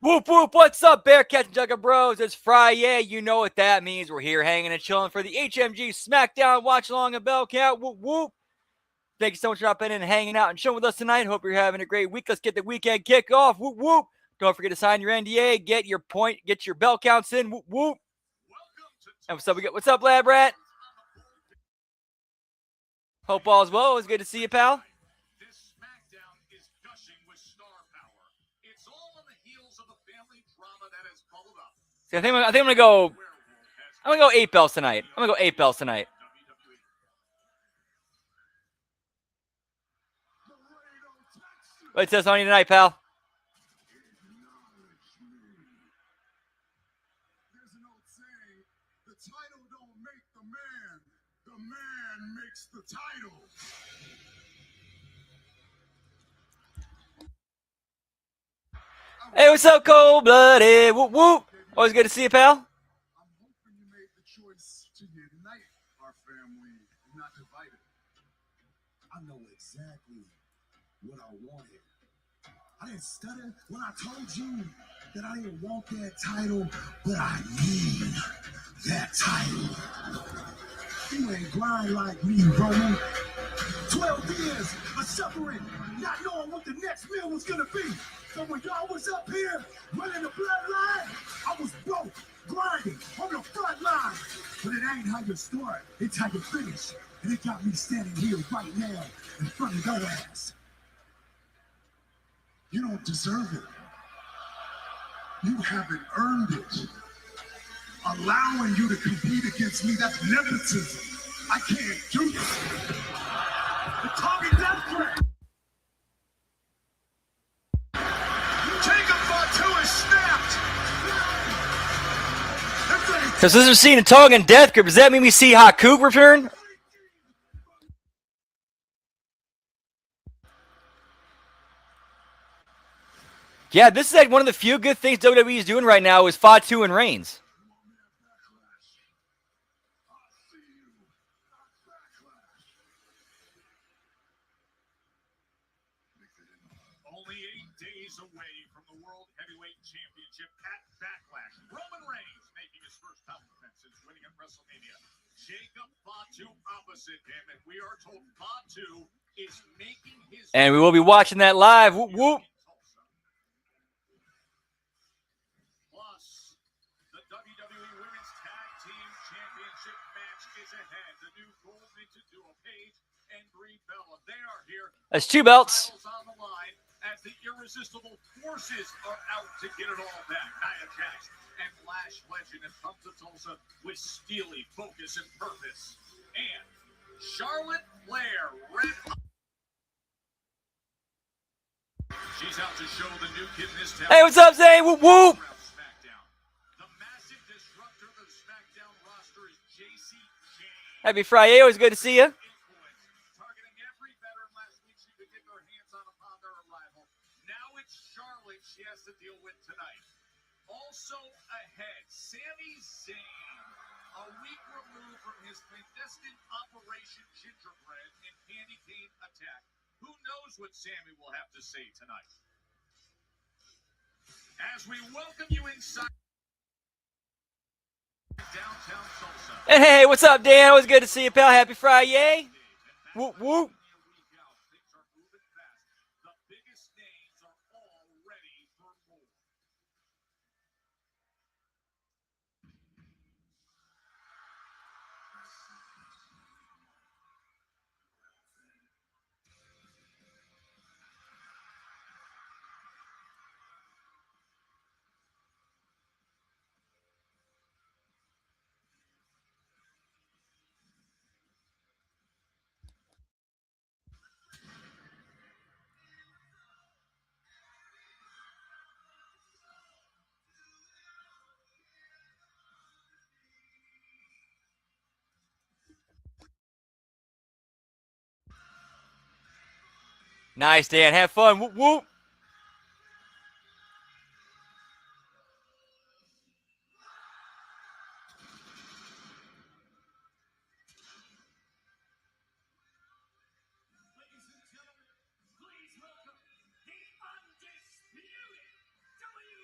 Whoop, whoop, what's up, Bearcats and Jugga Bros? It's Friyay. You know what that means. We're here hanging and chilling for the HMG SmackDown Watch Along and Bell Count. Whoop, whoop. Thank you so much for dropping in and hanging out and chilling with us tonight. Hope you're having a great week. Let's get the weekend kickoff. Whoop, whoop. Don't forget to sign your NDA, get your bell counts in. Whoop, whoop. And what's up, Lab Rat? Hope all's well. It's good to see you, pal. This SmackDown is gushing with star power. It's all on the heels of the family drama that has bubbled up. See, I think I'm gonna go. I'm gonna go 8 bells tonight. I'm gonna go 8 bells tonight. What it says on you tonight, pal? There's an old saying, the title don't make the man makes the title. Hey, what's up, cold-blooded? Whoop, whoop. Always good to see you, pal. I'm hoping you made the choice to unite our family, not divide it. I know exactly what I wanted. I didn't stutter when I told you that I didn't want that title, but I need that title. You ain't grind like me, Roman. 12 years of suffering, not knowing what the next meal was gonna be. So when y'all was up here running the bloodline, I was broke, grinding on the front line. But it ain't how you start, it's how you finish. And it got me standing here right now in front of your ass. You don't deserve it. You haven't earned it. Allowing you to compete against me, that's nepotism. I can't do this. The target death threat. Jacob Fatu is snapped. Because this is seeing a Tong and Death Grip. Does that mean we see Haku return? Yeah, this is like one of the few good things WWE is doing right now is Fatu and Reigns. Only 8 days away from the World Heavyweight Championship at Backlash. Roman Reigns making his first title defense since winning at WrestleMania. Jacob Fatu opposite him, and we are told Fatu is making his. And we will be watching that live. Whoop, whoop. Plus, the WWE Women's Tag Team Championship match is ahead. The new Gold Into Duo Paige and Brie Bella. They are here. That's 2 belts. On the line as the irresistible forces are out to get it all back. Nia Jax and Lash Legend have come to Tulsa with steely focus and purpose. And Charlotte Flair, red. She's out to show the new kid in this town. Hey, what's up, Zay? Whoop, whoop. The massive disruptor of the SmackDown roster is JC Jane. Happy Friday. Always good to see you. Targeting every veteran last week she could get her hands on upon their arrival. Now it's Charlotte she has to deal with tonight. Also ahead, Sami Zayn, a week removed from his clandestine Operation Gingerbread and Candy Cane attack. Who knows what Sami will have to say tonight? As we welcome you inside downtown Tulsa. And hey, what's up, Dan? Always good to see you, pal. Happy Friday. Whoop, whoop. Things are moving fast. The biggest names are all ready for more. Nice, Dan. Have fun. Whoop, whoop. Please welcome the undisputed WWE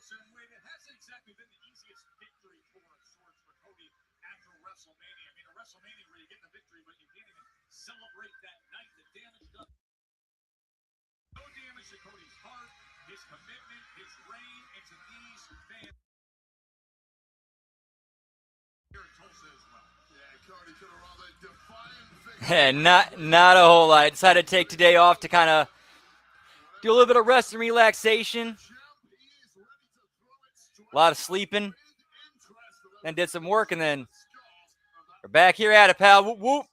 Person win. It hasn't exactly been the easiest victory for sorts for Cody after WrestleMania. I mean, a WrestleMania where you get the victory, but you can't even celebrate that night. The damage done. No damage to Cody's heart, his commitment, his reign, and to these fans here in Tulsa as well. Yeah, Cody could have rather defiant victory. Not a whole lot. I decided to take today off to kind of do a little bit of rest and relaxation. A lot of sleeping. Then did some work, and then we're back here at it, pal. Whoop, whoop.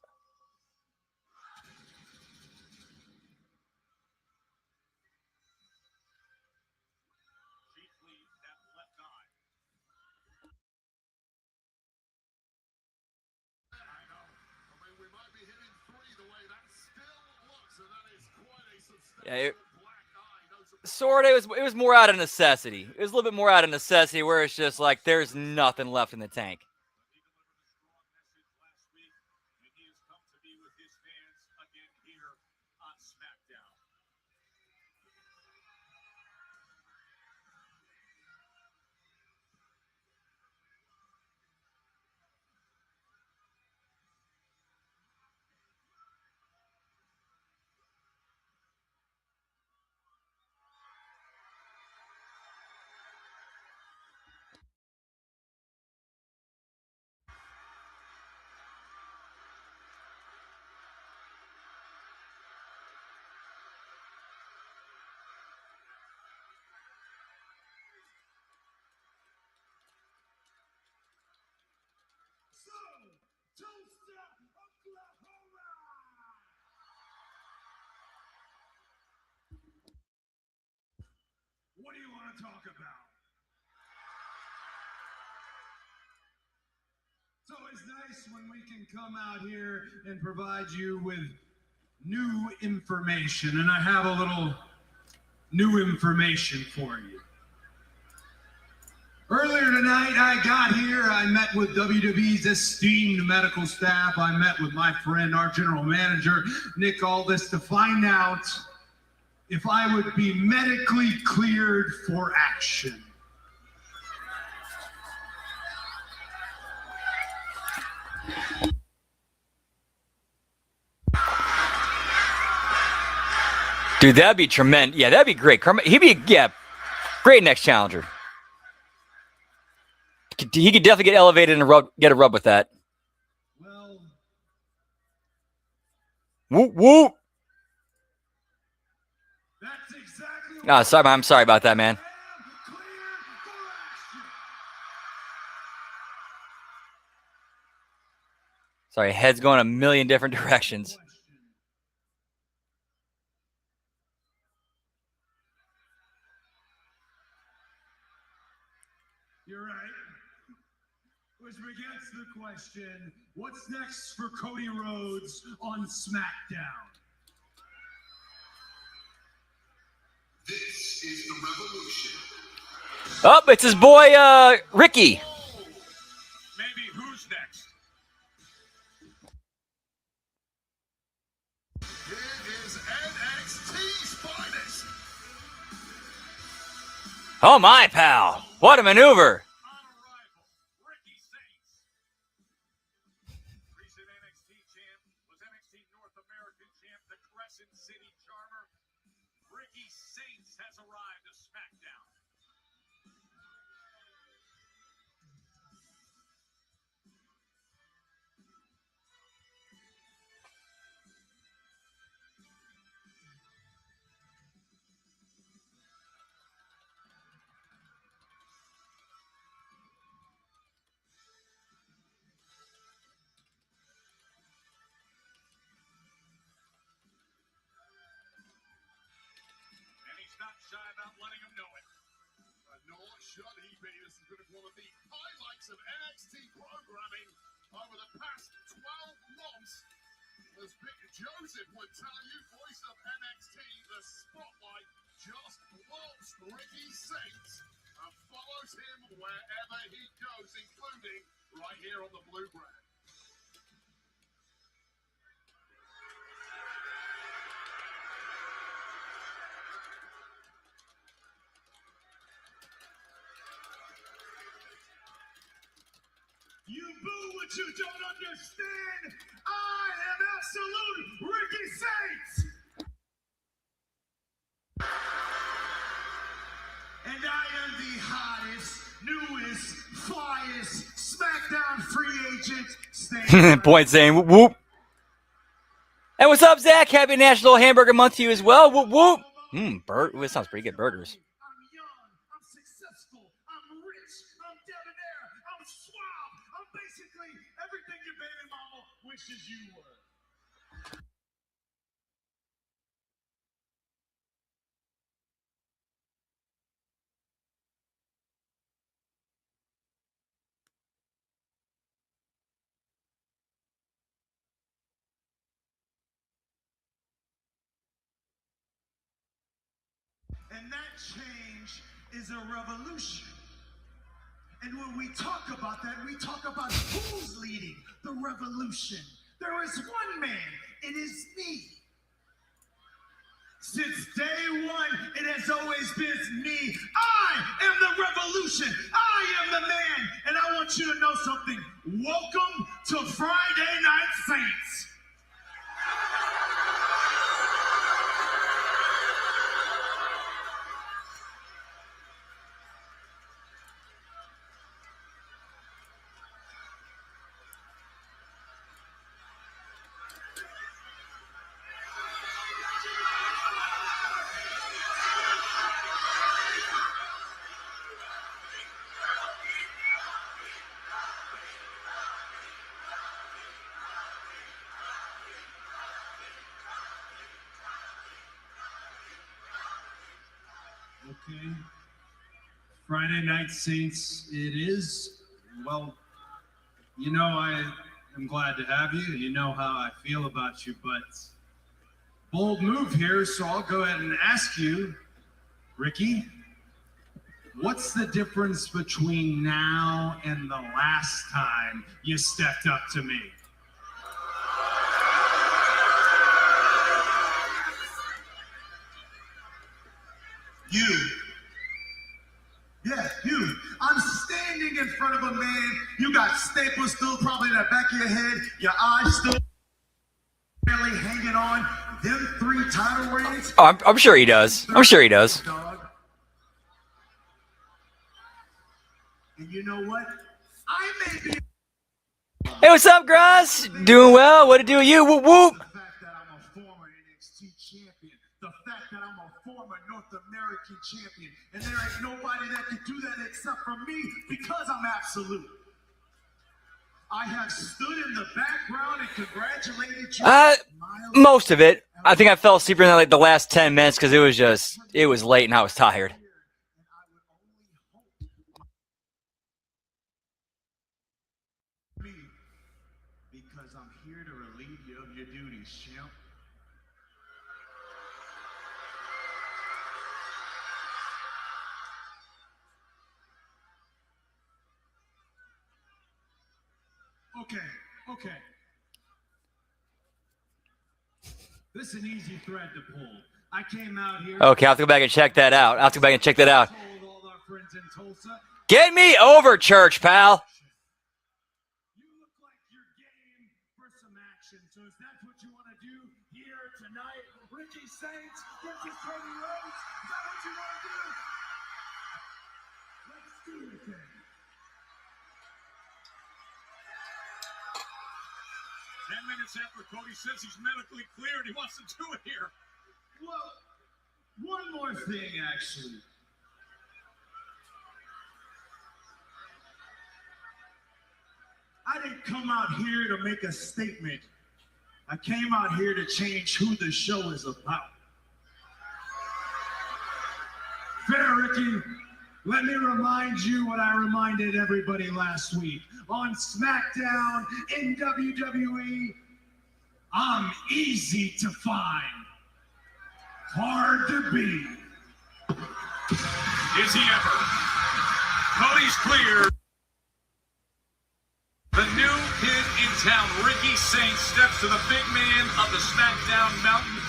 Yeah, sort of. It was more out of necessity. It was a little bit more out of necessity, where it's just like there's nothing left in the tank. What do you want to talk about? It's always nice when we can come out here and provide you with new information, and I have a little new information for you. Earlier tonight, I got here, I met with WWE's esteemed medical staff. I met with my friend, our general manager, Nick Aldis, to find out if I would be medically cleared for action. Dude, that'd be tremendous. Yeah, that'd be great. He'd be, great next challenger. He could definitely get elevated and get a rub with that. Well, whoop, whoop. That's exactly Oh, sorry, I'm sorry about that, man. Sorry, head's going a million different directions. You're right. Which begets the question, what's next for Cody Rhodes on SmackDown? This is the revolution. Oh, it's his boy, Ricky. Maybe who's next? Here is NXT's finest. Oh, my pal. What a maneuver. On arrival, Ricky Saints. Recent NXT champ, was NXT North American champ, the Crescent City Charmer. Ricky Saints has arrived to SmackDown. And he's not shy about letting him know it. Nor should he be. This has been one of the highlights of NXT programming over the past 12 months. As Big Joseph would tell you, voice of NXT, the spotlight just loves Ricky Saints and follows him wherever he goes, including right here on the blue brand. boo what you don't understand. I am absolute Ricky Saints. And I am the hottest, newest, flyest SmackDown free agent. Point saying whoop whoop. And what's up, Zach? Happy National Hamburger Month to you as well. Whoop whoop. That sounds pretty good. Burgers. I'm young, I'm successful, I'm rich, I'm debonair, I'm suave, I'm basically everything your baby mama wishes you were. And that change is a revolution. And when we talk about that, we talk about who's leading the revolution. There is one man, it is me. Since day one, it has always been me. I am the revolution. I am the man. And I want you to know something. Welcome to Friday Night Saints. Okay. Friday Night Saints it is. Well, you know I am glad to have you. You know how I feel about you, but bold move here, so I'll go ahead and ask you, Ricky, what's the difference between now and the last time you stepped up to me? You. Yeah, you. I'm standing in front of a man. You got staples still probably in the back of your head. Your eyes still barely hanging on. Them 3 title reigns. Oh, I'm sure he does. I'm sure he does. Dog. And you know what? I may be. Hey, what's up, Gross? Doing well. What to do with you? Whoop whoop. The fact that I'm a former NXT champion. The fact that I'm a former North American champion. And there ain't nobody that can do that except for me because I'm absolute. I have stood in the background and congratulated you. Most of it. I think I fell asleep in like the last 10 minutes because it was late and I was tired. Because I'm here to relieve you of your duties, champ. Okay. This is an easy thread to pull. I came out here. Okay, I'll have to go back and check that out. told all our friends in Tulsa. Get me over, church, pal. You look like you're game for some action. So is that what you want to do here tonight? Ricky Saints versus Cody Rhodes? Is that what you want to do? Let's do it then. 10 minutes after Cody says he's medically cleared, he wants to do it here. Well, one more thing, actually. I didn't come out here to make a statement. I came out here to change who the show is about. Fair, Ricky. Let me remind you what I reminded everybody last week. On SmackDown in WWE, I'm easy to find, hard to beat. Is he ever? Cody's cleared. The new kid in town, Ricky Saints, steps to the big man of the SmackDown mountain,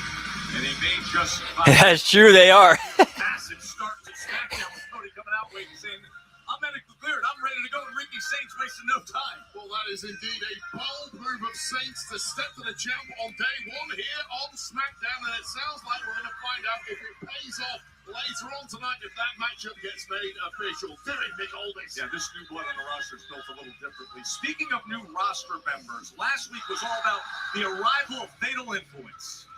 and he may just That's true, they are. massive start to SmackDown with Cody coming out waiting, saying, I'm medically cleared. I'm ready to go, and Ricky Saints wasting no time. Well, that is indeed a bold move of Saints to step to the champ on day one here on SmackDown, and it sounds like we're going to find out if it pays off later on tonight if that matchup gets made official. Do it, Nick Aldis. Yeah, this new blood on the roster is built a little differently. Speaking of new roster members, last week was all about the arrival of Fatal Influence.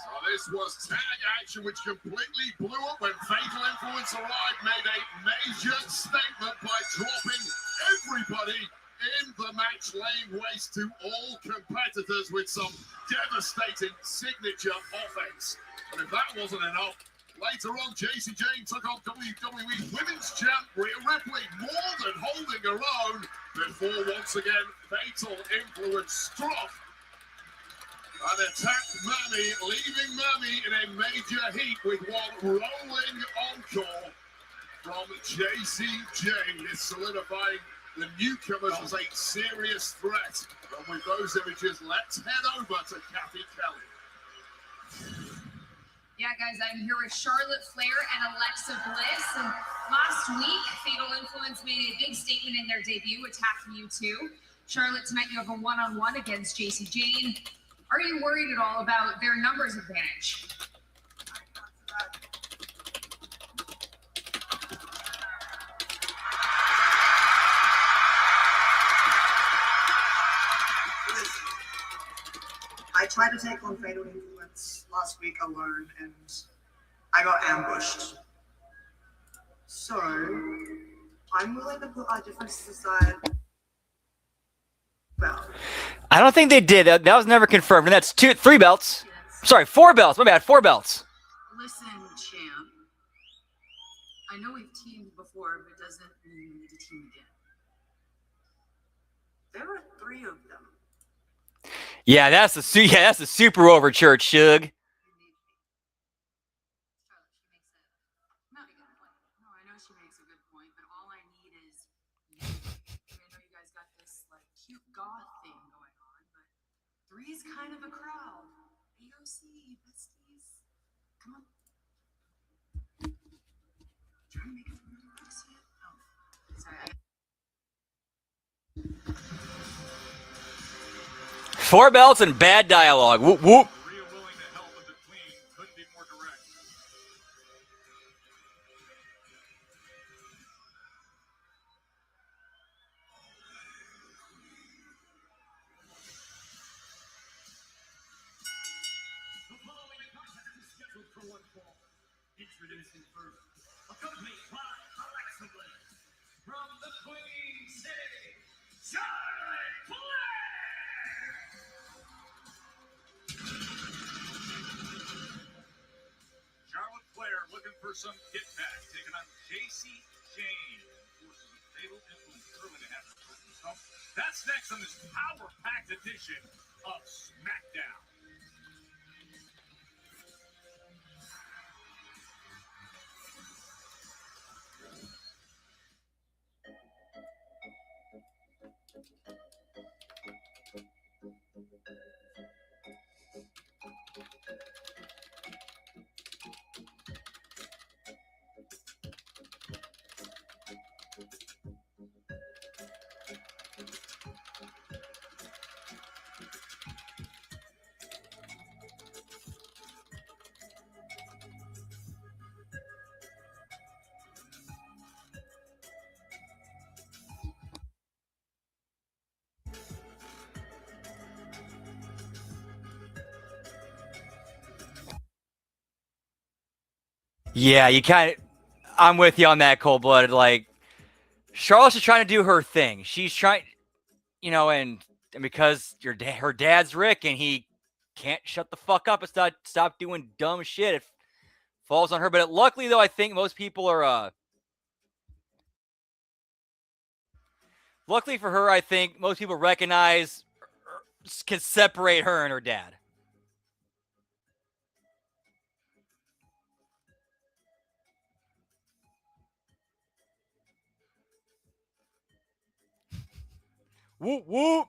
So this was tag action, which completely blew up when Fatal Influence arrived, made a major statement by dropping everybody in the match, laying waste to all competitors with some devastating signature offense. And if that wasn't enough, later on, Jacy Jayne took on WWE Women's Champ Rhea Ripley, more than holding her own, before once again Fatal Influence struck and attacked Mammy, leaving Mammy in a major heat with one rolling encore from Jacy Jayne. This solidifying the newcomers as a serious threat. And with those images, let's head over to Kathy Kelly. Yeah, guys, I'm here with Charlotte Flair and Alexa Bliss. And last week, Fatal Influence made a big statement in their debut, attacking you two. Charlotte, tonight you have a one-on-one against Jacy Jayne. Are you worried at all about their numbers advantage? I tried to take on Fatal Influence last week alone, and I got ambushed. So, I'm willing to put our differences aside. Well, I don't think they did. That was never confirmed. And that's 3 belts. Sorry, 4 belts. My bad, 4 belts. listen, champ. I know we've teamed before, but it doesn't mean we need to team again. There were 3 of them. Yeah, that's the super over church, Shug. She makes a good point, but all I need is you. I know you guys got this like cute goth thing going on, but 3's kind of a crowd. AOC, besties. Come on. Trying to make it see it? Oh, sorry. 4 belts and bad dialogue. Whoop whoop. Rhea willing to help in between. Couldn't be more direct. The following contest is scheduled for one fall. Introducing first, accompanied by Alexa Bliss, from the Queen City, Charlotte Flair! Charlotte Flair looking for some get back, taking on Jacy Jayne. Forces of Fatal Influence early to have a certain stump. That's next on this power-packed edition of SmackDown. Yeah, I'm with you on that, cold-blooded. Like, Charlotte's just trying to do her thing. She's trying, and because her dad's Rick, and he can't shut the fuck up and stop doing dumb shit. It falls on her. But luckily, though, I think most people are. Luckily for her, I think most people recognize, can separate her and her dad. Whoop, whoop.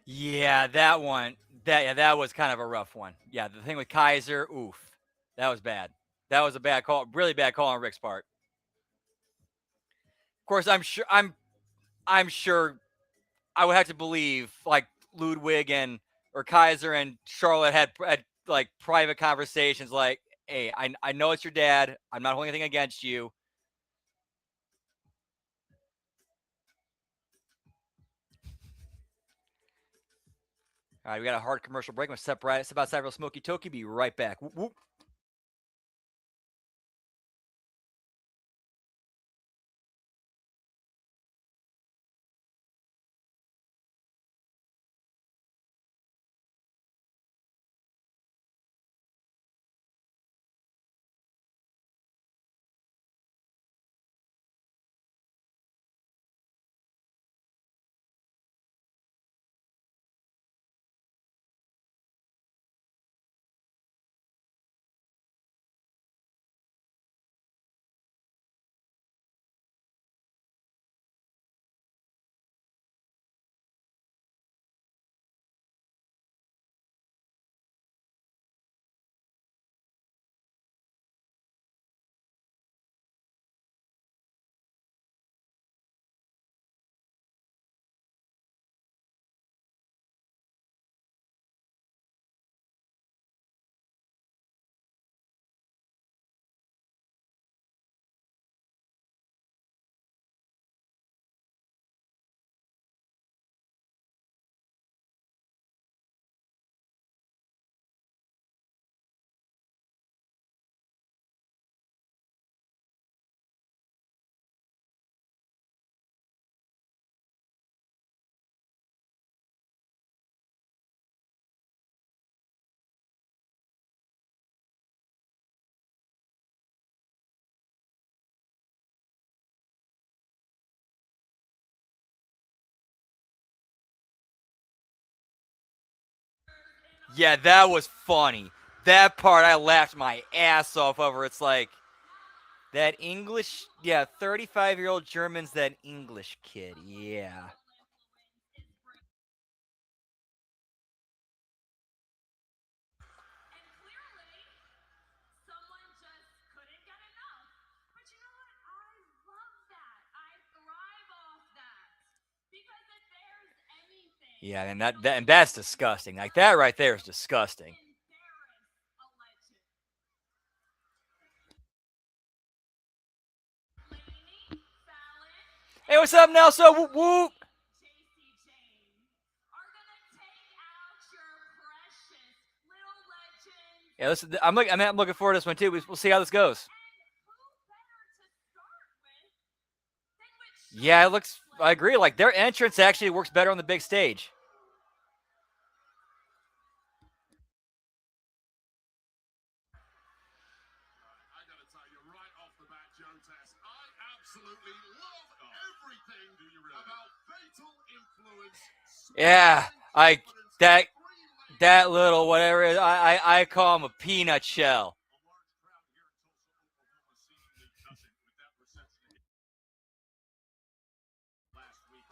Yeah, that one. That was kind of a rough one. Yeah, the thing with Kaiser, oof, that was bad. That was a bad call, really bad call on Rick's part. Of course, I'm sure I would have to believe like Ludwig and or Kaiser and Charlotte had like private conversations like, hey, I know it's your dad. I'm not holding anything against you. All right, we got a hard commercial break. I'm going to step outside real smoky toky. Be right back. Whoop, whoop. Yeah, that was funny. That part I laughed my ass off over. It's like that English, yeah, 35-year-old German's that English kid. Yeah. And clearly, someone just couldn't get enough. But you know what? I love that. I thrive off that. Because if there's anything Yeah, and that's disgusting. Like that right there is disgusting. embarrass a legend. Blaney, Fallon, Hey, what's up, Nelson? Whoop whoop. JC Jane are gonna take out your precious little legends. Yeah, listen, I'm looking forward to this one too. We'll see how this goes. And who better to start with than with Yeah, it looks. I agree. Like their entrance actually works better on the big stage. I gotta tell you right off the bat, Joe Tess, I absolutely love everything about fatal influence. Yeah, I that that little whatever it is, I call him a peanut shell. Last week,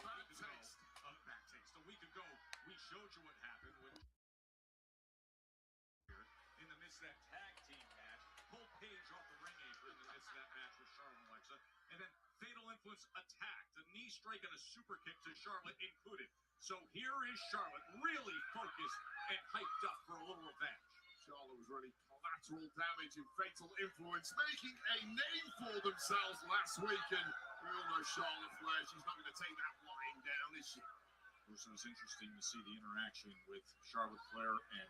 a week ago, we showed you what happened when in the midst of that tag team match, pulled Paige off the ring apron in the midst of that match with Charlotte and Alexa, and then Fatal Influence attacked, a knee strike and a super kick to Charlotte included. So here is Charlotte, really focused and hyped up for a little revenge. Charlotte was really collateral damage in Fatal Influence, making a name for themselves last week, and we all know Charlotte Flair, she's not going to take that lying down, is she? It was interesting to see the interaction with Charlotte Flair and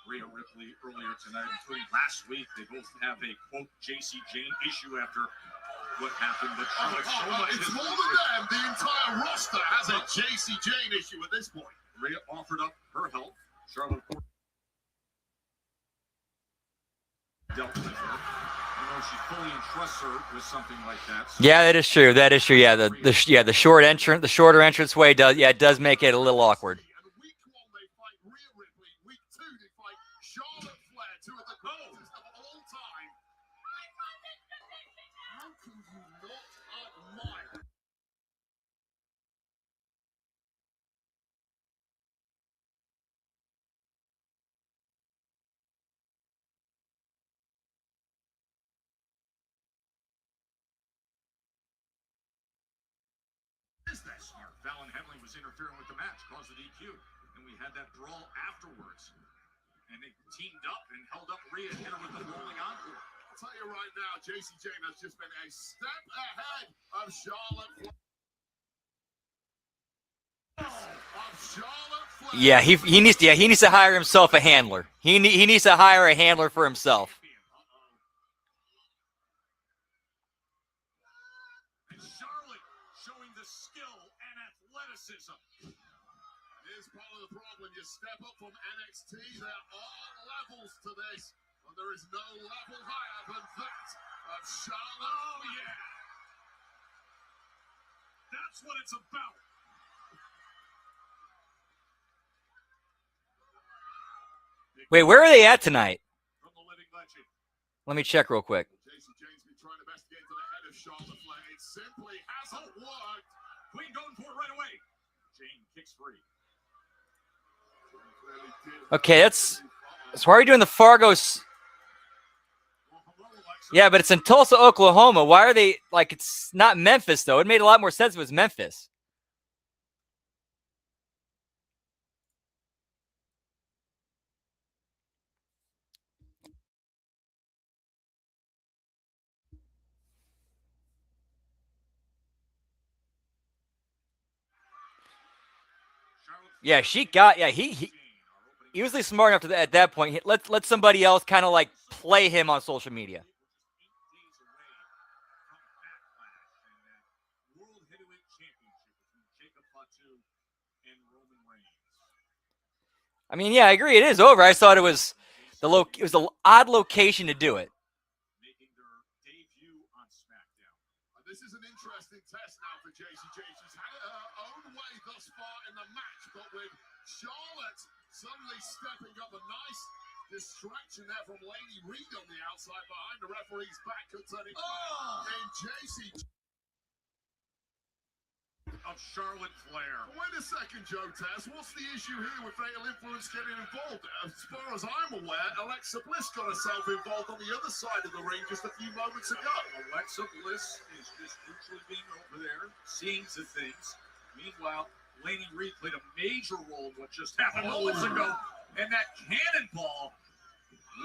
Rhea Ripley earlier tonight, including last week. They both have a quote JC Jane issue after what happened, but it's more than them. The entire roster has a JC Jane issue at this point. Rhea offered up her help. Charlotte dealt with her. She fully entrusts her with something like that. So Yeah, that is true. That is true. Yeah, the shorter entrance way does make it a little awkward. Week 1 they fight Rhea Ripley. Week 2 they fight Charlotte Flair, two of the greatest of all time. How can you not admire smart. Fallon Henley was interfering with the match, caused the DQ. And we had that brawl afterwards. And they teamed up and held up Rhea and hit her with the rolling encore. I'll tell you right now, JC Jane has just been a step ahead of Charlotte Flair. Yeah, he needs to hire himself a handler. He needs to hire a handler for himself. And Charlotte showing the skill and athleticism. Here's part of the problem. You step up from NXT, there are levels to this, but there is no level higher than that of Charlotte. Oh, yeah. That's what it's about. Wait, where are they at tonight? From the living legend. Let me check real quick. JC Jane's been trying the best to get into the head of Charlotte Flair. It simply hasn't worked. Queen going for it right away. Jane kicks free. Okay, that's why are you doing the Fargo's? Well, hello, Alexa. Yeah, but it's in Tulsa, Oklahoma. Why are they like? It's not Memphis though. It made a lot more sense if it was Memphis. Yeah, he was smart enough to at that point. Let somebody else kind of like play him on social media. I mean, yeah, I agree. It is over. I thought it was it was an odd location to do it. Making their debut on SmackDown. This is an interesting test now for JC Jane. She's had it her own way thus far in the match, but with Charlotte suddenly stepping up, a nice distraction there from Lady Reed on the outside behind the referee's back, concerning and JC Of Charlotte Flair. Wait a second, Joe Tess. What's the issue here with Fatal Influence getting involved? As far as I'm aware, Alexa Bliss got herself involved on the other side of the ring just a few moments ago. Alexa Bliss is just neutrally being over there, seeing some things. Meanwhile, Lady Reed played a major role in what just happened moments ago. And that cannonball,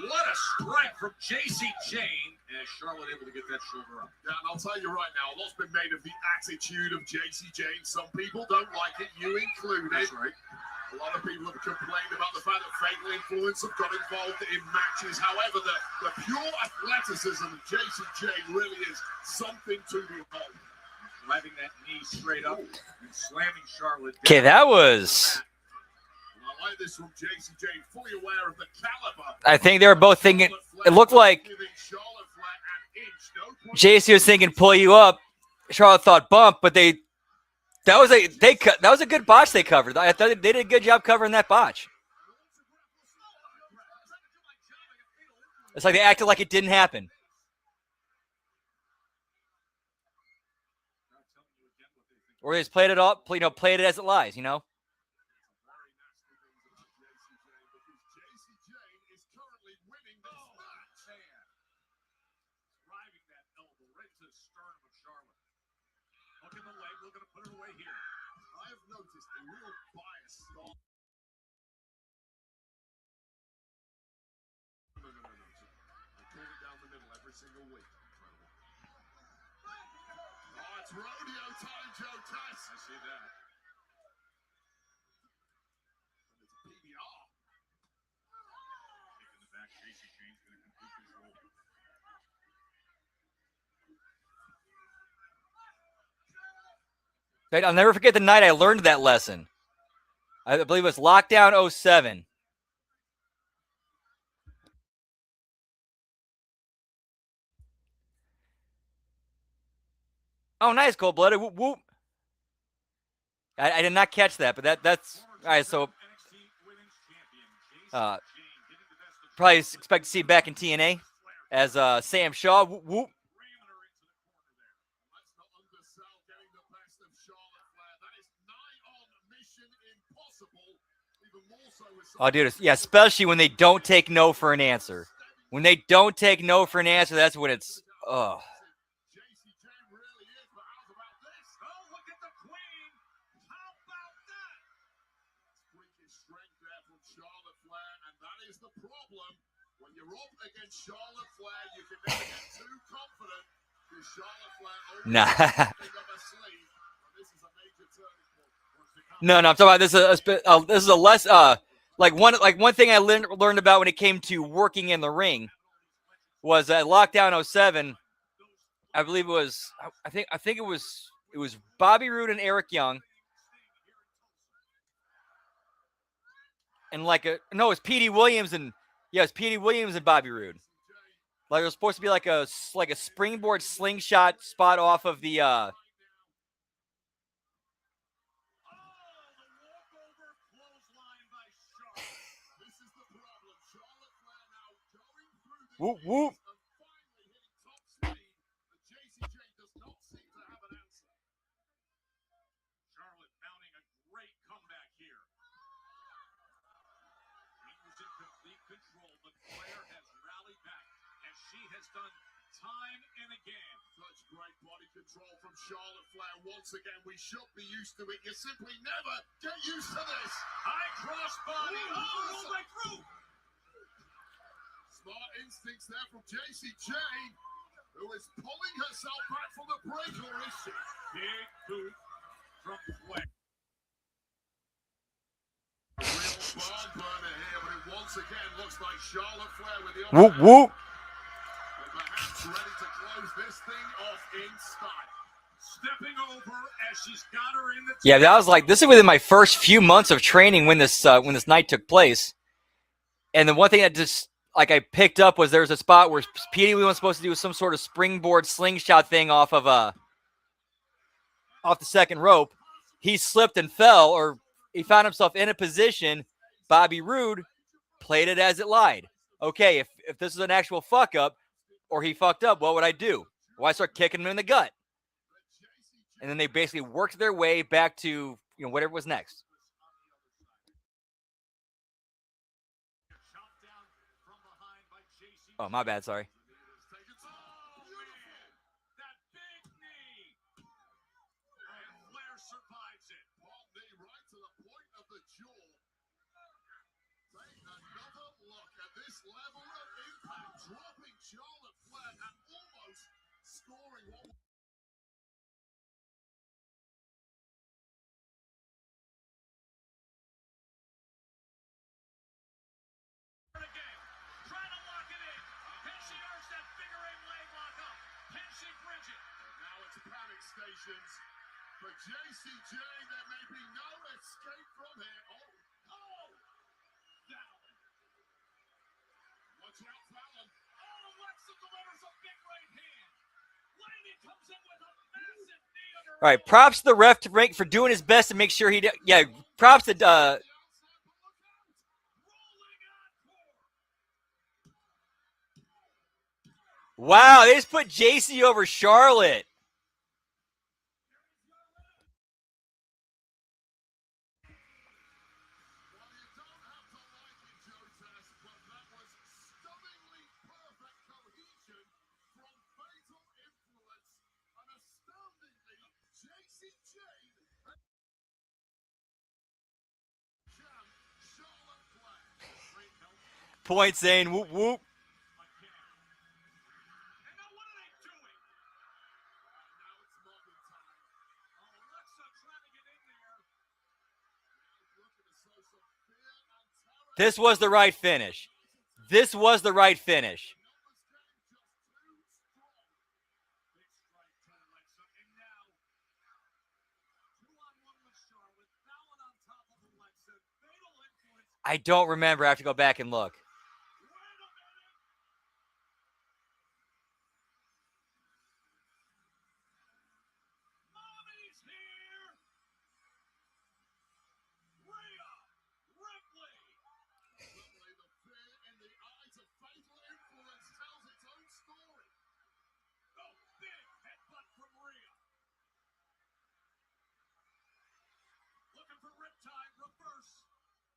what a strike from JC Jane. And Charlotte able to get that shoulder up. Yeah, and I'll tell you right now, a lot's been made of the attitude of JC Jane. Some people don't like it, you included. That's right. A lot of people have complained about the fact that Fatal Influence have got involved in matches. However, the pure athleticism of JC Jane really is something to behold. Driving that knee straight up and slamming Charlotte down. Okay, that was. I like this from JC Jane, fully aware of the caliber. I think they were both thinking. It looked like JC was thinking pull you up. Charlotte thought bump, but that was a good botch they covered. I thought they did a good job covering that botch. It's like they acted like it didn't happen. Or they just played it up, played it as it lies, JC Jane is currently winning this match. Driving that elbow right to the sternum of Charlotte. Hook in the leg, we're going to put it away here. I have noticed a real bias. No. I call it down the middle every single week. Oh, it's rodeo time, Joe Tess. I see that. And it's PBR. Kick in the back, JC Jane's going to complete his role. I'll never forget the night I learned that lesson. I believe it was Lockdown 07. Oh, nice, cold-blooded. Whoop, whoop. I did not catch that, but that's all right. So probably expect to see him back in TNA as Sam Shaw. Whoop, whoop. Oh, dude, yeah, especially when they don't take no for an answer. When they don't take no for an answer, that's when it's you're up against Charlotte Flair, you can never get too confident because Charlotte Flair always Nah. has something up her sleeve. But this is a major turning point. No, I'm talking about this is a less like one thing I learned about when it came to working in the ring was at Lockdown 07. I believe it was I think it was Bobby Roode and Eric Young. And it's Petey Williams and it's Petey Williams and Bobby Roode. Like it was supposed to be like a springboard slingshot spot off of the whoop whoop. Charlotte mounting a great comeback here. He was in complete control, but Flair has rallied back, as she has done time and again. Such great body control from Charlotte Flair. Once again, we should be used to it. You simply never get used to this. High cross body. Rolled right through. Smart instincts there from JC Jane, who is pulling herself back from the break, or is she? Big boot from Flair. A real barn burner here, but it once again looks like Charlotte Flair with the Whoop whoop. and perhaps ready to close this thing off in style. Stepping over as she's got her in the Yeah, that was this is within my first few months of training when this night took place. And the one thing that just I picked up was there's a spot where Petey was supposed to do some sort of springboard slingshot thing off the second rope. He slipped and fell, or he found himself in a position. Bobby Roode played it as it lied. Okay, if this is an actual fuck up, or he fucked up, what would I do? Well, I start kicking him in the gut. And then they basically worked their way back to whatever was next. Oh, my bad. Sorry. that big knee. And Flair survives it. Ball knee right to the point of the jaw. Take another look at this level of impact, dropping Charlotte Flair and almost scoring one. Again, trying to lock it in. Can she arch that figure eight leg lock up? Can she bridge it? Now it's panic stations. For JCJ, there may be no escape from here. Oh! Down. Watch out, Fallon. Oh, Alexa delivers a big right hand. Lady comes in with a massive knee on her All right, props to the ref for doing his best to make sure he did. Yeah, props to rolling encore. wow, they just put JC over Charlotte. Well, you don't have to like it, Joe Tess, but that was stunningly perfect cohesion from fatal influence and astoundingly JCJ and Jam Charlotte Flair. Point saying whoop whoop. And now what are they doing? Now it's Morgan time. Oh, Alexa trying to get in there. Looking to sow some fear and terror. This was the right finish. This was the right finish. Big strike to Alexa. And now, 2-on-1 with Charlotte. Fallon on top of Alexa. Fatal influence. I don't remember. I have to go back and look. Wait a minute. Mommy's here. Rhea Ripley. Suddenly, the fear in the eyes of fatal influence tells its own story. Oh, big headbutt from Rhea. Looking for Riptide reverse.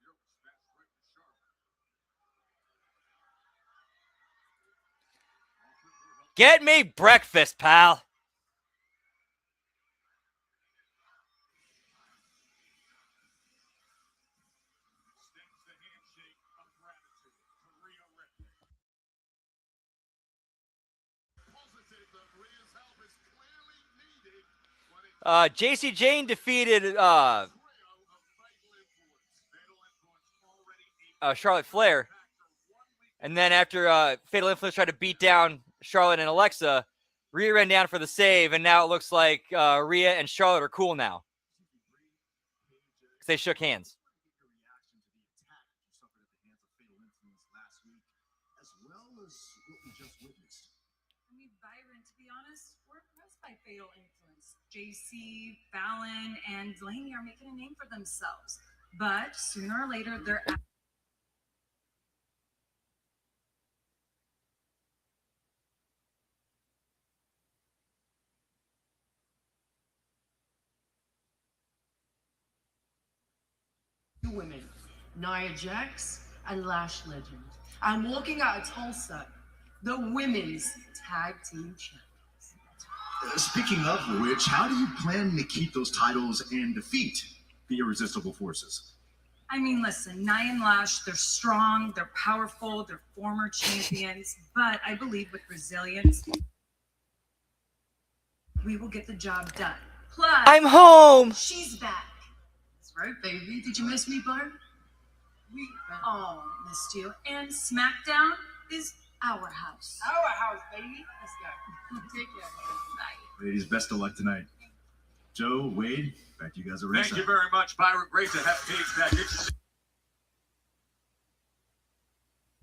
Here was smashed right to Charlotte. Get me breakfast, pal. JC Jane defeated Charlotte Flair. And then after Fatal Influence tried to beat down Charlotte and Alexa, Rhea ran down for the save, and now it looks like Rhea and Charlotte are cool now. Because they shook hands. I mean, Byron, to be honest, we're impressed by Fatal Influence. JC, Fallon, and Delaney are making a name for themselves. But sooner or later, they're women, Nia Jax and Lash Legend. I'm walking out of Tulsa, the women's tag team champions. Speaking of which, how do you plan to keep those titles and defeat the irresistible forces? I mean, listen, Nia and Lash, they're strong, they're powerful, they're former champions, but I believe with resilience, we will get the job done. Plus, I'm home. She's back. That's right, baby. Did you miss me, Barb? We all missed you. and SmackDown is our house. Our house, baby. Let's go. Take care. Bye. Ladies, best of luck tonight. Joe, Wade, back to you guys at ringside. Thank you very much, Byron. Great to have Paige back.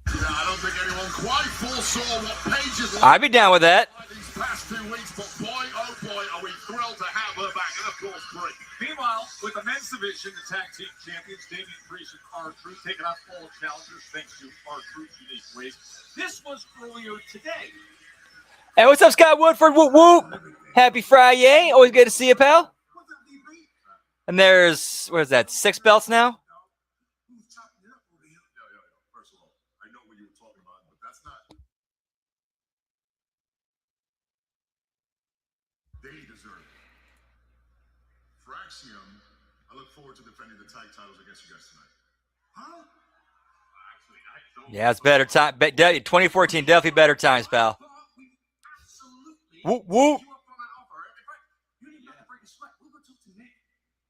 I don't think anyone quite foresaw what Paige is like I'd be down with that. these past 2 weeks, but boy, oh boy, are we thrilled to have her back. And of course, Brie. Meanwhile, with the men's division, the tag team champions, Damian Priest and R-Truth, taking out all challengers thanks to R-Truth's unique ways. This was earlier today. Hey, what's up, Scott Woodford? Whoop, whoop. Happy Friday. Always good to see you, pal. And there's, what is that, 6 belts now? First of all, I know what you were talking about, but that's not. They deserve it. For Axiom, I look forward to defending the tag titles against you guys tonight. Huh? Actually, I don't. Yeah, it's better time. 2014, definitely better times, pal. Whoop, whoop. You need not to break a sweat. We'll go talk to Nick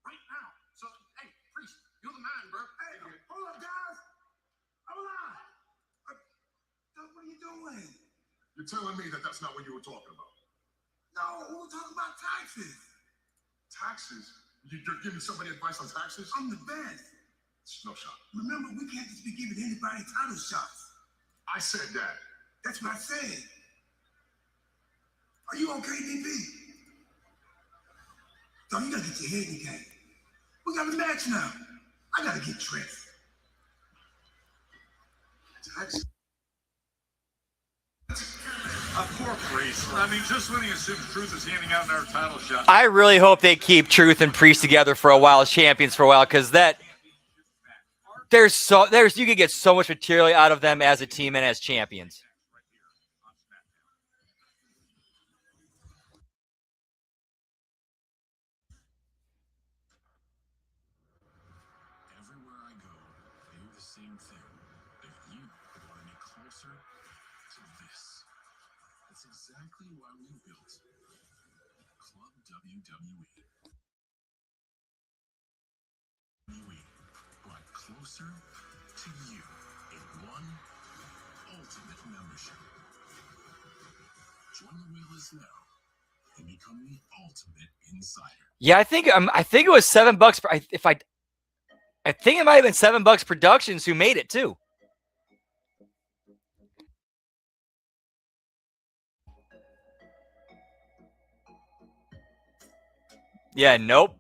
right now. So, hey, Priest, you're the man, bro. Hey, hold up, guys. I'm alive. What are you doing? You're telling me that that's not what you were talking about? No, we were talking about taxes. Taxes? You're giving somebody advice on taxes? I'm the best. No shot. Remember, we can't just be giving anybody title shots. I said that. That's what I said. Are you okay, DP? No, you gotta get your head in the game. We got a match now. I gotta get dressed. A poor Priest. I mean, just when he assumes Truth is handing out another title shot. I really hope they keep Truth and Priest together for a while as champions for a while, because that you could get so much material out of them as a team and as champions. Everywhere I go, I hear the same thing. If you want to get closer to this, that's exactly why we built Club WWE. We brought closer to you in one ultimate membership. Join the wheelers now and become the ultimate insider. Yeah, I think it was $7. I think it might have been $7 Productions who made it too. Yeah, nope.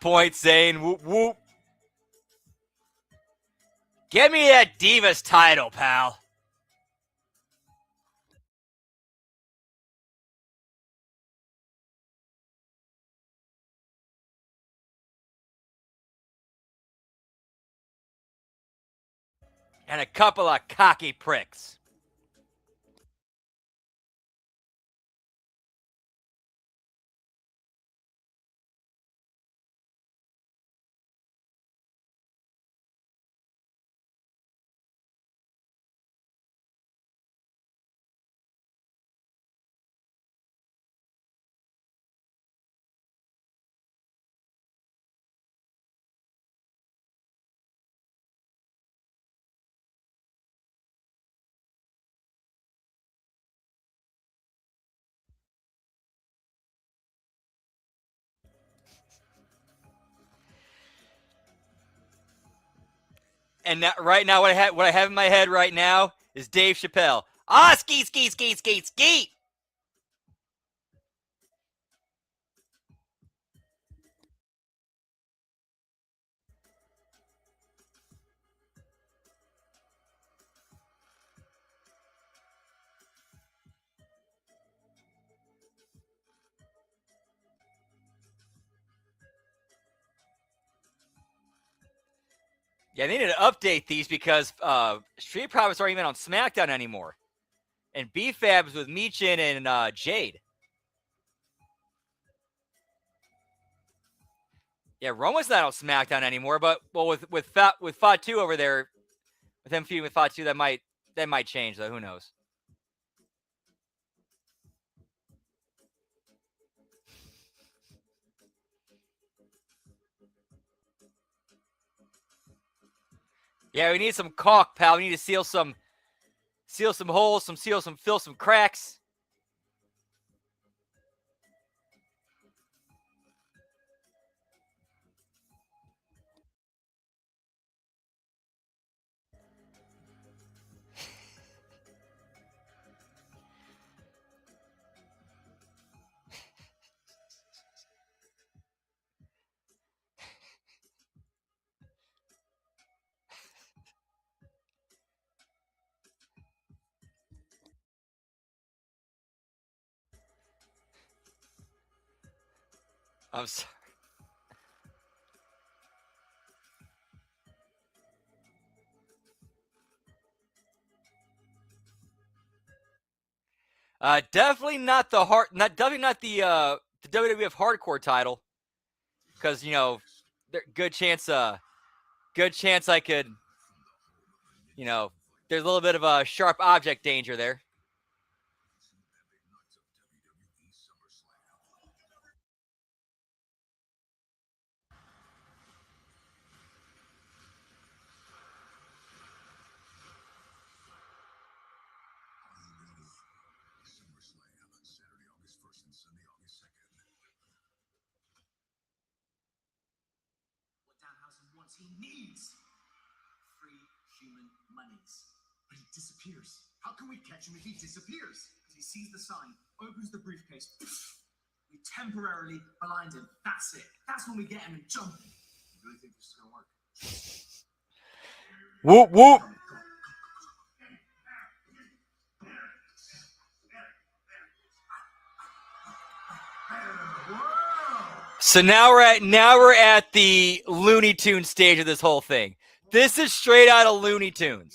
Point Zane. Whoop, whoop. Get me that Divas title, pal. And a couple of cocky pricks. And right now, what I have in my head right now is Dave Chappelle. Ah, ski, ski, ski, ski, ski. Yeah, they need to update these because Street Profits aren't even on SmackDown anymore. And B-Fab's with Michin and Jade. Yeah, Roman's not on SmackDown anymore, but with Fatu over there, with him feuding with Fatu, that might change though. Who knows? Yeah, we need some caulk, pal. We need to seal some holes, fill some cracks. I'm sorry. Definitely not the WWF Hardcore title, because good chance I could, there's a little bit of a sharp object danger there. Saturday, August 1st and Sunday, August 2nd. What Danhausen wants, he needs free human monies. But he disappears. How can we catch him if he disappears? Because he sees the sign, opens the briefcase. We temporarily blind him. That's it. That's when we get him and jump him. You really think this is gonna work? Whoop whoop. So now we're at the Looney Tunes stage of this whole thing. This is straight out of Looney Tunes.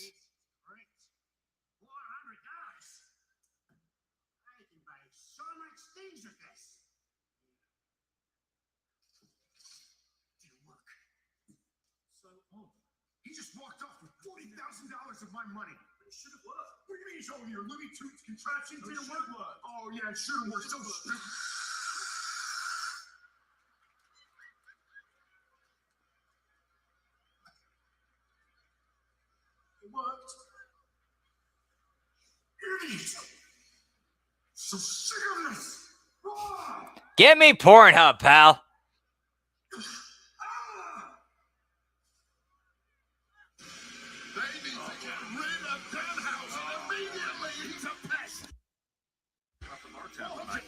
He just walked off with $40,000 of my money. It should have worked. What do you mean, it's over your Looney Tunes contraption didn't work? Oh yeah, it should have worked. So stupid. It worked. Idiot! So sick of this! Get me Pornhub, pal. They need to get rid of Danhausen immediately! He's a pest! Nothing our town tonight.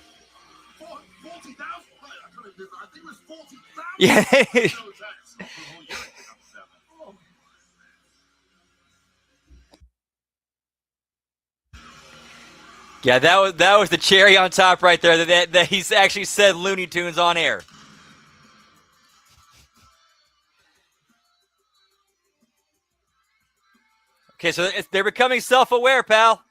40,000? I think it was 40,000! Yeah. Yeah, that was the cherry on top right there. That he's actually said Looney Tunes on air. Okay, so they're becoming self-aware, pal.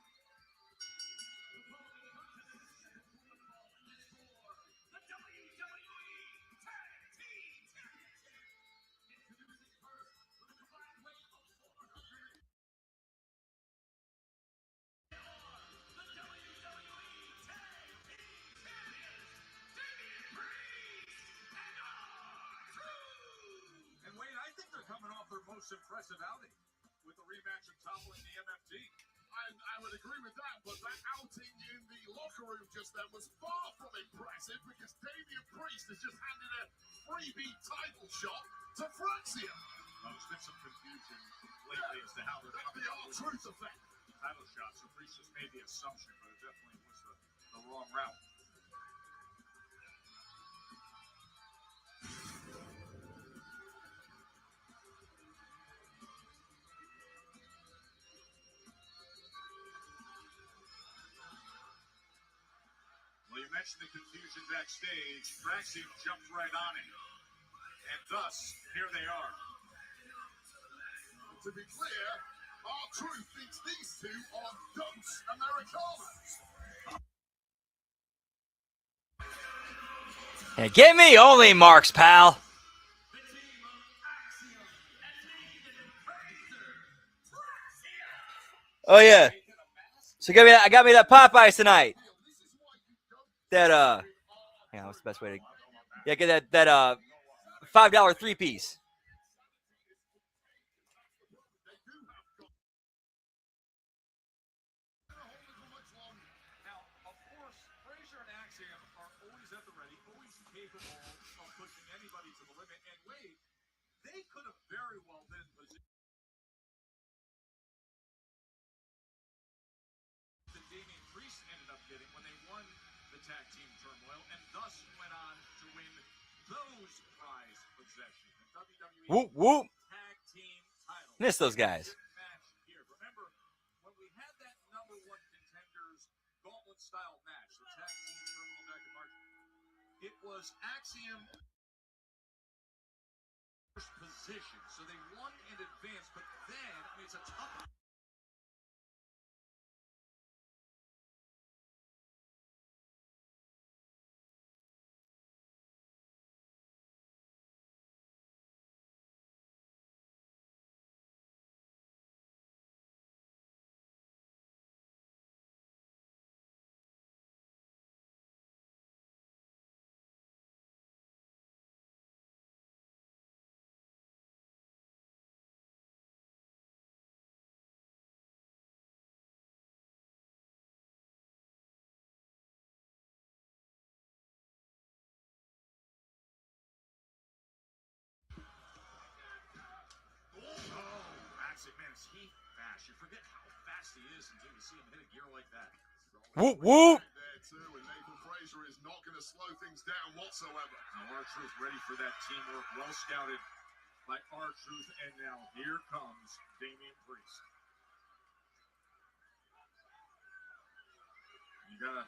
Most impressive outing with the rematch of toppling the MFG. I would agree with that, but that outing in the locker room just then was far from impressive because Damian Priest has just handed a freebie title shot to Friyay. There's been some confusion lately as to how they're coming up with R-Truth effect. title shots. So Priest just made the assumption, but it definitely was the wrong route. Well, you mentioned the confusion backstage. Fraxium jumped right on it. And thus, here they are. To be clear, R-Truth thinks these two are dunce Americanos. Yeah, give me only marks, pal. The team of Axiom and Nathan Frazier. Oh yeah. So I got me that Popeyes tonight. That hang on, what's the best way to get that $5 3-piece. Now, of course, Frazier and Axiom are always at the ready, always capable of pushing anybody to the limit. And wait, they could have very well been positioned. Than Damian Priest ended up getting when they won the tag team turmoil, and thus went on to win those prize possessions. The WWE Whoop whoop. tag team title. Miss those guys. Match here. Remember when we had that number one contenders gauntlet style match, the tag team terminal back in March? It was Axiom first position, so they won in advance. But then, I mean, it's a tough. Man, is he fast? You forget how fast he is until you see him hit a gear like that. Whoop whoop. There too, and Nathan Frazier is not going to slow things down whatsoever. Now R-Truth ready for that teamwork, well scouted by R-Truth, and now here comes Damian Priest. You gotta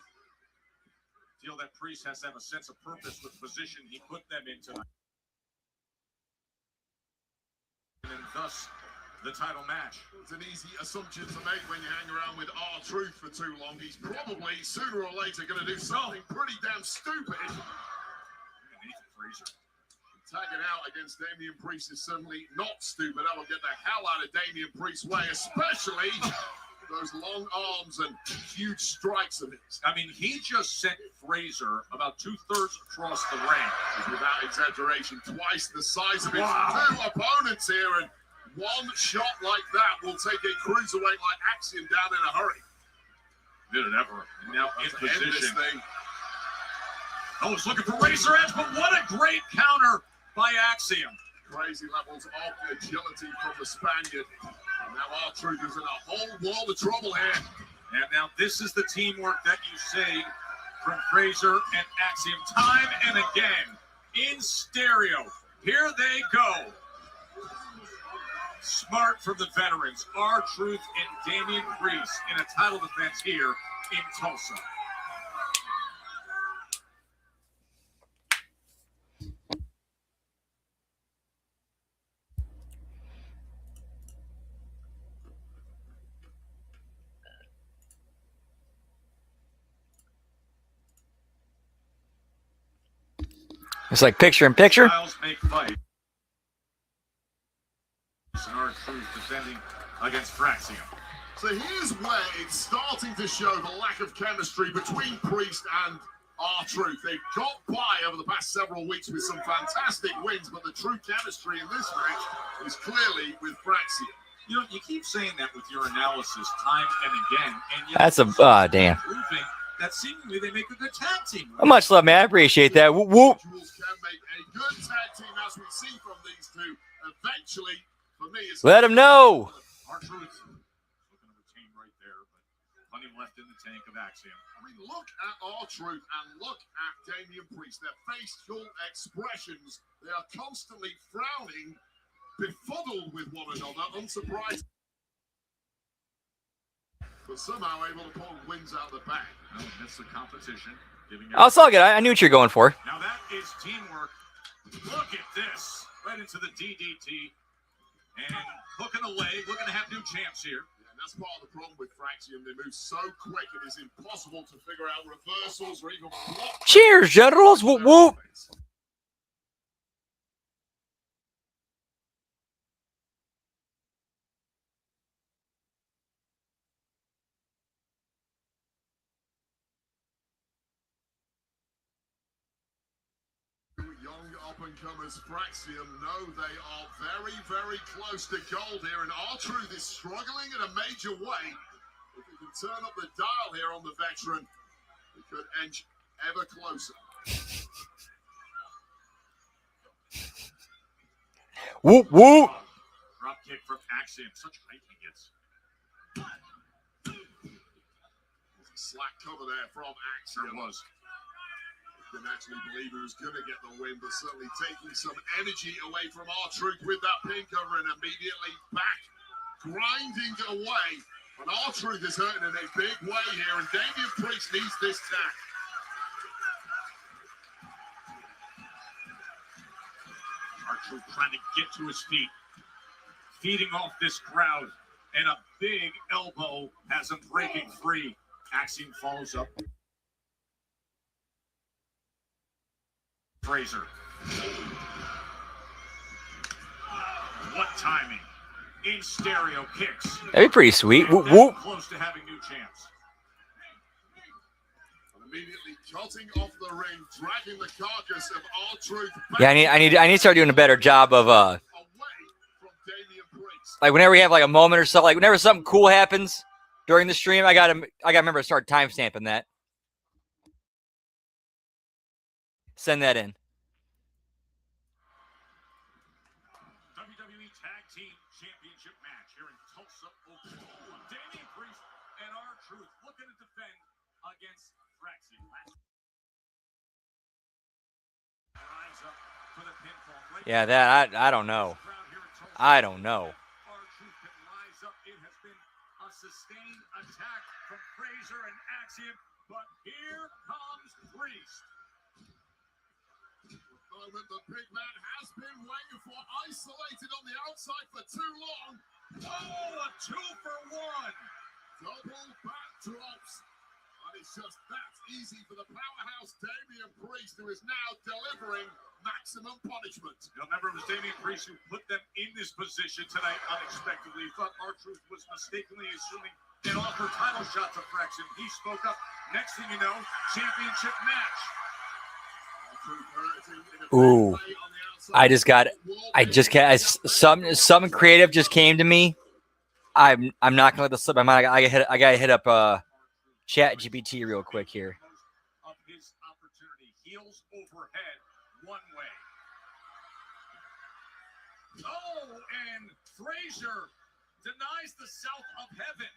feel that Priest has to have a sense of purpose with the position he put them in tonight. And thus the title match. It's an easy assumption to make when you hang around with R-Truth for too long. He's probably sooner or later going to do something pretty damn stupid. Nathan Frazier. Tagging out against Damian Priest is certainly not stupid. That will get the hell out of Damian Priest's way, especially those long arms and huge strikes of his. I mean, he just sent Frazier about 2/3 across the ring. Without exaggeration, twice the size of his Wow. two opponents here, and one shot like that will take a cruiserweight like Axiom down in a hurry. Did it ever. Now in To end this position. thing. Oh, he's looking for Razor Edge, but what a great counter by Axiom. Crazy levels of agility from the Spaniard. And now R-Truth is in a whole world of trouble here. And now this is the teamwork that you say from Frazier and Axiom time and again in stereo. Here they go. Smart from the veterans, R-Truth and Damian Priest in a title defense here in Tulsa. It's like picture in picture. Styles make fight. And R-Truth defending against Fraxium. So here's where it's starting to show the lack of chemistry between Priest and R-Truth. They've got by over the past several weeks with some fantastic wins, but the true chemistry in this match is clearly with Fraxium. You know, you keep saying that with your analysis time and again, and yet That's a damn. proving that seemingly they make a good tag team. Much love, man. I appreciate that. Whoop, whoop. Individuals can make a good tag team, as we see from these two. Eventually, for me, it's Let him know. R-Truth looking to retain right there, but plenty left in the tank of Axiom. I mean, look at R-Truth and look at Damian Priest. Their facial expressions, they are constantly frowning, befuddled with one another, unsurprised. But somehow able to pull wins out the back. Well, that's the competition. I'll still get it. I knew what you're going for. Now that is teamwork. Look at this. Right into the DDT. And hooking away. We're going to have new champs here. Yeah, and that's part of the problem with Fraxium. They move so quick, it is impossible to figure out reversals or even block. Cheers, Generals. Whoop, whoop. Young up-and-comers Fraxium know they are very, very close to gold here, and R-Truth is struggling in a major way. If we can turn up the dial here on the veteran, we could edge ever closer. Whoop, whoop. Drop kick from Axiom. Such height he gets. There's a slack cover there from Axiom. There was. Can actually believe who's going to get the win, but certainly taking some energy away from R-Truth with that pin cover and immediately back, grinding away. But R-Truth is hurting in a big way here, and Damian Priest needs this tag. R-Truth trying to get to his feet, feeding off this crowd, and a big elbow has him breaking free. Axiom follows up. Fraser. What timing. In stereo kicks. That'd be pretty sweet. Whoop, whoop. Close to having new champs. And immediately cutting off the ring, dragging the carcass of R-Truth back. Yeah, I need to start doing a better job of away from Damian Priest. like whenever we have like a moment or so, like whenever something cool happens during the stream, I gotta remember to start timestamping that. Send that in. WWE Tag Team Championship match here in Tulsa, Oklahoma. Damian Priest and R-Truth looking to defend against Fraxium. Rise up for the pinfall. Right Yeah, that I don't know. I don't know. R-Truth can rise up. It has been a sustained attack from Fraser and Axiom, but here comes Priest. Moment the big man has been waiting for, isolated on the outside for too long. Oh, a 2-for-1. Double backdrops. And it's just that easy for the powerhouse Damian Priest, who is now delivering maximum punishment. You'll remember it was Damian Priest who put them in this position tonight unexpectedly. He thought R-Truth was mistakenly assuming an offer title shot to Fraxium. He spoke up. Next thing you know, championship match. Ooh, something creative just came to me. I'm not gonna let this slip my mind. I gotta hit up Chat GPT real quick here. Of his opportunity, heels overhead, one way. Oh, and Fraser denies the south of heaven,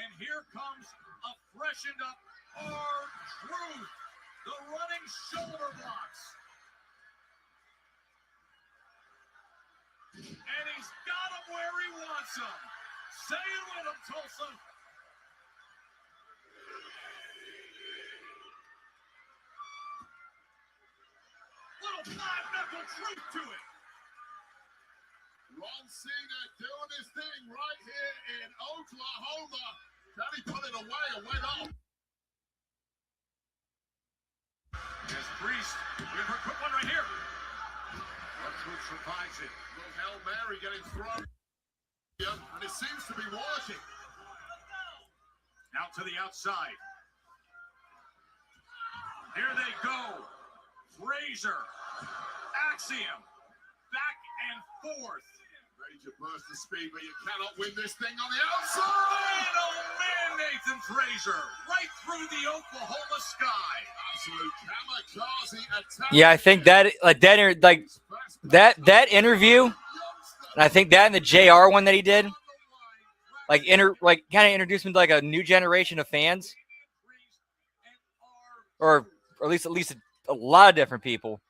and here comes a freshened up R-Truth. The running shoulder blocks. And he's got him where he wants him. Say it with him, Tulsa. Little five-knuckle truth to it. Ron Cena doing his thing right here in Oklahoma. Can he put it away and went off? As Priest, give her a quick one right here. R-Truth survives it. Little Hail Mary getting thrown. And it seems to be working. Out to the outside. Here they go. Fraser. Axiom. Back and forth. Major burst of speed, but you cannot win this thing on the outside. Oh man, Nathan Frazier, right through the Oklahoma sky. Absolute kamikaze attack. Yeah, I think that that interview, and I think that and the JR one that he did, kind of introduced him to like a new generation of fans, or at least a lot of different people.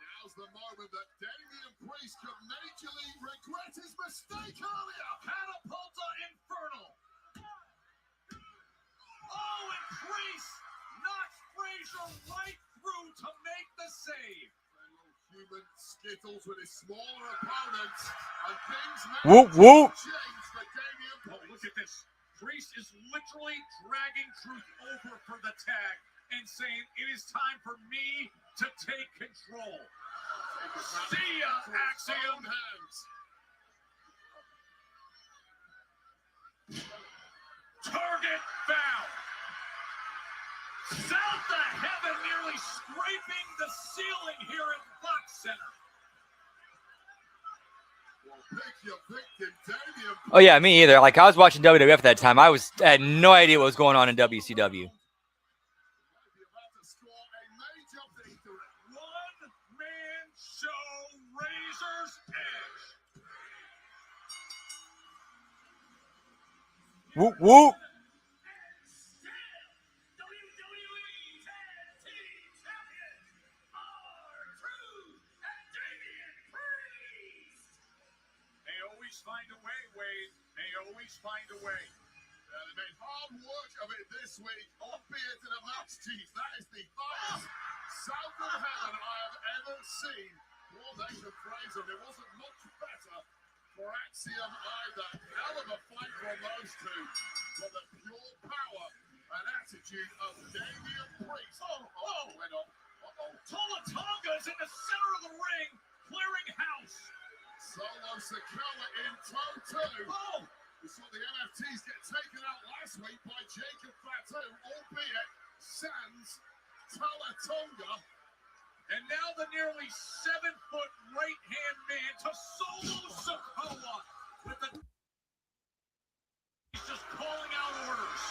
Now's the moment that Damian Priest could majorly regret his mistake earlier. Catapulta Infernal. Oh, and Priest knocks Frazier right through to make the save. Human skittles with his smaller opponents, and things may Whoop, whoop. change for Damian Oh, Priest. look at this. Priest is literally dragging Truth over for the tag and saying, it is time for me to take control. See ya, Axiom. Hands. Target found. South of heaven nearly scraping the ceiling here at Fox Center. Well, pick your victim, Damian Oh yeah, me either. Like I was watching WWF at that time. I had no idea what was going on in WCW. might be about to score a major victory. One-man show, Razor's Edge. Whoop whoop. Find a way, Wade. They always find a way. They made hard work of it this week, albeit in a match, Chief. That is the highest south of heaven I have ever seen. Poor Nathan Fraser, it wasn't much better for Axiom either. Hell of a fight from those two. But the pure power and attitude of Damian Priest. Went on. Tolatonga's in the center of the ring, clearing house. Solo Sikoa in tow too. Oh! We saw the NFTs get taken out last week by Jacob Fatu, albeit sans Tolatonga. And now the nearly 7-foot right-hand man to Solo Sikoa with the... He's just calling out orders.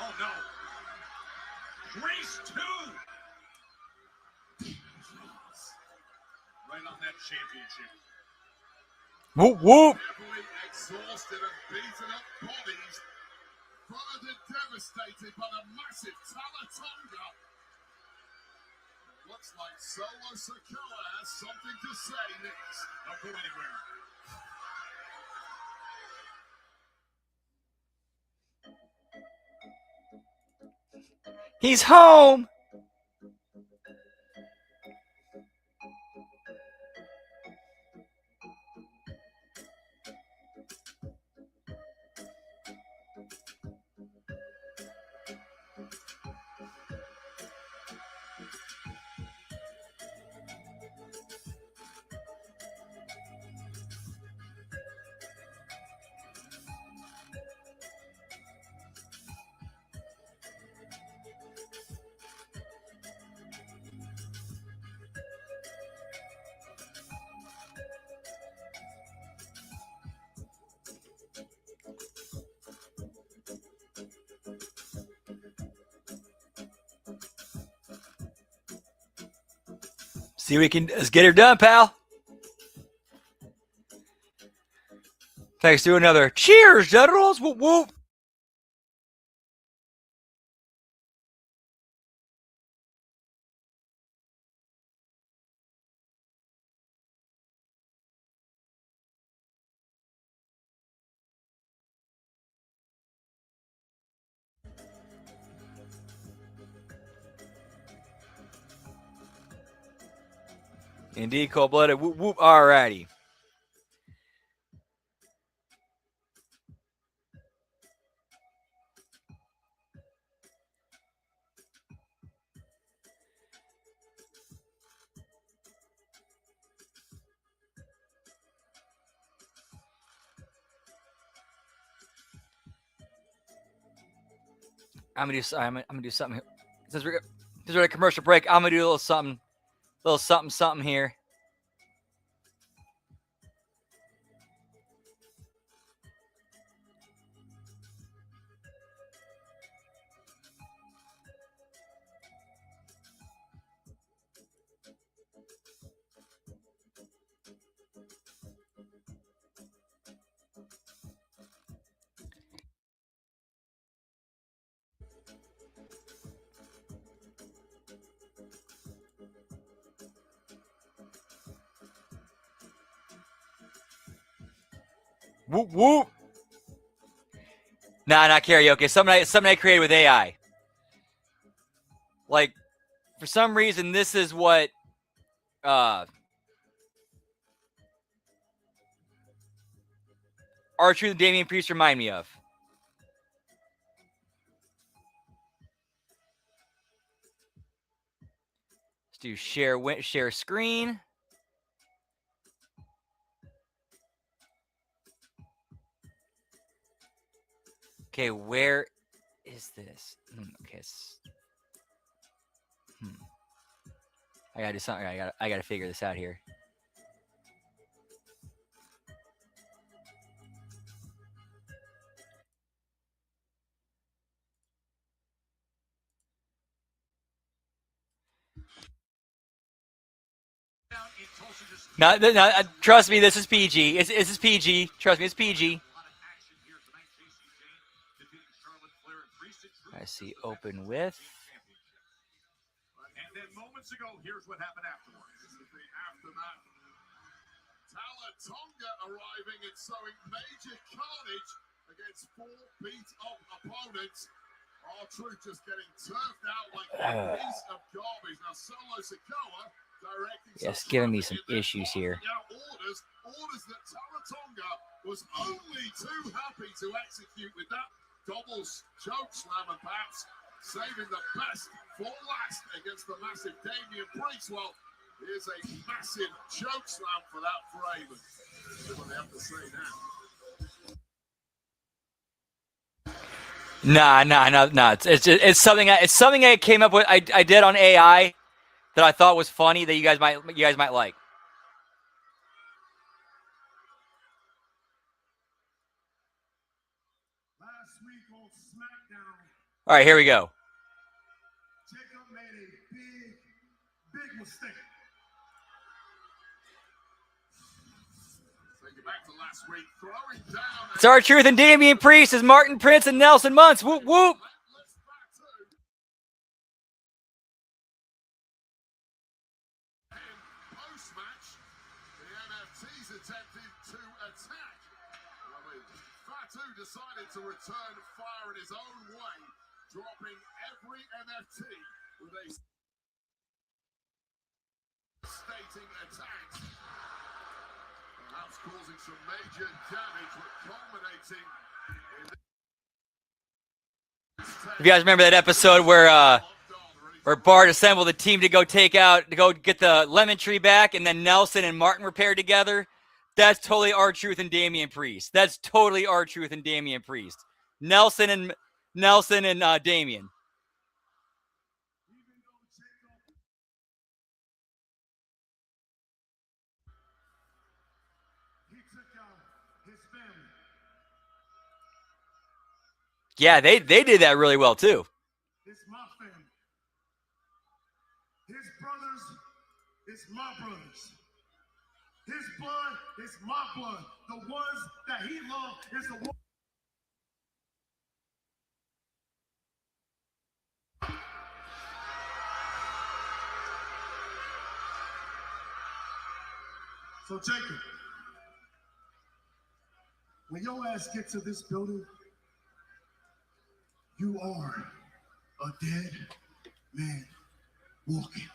Oh no. Race 2. Right on that championship. Whoop whoop. Heavily exhausted and beaten up bodies, further devastated by the massive Tolatonga. Looks like Solo Sikoa has something to say next. Don't go anywhere. He's home. See, we can let's get her done, pal. Thanks to another cheers, Generals. Whoop whoop. Indeed, cold-blooded. Whoop whoop. Alrighty. I'm gonna do something. Since we're at a commercial break, I'm gonna do a little something here. Whoop whoop. Nah, not karaoke. Something I created with AI. Like, for some reason, this is what R-Truth and Damian Priest remind me of. Let's do share screen. Okay, where is this? Okay. I gotta do something. I gotta figure this out here. No, trust me, this is PG. This is PG. Trust me, it's PG. I see open with. And then moments ago, here's what happened afterwards. This is the aftermath. Talatonga arriving and sowing major carnage against 4 beat-up opponents. R-Truth just getting turfed out like a piece of garbage. Now Solo Sikoa directing. Yes, giving me some issues here. Orders that Talatonga was only too happy to execute with that doubles choke slam, and perhaps saving the best for last against the massive Damian Priest. Well, here's a massive choke slam for that Friyay. See what they have to say now. Nah. It's something I came up with. I did on AI that I thought was funny that you guys might like. Last week on SmackDown, All right, here we go. Jacob made a big mistake. Take it back to last week, throwing down. It's R-Truth and Damian Priest as Martin Prince and Nelson Muntz. Whoop whoop. Post-match, the NFTs attempted to attack. Fatu decided to return fire in his own way, dropping every NFT with a stating attacks, perhaps causing some major damage, but culminating in If you guys remember that episode where Bart assembled the team to go get the lemon tree back, and then Nelson and Martin were paired together. That's totally R-Truth and Damian Priest. That's totally R-Truth and Damian Priest. Nelson and Damian. He took out his family. Yeah, they did that really well too. It's my family. His brothers is my brothers. His blood is my blood. The ones that he loved is the one. So Jacob, when your ass gets to this building, you are a dead man walking.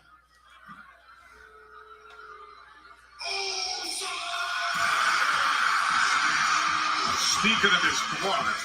Speaking of his blood,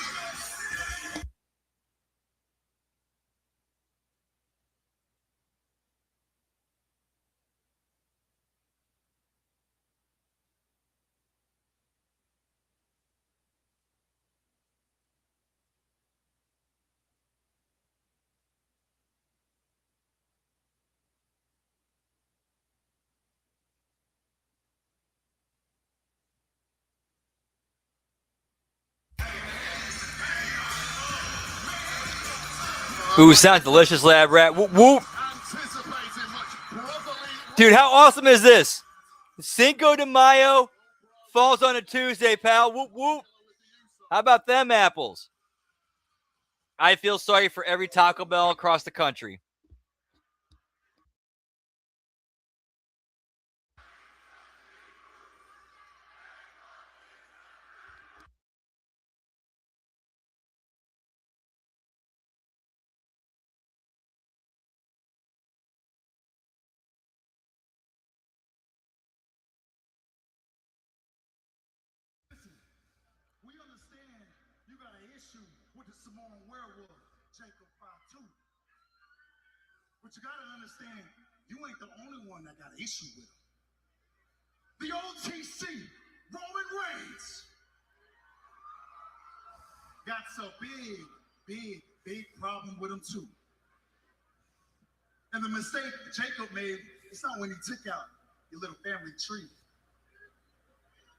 Ooh, sounds delicious, lab rat. Whoop whoop. anticipating much brotherly. Dude, how awesome is this? Cinco de Mayo falls on a Tuesday, pal. Whoop whoop. How about them apples? I feel sorry for every Taco Bell across the country. issue with the Samoan werewolf, Jacob 5'2". But you gotta understand, you ain't the only one that got an issue with him. The OTC, Roman Reigns, got a big problem with him too. And the mistake Jacob made, it's not when he took out your little family tree.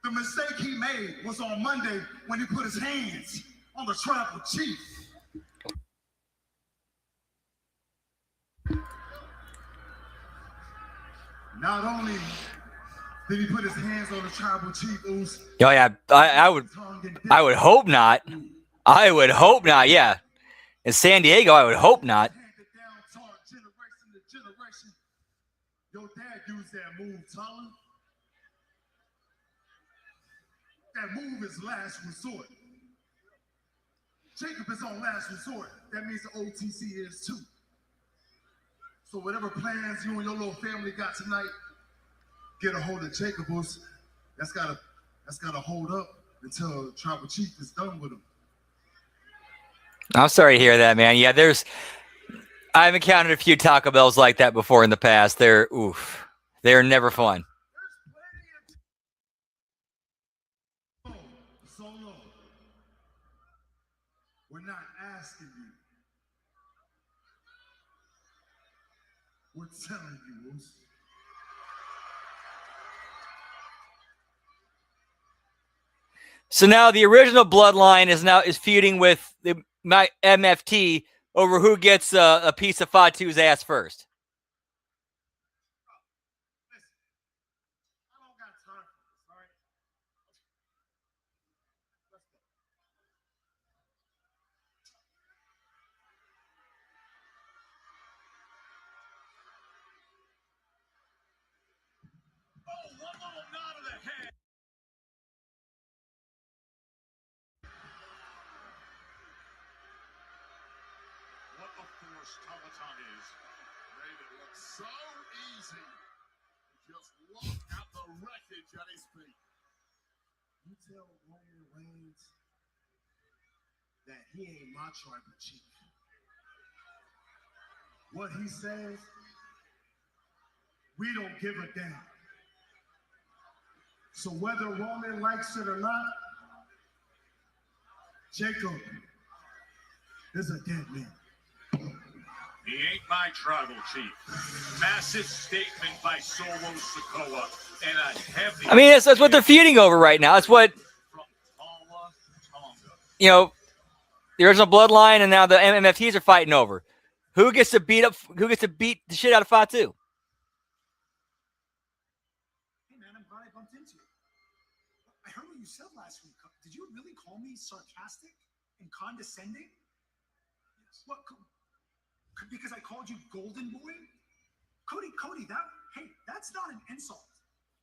The mistake he made was on Monday when he put his hands on the tribal chief. Not only did he put his hands on the tribal chief, Oos. Oh yeah, I would hope not. I would hope not. Yeah, in San Diego, I would hope not. Generation to generation. Your dad used that move, Tyler. That move is last resort. Jacob is on last resort. That means the OTC is too. So whatever plans you and your little family got tonight, get a hold of Jacobus. That's gotta hold up until Tribal Chief is done with him. I'm sorry to hear that, man. Yeah, I've encountered a few Taco Bells like that before in the past. They're never fun. Solo. We're not asking you. We're telling you, Oos. So now the original bloodline is feuding with my MFT over who gets a piece of Fatu's ass first. Listen, I don't got time for this, all right? Let's go. Oh, one little nod of the head. What a force Peloton is. Made it look so easy. Just look at the wreckage at his feet. You tell Roman Reigns that he ain't my tribal chief. What he says, we don't give a damn. So whether Roman likes it or not, Jacob is a dead man. He ain't my tribal chief. Massive statement by Solo Sikoa and a heavy. I mean, that's what they're feuding over right now. That's what from Tonga, Tonga. The original bloodline and now the MFTs are fighting over. Who gets to beat the shit out of Fatu? Hey man, I'm glad I bumped into you. I heard what you said last week. Did you really call me sarcastic and condescending? Yes. What? Because I called you Golden Boy? Cody, that's not an insult.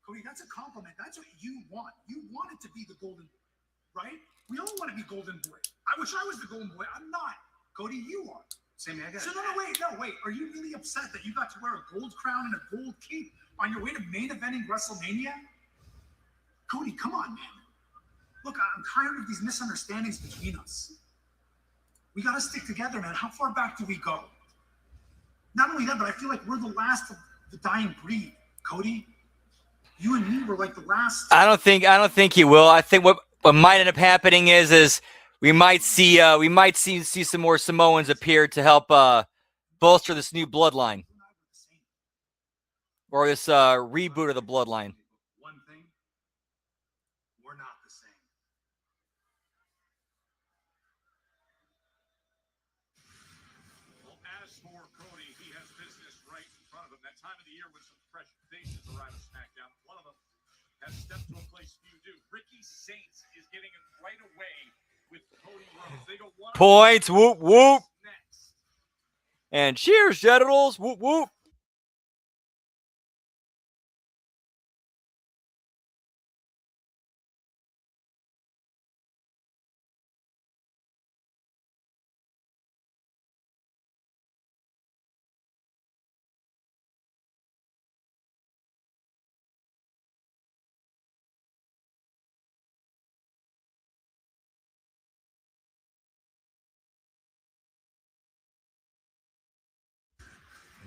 Cody, that's a compliment. That's what you want. You want it to be the Golden Boy, right? We all want to be Golden Boy. I wish I was the Golden Boy. I'm not. Cody, you are. Sammy, I got So no, wait. Are you really upset that you got to wear a gold crown and a gold cape on your way to main eventing WrestleMania? Cody, come on, man. Look, I'm tired of these misunderstandings between us. We got to stick together, man. How far back do we go? Not only that, but I feel like we're the last of the dying breed, Cody. You and me were like the last. I don't think you will. I think what might end up happening is we might see some more Samoans appear to help bolster this new bloodline or this reboot of the bloodline. one thing. We're not the same. Well, as for Cody, he has business right in front of him. That time of the year when some fresh faces arrive at SmackDown. One of them has stepped to a place few do. Ricky Saints is getting it right away with Cody Rhodes. They go one Points, whoop whoop, next. and cheers, genitals, whoop whoop.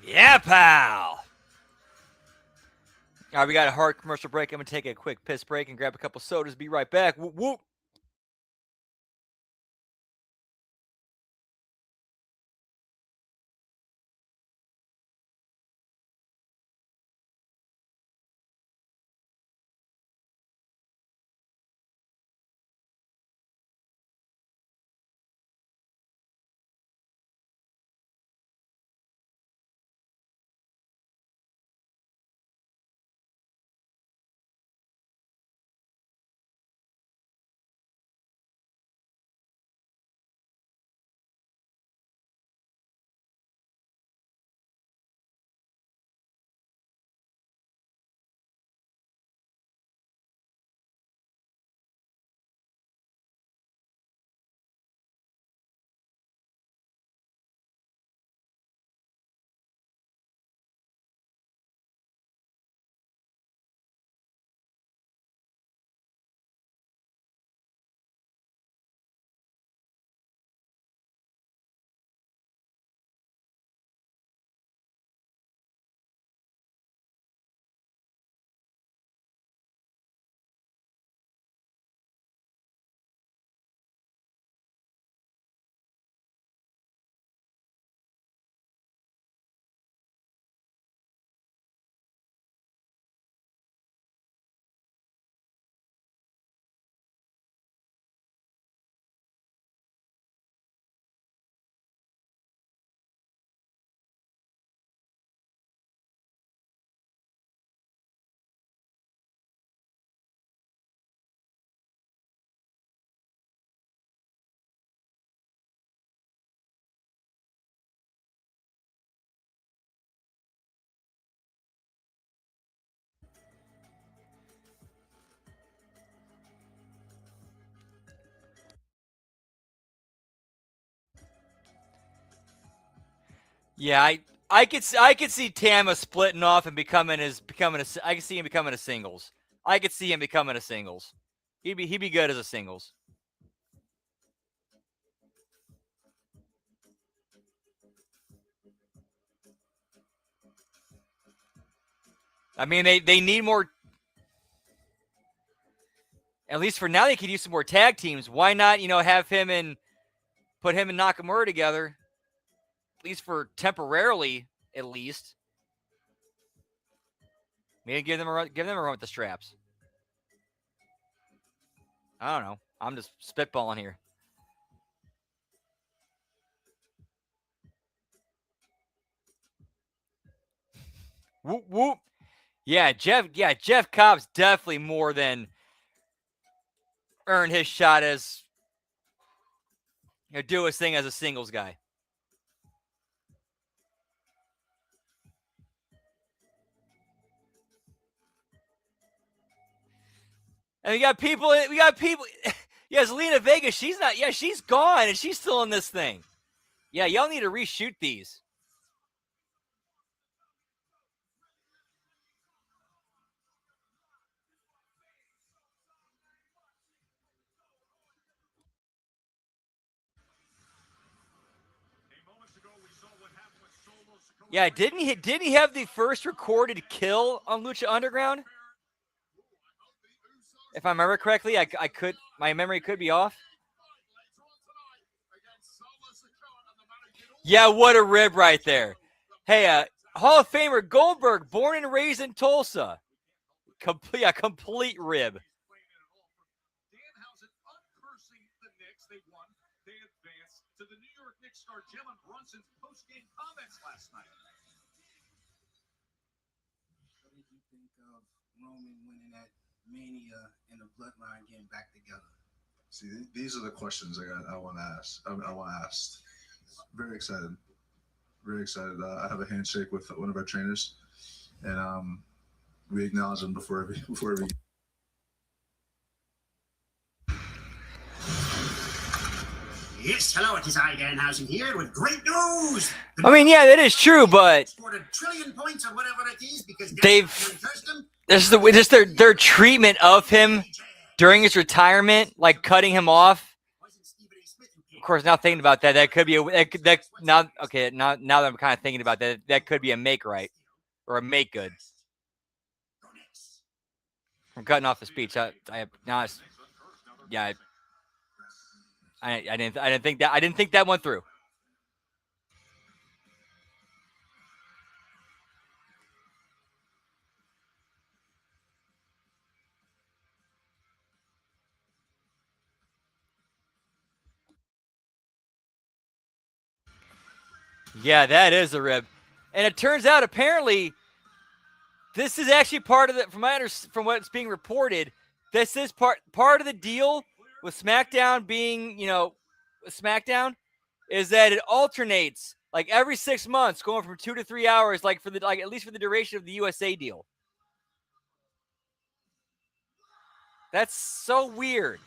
Yeah, pal. All right, we got a hard commercial break. I'm going to take a quick piss break and grab a couple sodas. Be right back. Whoop, whoop. Yeah, I could see Tama splitting off and becoming a I could see him becoming a singles. I could see him becoming a singles. He'd be good as a singles. I mean, they need more. At least for now, they could use some more tag teams. Why not, have him and put him and Nakamura together, at least for temporarily, at least. Maybe give them a run with the straps. I don't know. I'm just spitballing here. Whoop whoop. Yeah, Jeff Cobb's definitely more than earned his shot as do his thing as a singles guy. And we got people. Yes, Lena Vega. She's not. Yeah, she's gone, and she's still in this thing. Yeah, y'all need to reshoot these. Yeah, didn't he have the first recorded kill on Lucha Underground? If I remember correctly, my memory could be off. Yeah, what a rib right there. Hey, Hall of Famer Goldberg, born and raised in Tulsa. Complete rib. To the New York Knicks star Jalen Brunson's post-game comments last night. What did you think of Roman winning at Mania and the Bloodline getting back together? See, these are the questions I want to ask. I want to ask. Very excited. Very excited. I have a handshake with one of our trainers, and we acknowledge him before every. Yes, hello, it is I, Danhausen here, with great news. I mean, yeah, that is true, but scored a trillion points or whatever it is because this is their treatment of him during his retirement, like cutting him off. Of course, now thinking about that, that could be now that I'm kind of thinking about that, that could be a make right or a make good. I'm cutting off the speech. I didn't think that went through. Yeah, that is a rib. And it turns out apparently this is actually part of the from what's being reported, this is part of the deal with SmackDown being, SmackDown is that it alternates like every 6 months, going from 2 to 3 hours, like at least for the duration of the USA deal. That's so weird.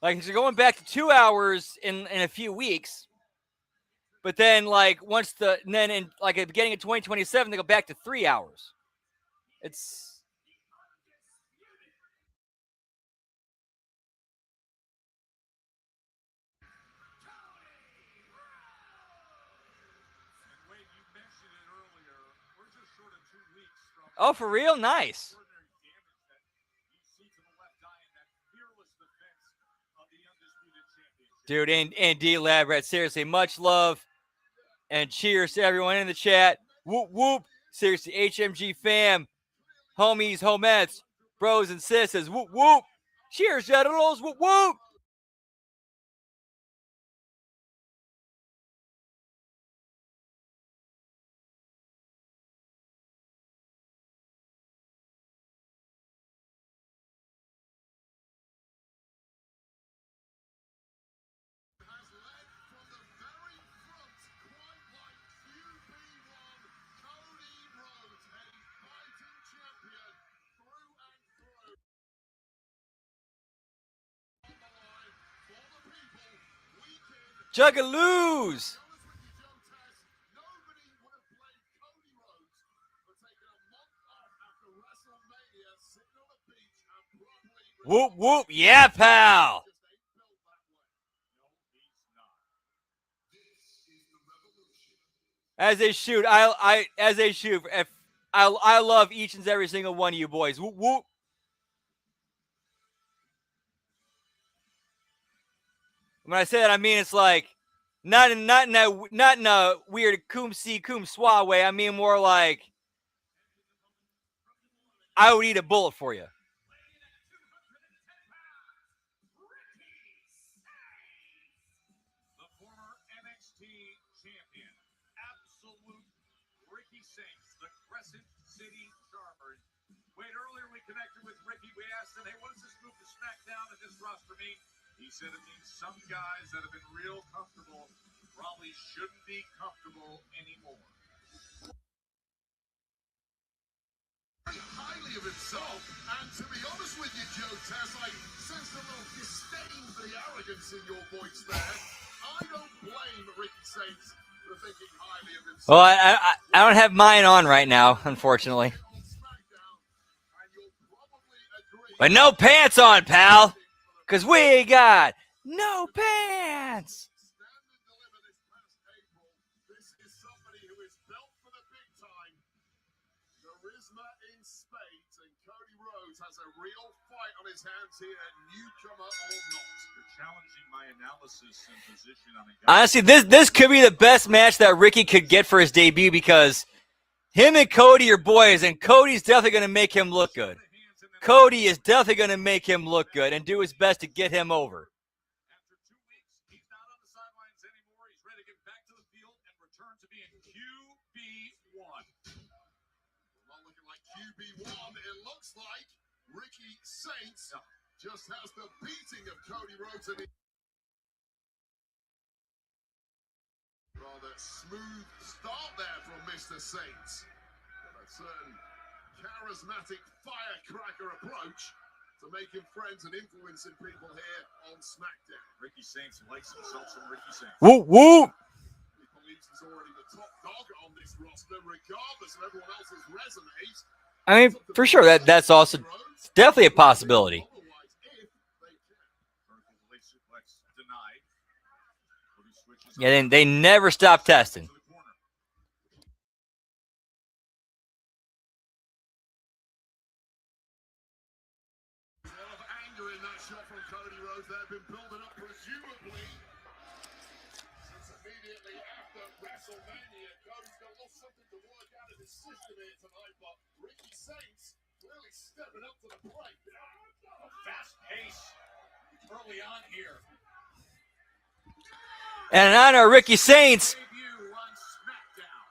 Like, you're going back to 2 hours in a few weeks, but then like at the beginning of 2027, they go back to 3 hours. It's oh, for real? Nice. Dude, and D Labrat, seriously, much love and cheers to everyone in the chat. Whoop, whoop. Seriously, HMG fam, homies, homettes, bros and sisters. Whoop, whoop. Cheers, generals. Whoop, whoop. Juggaloos. Whoop, whoop. Yeah, pal. As they shoot, I love each and every single one of you boys. Whoop, whoop. When I say that, I mean it's like not in a weird cum si cum swa way. I mean more like I would eat a bullet for you. The former NXT champion, absolute Ricky Saints, the Crescent City Charmer. Wait, earlier we connected with Ricky. We asked him, hey, what does this move to SmackDown and this roster mean? He said it means some guys that have been real comfortable probably shouldn't be comfortable anymore. Highly of himself, and to be honest with you, Joe Tess, I sensed a little disdain for the arrogance in your voice there. I don't blame Ricky Saints for thinking highly of himself. Well, I don't have mine on right now, unfortunately. But no pants on, pal. Because we got no pants. This is somebody who is built for the big time. Charisma in spades, and Cody Rhodes has a real fight on his hands here, newcomer or not. You're challenging my analysis and position on a guy. Honestly, this could be the best match that Ricky could get for his debut because him and Cody are boys, and Cody's definitely going to make him look good. Cody is definitely going to make him look good and do his best to get him over. After 2 weeks, he's not on the sidelines anymore. He's ready to get back to the field and return to being QB1. Not looking like QB1. It looks like Ricky Saints just has the beating of Cody Rhodes. Rather smooth start there from Mr. Saints. A certain charismatic firecracker approach to making friends and influencing people here on SmackDown. Ricky Saints likes himself some Ricky Saints. Whoop, whoop. He believes he's already the top dog on this roster, regardless of everyone else's resumes. I mean, for sure, that's also definitely a possibility. Otherwise, if Yeah, they never stop testing. Anger in that shot from Cody Rhodes. They've been building up presumably since immediately after WrestleMania. Cody's got a little something to work out of his system here tonight, but Ricky Saints really stepping up to the plate. A fast pace early on here. And in honor of Ricky Saints. Debut on SmackDown.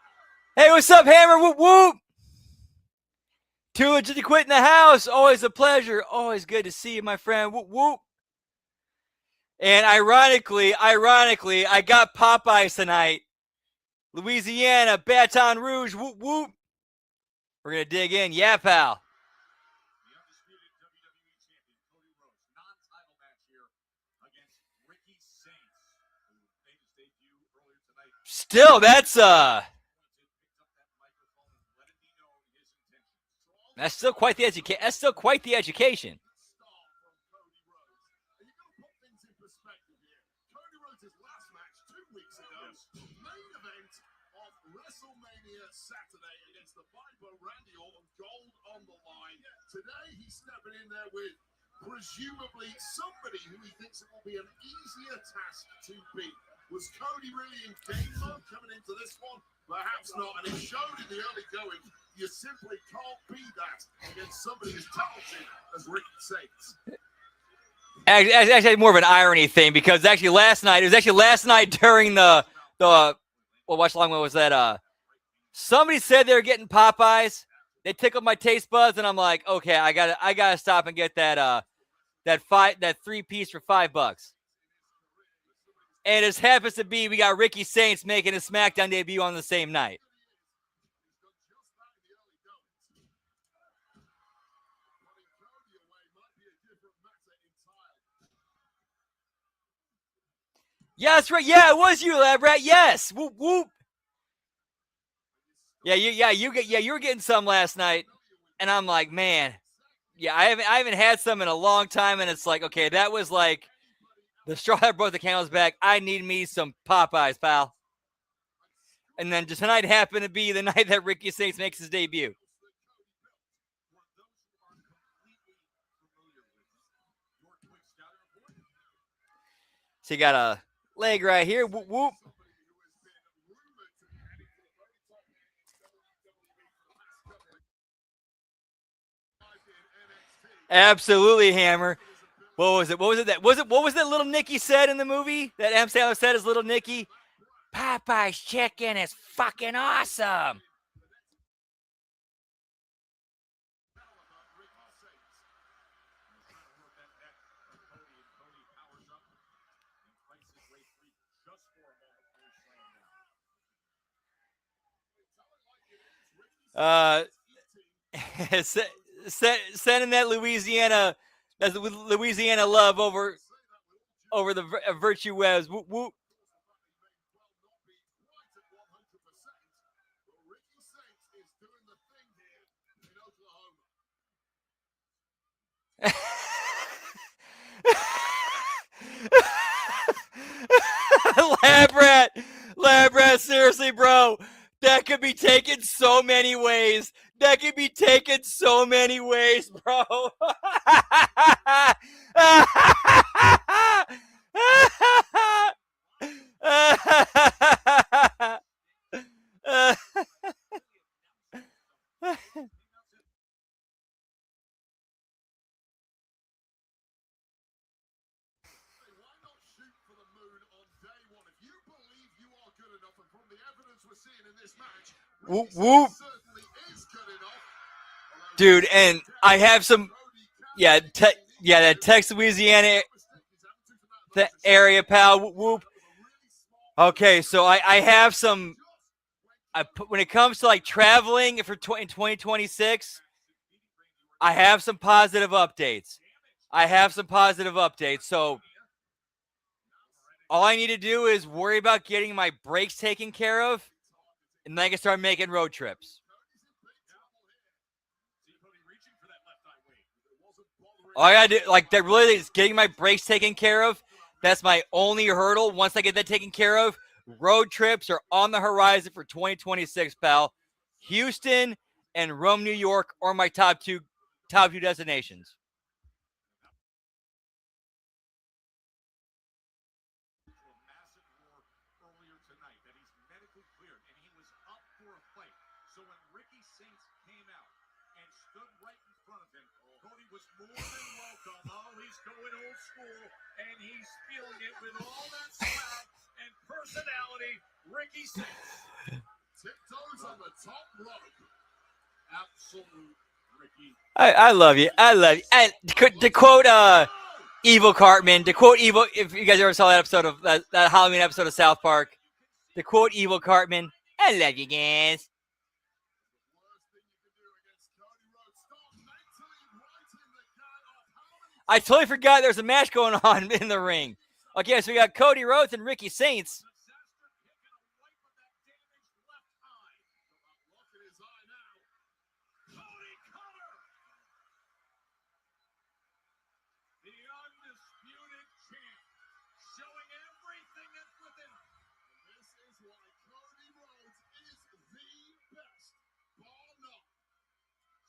Hey, what's up, Hammer? Whoop, whoop. Too legit to quit in the house. Always a pleasure. Always good to see you, my friend. Whoop, whoop. And ironically, I got Popeyes tonight. Louisiana, Baton Rouge. Whoop, whoop. We're going to dig in. Yeah, pal. The undisputed WWE champion, Cody Rhodes, non-title match here against Ricky Saints, who made his debut earlier tonight. Still, that's still quite the education. That's still quite the education. WrestleMania Saturday against the Viper, Randy Orton, gold on the line. Today he's stepping in there with presumably somebody who he thinks it will be an easier task to beat. Was Cody really in game mode coming into this one? Perhaps not, and it showed in the early going. You simply can't be that against somebody as talented as Ricky Saints. Actually, more of an irony thing because actually last night during the watch along was that somebody said they were getting Popeyes. They tickled my taste buds, and I'm like, okay, I gotta stop and get that 3-piece for $5. And it happens to be we got Ricky Saints making his SmackDown debut on the same night. Yeah, that's right. Yeah, it was you, Lab Rat. Yes. Whoop whoop. Yeah, you were getting some last night, and I'm like, man, yeah, I haven't had some in a long time, and it's like, okay, that was like the straw that brought the camel's back. I need me some Popeyes, pal. And then tonight happened to be the night that Ricky Saints makes his debut. So you got a leg right here. Whoop whoop. Absolutely, Hammer. What was it? What was that little Nicky said in the movie? That M. Sandler said as little Nicky? Popeye's chicken is fucking awesome. Sending that Louisiana love over the virtue webs. Whoop, whoop. Lab rat, seriously, bro. That could be taken so many ways. Bro. Whoop, whoop. Dude, and I have some, that Texas, Louisiana area, pal. Whoop, whoop. Okay, so I have some, when it comes to like traveling in 2026, I have some positive updates. So all I need to do is worry about getting my brakes taken care of, and then I can start making road trips. All I gotta do, like, that really is getting my brakes taken care of. That's my only hurdle. Once I get that taken care of, road trips are on the horizon for 2026, pal. Houston and Rome, New York are my top two destinations. A massive roar earlier tonight that he's medically cleared and he was up for a fight. So when Ricky Saints came out and stood right in front of him, Cody was more than welcome. Oh, he's going old school and he's feeling it with all that swag and personality. Ricky Saints tiptoes on the top rope. Absolute Ricky. I love you. I love you. And to quote Evil Cartman, to quote Evil, if you guys ever saw that episode of that Halloween episode of South Park, to quote Evil Cartman, I love you guys. I totally forgot there's a match going on in the ring. Okay, so we got Cody Rhodes and Ricky Saints.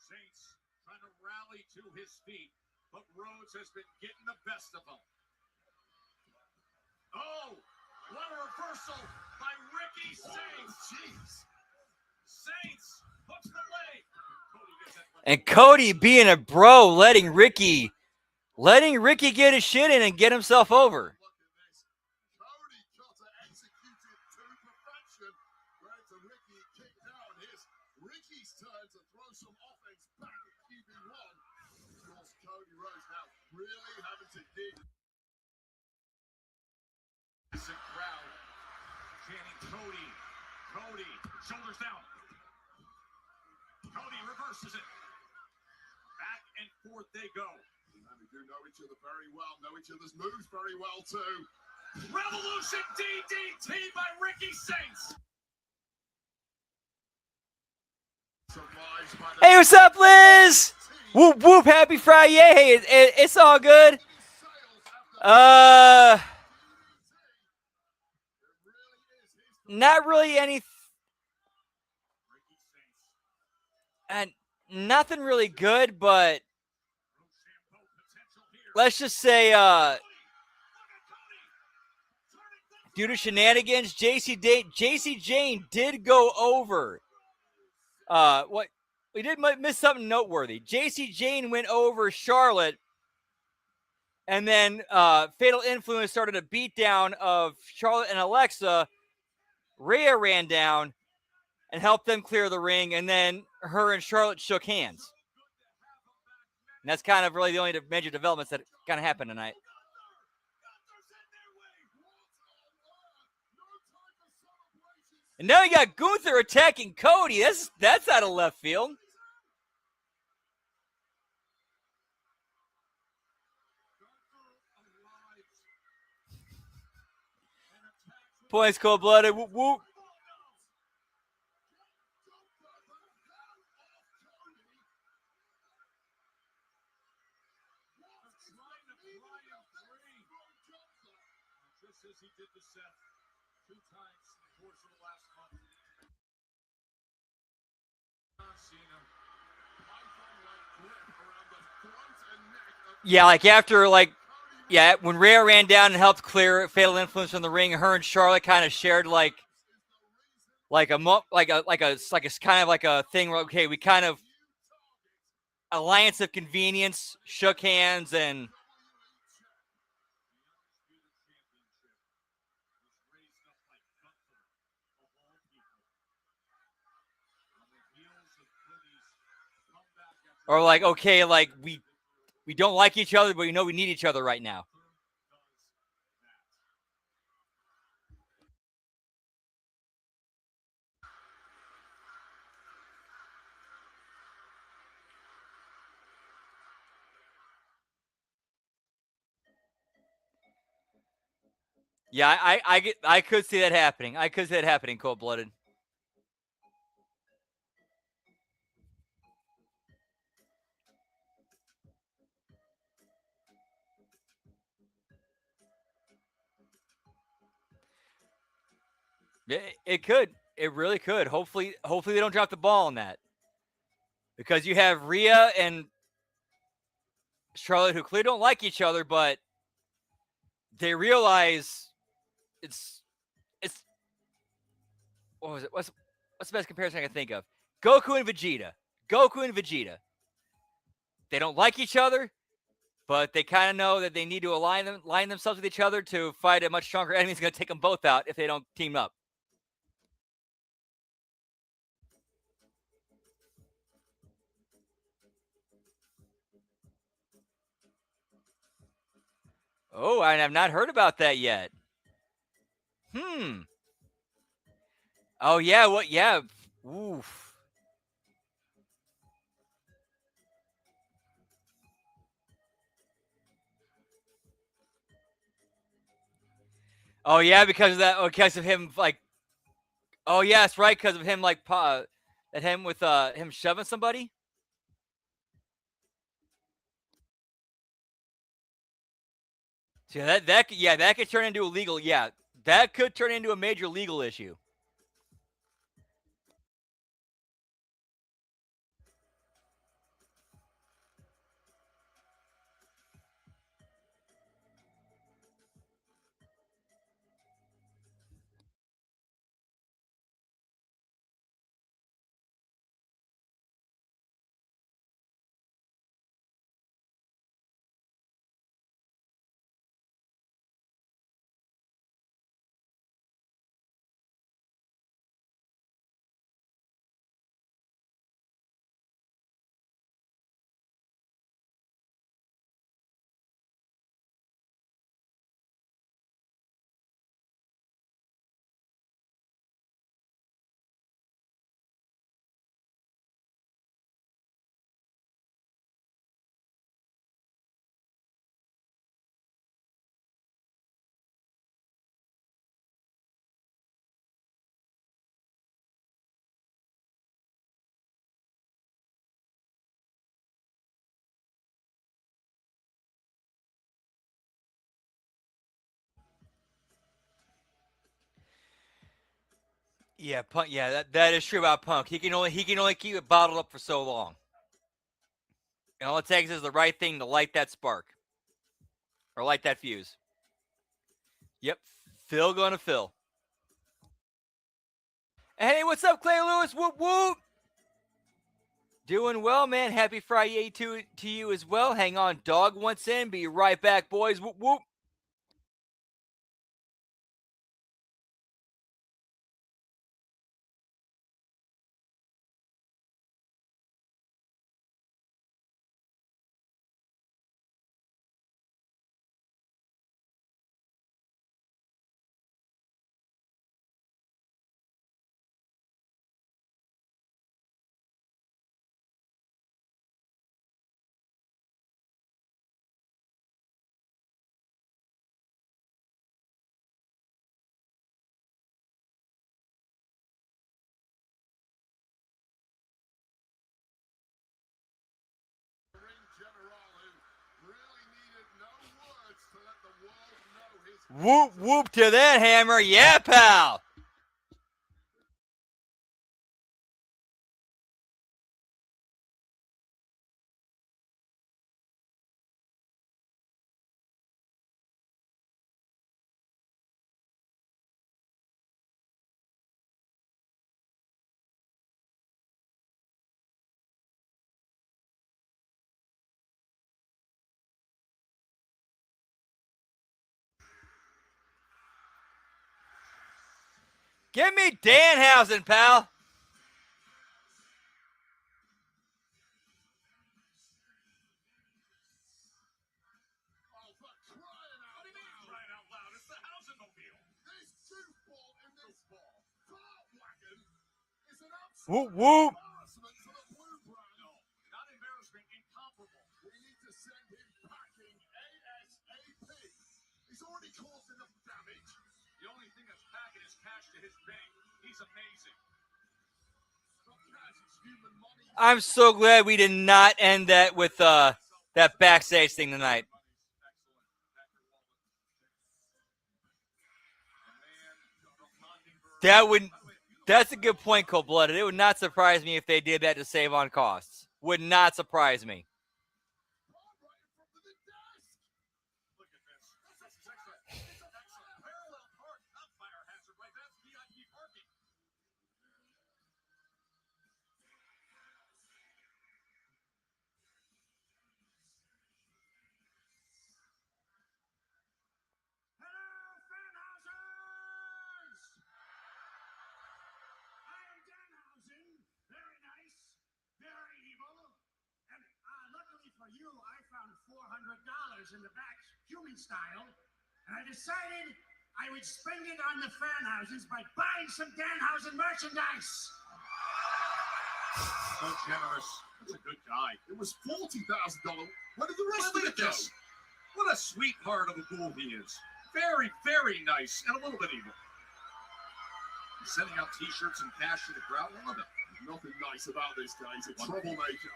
Saints trying to rally to his feet, but Rhodes has been getting the best of him. Oh, what a reversal by Ricky Saints. Jeez. Saints hooks the leg. And Cody being a bro, letting Ricky get his shit in and get himself over. Cody Cutter executed to perfection. Whereas Ricky kicked out. Here's Ricky's turn to throw some offense back at QB1. Of course, Cody Rhodes now really having to dig. Crowd chanting Cody, Cody, shoulders down. Cody reverses it. Back and forth they go. And they do know each other very well, know each other's moves very well too. Revolution DDT by Ricky Saints. Survives by the Hey, what's up, Liz? Whoop whoop, happy Friyay. It's all good. Not really any, and nothing really good, but let's just say, due to shenanigans, JC Jane did go over. What we did miss something noteworthy. JC Jane went over Charlotte, and then Fatal Influence started a beatdown of Charlotte and Alexa. Rhea ran down and helped them clear the ring, and then her and Charlotte shook hands. And that's kind of really the only major developments that kind of happened tonight. And now you got Gunther attacking Cody. That's out of left field. Points cold-blooded. Whoop, whoop. Just as he did to Seth 2 times in the course of the last month. Yeah, like after, like, yeah, when Rhea ran down and helped clear Fatal Influence from the ring, her and Charlotte kind of shared like a kind of like a thing where, okay, we kind of alliance of convenience, shook hands, and or like, okay, like we don't like each other, but we know we need each other right now. Yeah, I could see that happening. I could see that happening, cold-blooded. It could. It really could. Hopefully they don't drop the ball on that. Because you have Rhea and Charlotte who clearly don't like each other, but they realize it's what was it? What's the best comparison I can think of? Goku and Vegeta. They don't like each other, but they kind of know that they need to align themselves with each other to fight a much stronger enemy. It's going to take them both out if they don't team up. Oh, I have not heard about that yet. Oh, yeah. What? Yeah. Oof. Oh, yeah, because of that. Oh, because of him, like. Oh, yeah, that's right. Because of him, like, that him with him shoving somebody. So that could turn into a legal. Yeah, that could turn into a major legal issue. Yeah, Punk. Yeah, that is true about Punk. He can only keep it bottled up for so long. And all it takes is the right thing to light that spark or light that fuse. Yep, Phil going to Phil. Hey, what's up, Clay Lewis? Whoop whoop. Doing well, man. Happy Friday to you as well. Hang on, dog wants in. Be right back, boys. Whoop whoop. Whoop whoop to that hammer. Yeah, pal. Give me Danhausen, pal. Whoop whoop. Not embarrassment, incomparable. We need to send him packing ASAP. He's already caused enough damage. The only thing that's packing is cash to his bank. He's amazing. I'm so glad we did not end that with that backstage thing tonight. That's a good point, Cold-Blooded. It would not surprise me if they did that to save on costs. Would not surprise me. Look at this. It's an excellent parallel park, not fire hazard, right? That's VIP parking. Hello, Fanhousers! I am Danhausen. Very nice, very evil. And luckily for you, I found $400 in the back, human style. And I decided I would spend it on the Fanhousens by buying some Danhausen merchandise. So generous. That's a good guy. It was $40,000. Where did the rest Look of at it go? this. What a sweetheart of a bull he is. Very, very nice and a little bit evil. He's sending out T-shirts and cash to the crowd. I love it. There's nothing nice about this guy. He's a troublemaker.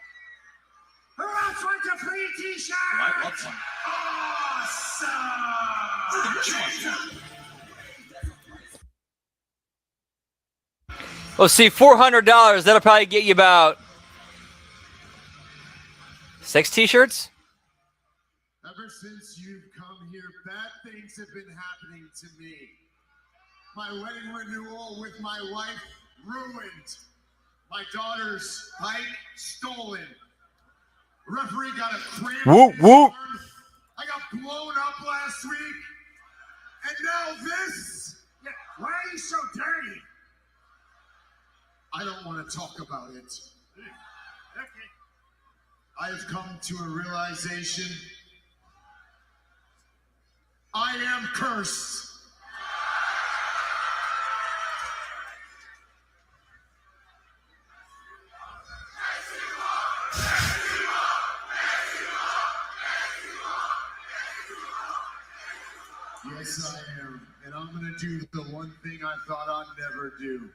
Who else wants a free T-shirt? I love one. Awesome! Well, see, $400, that'll probably get you about 6 T-shirts. Ever since you've come here, bad things have been happening to me. My wedding renewal with my wife ruined. My daughter's bike stolen. Referee got a cramp Whoop, in his whoop. arm. I got blown up last week. And now this. Yeah, why are you so dirty? I don't want to talk about it. Okay. I have come to a realization. I am cursed. Yes, I am. And I'm going to do the one thing I thought I'd never do.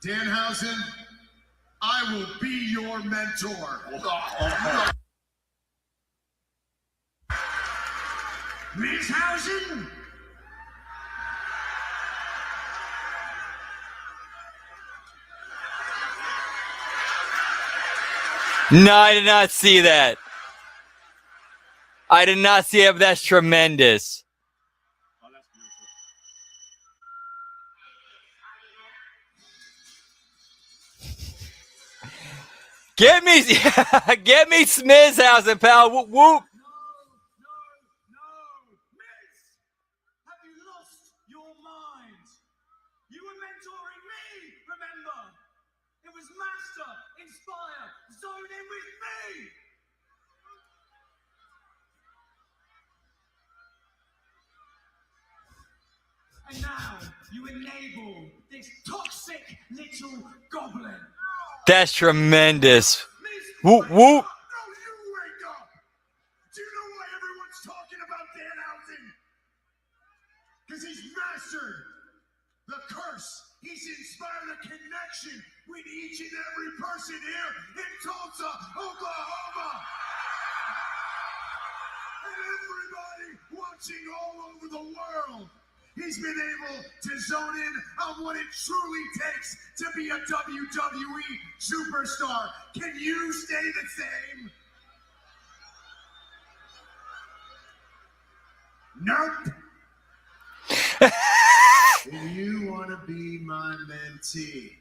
Danhausen, I will be your mentor. Miss Hausen? No, I did not see that. I did not see it, but that's tremendous. Oh, that's beautiful. Get me Smizhausen, pal. Whoop, whoop. No. Miss! Have you lost your mind? You were mentoring me, remember? It was master, inspire, zone in with me! And now you enable this toxic little goblin. That's tremendous. Miss, Whoop, whoop. No, you wake up! Do you know why everyone's talking about Danhausen? Because he's mastered the curse. He's inspired a connection with each and every person here in Tulsa, Oklahoma. And everybody watching all over the world. He's been able to zone in on what it truly takes to be a WWE superstar. Can you stay the same? Nope. If you want to be my mentee,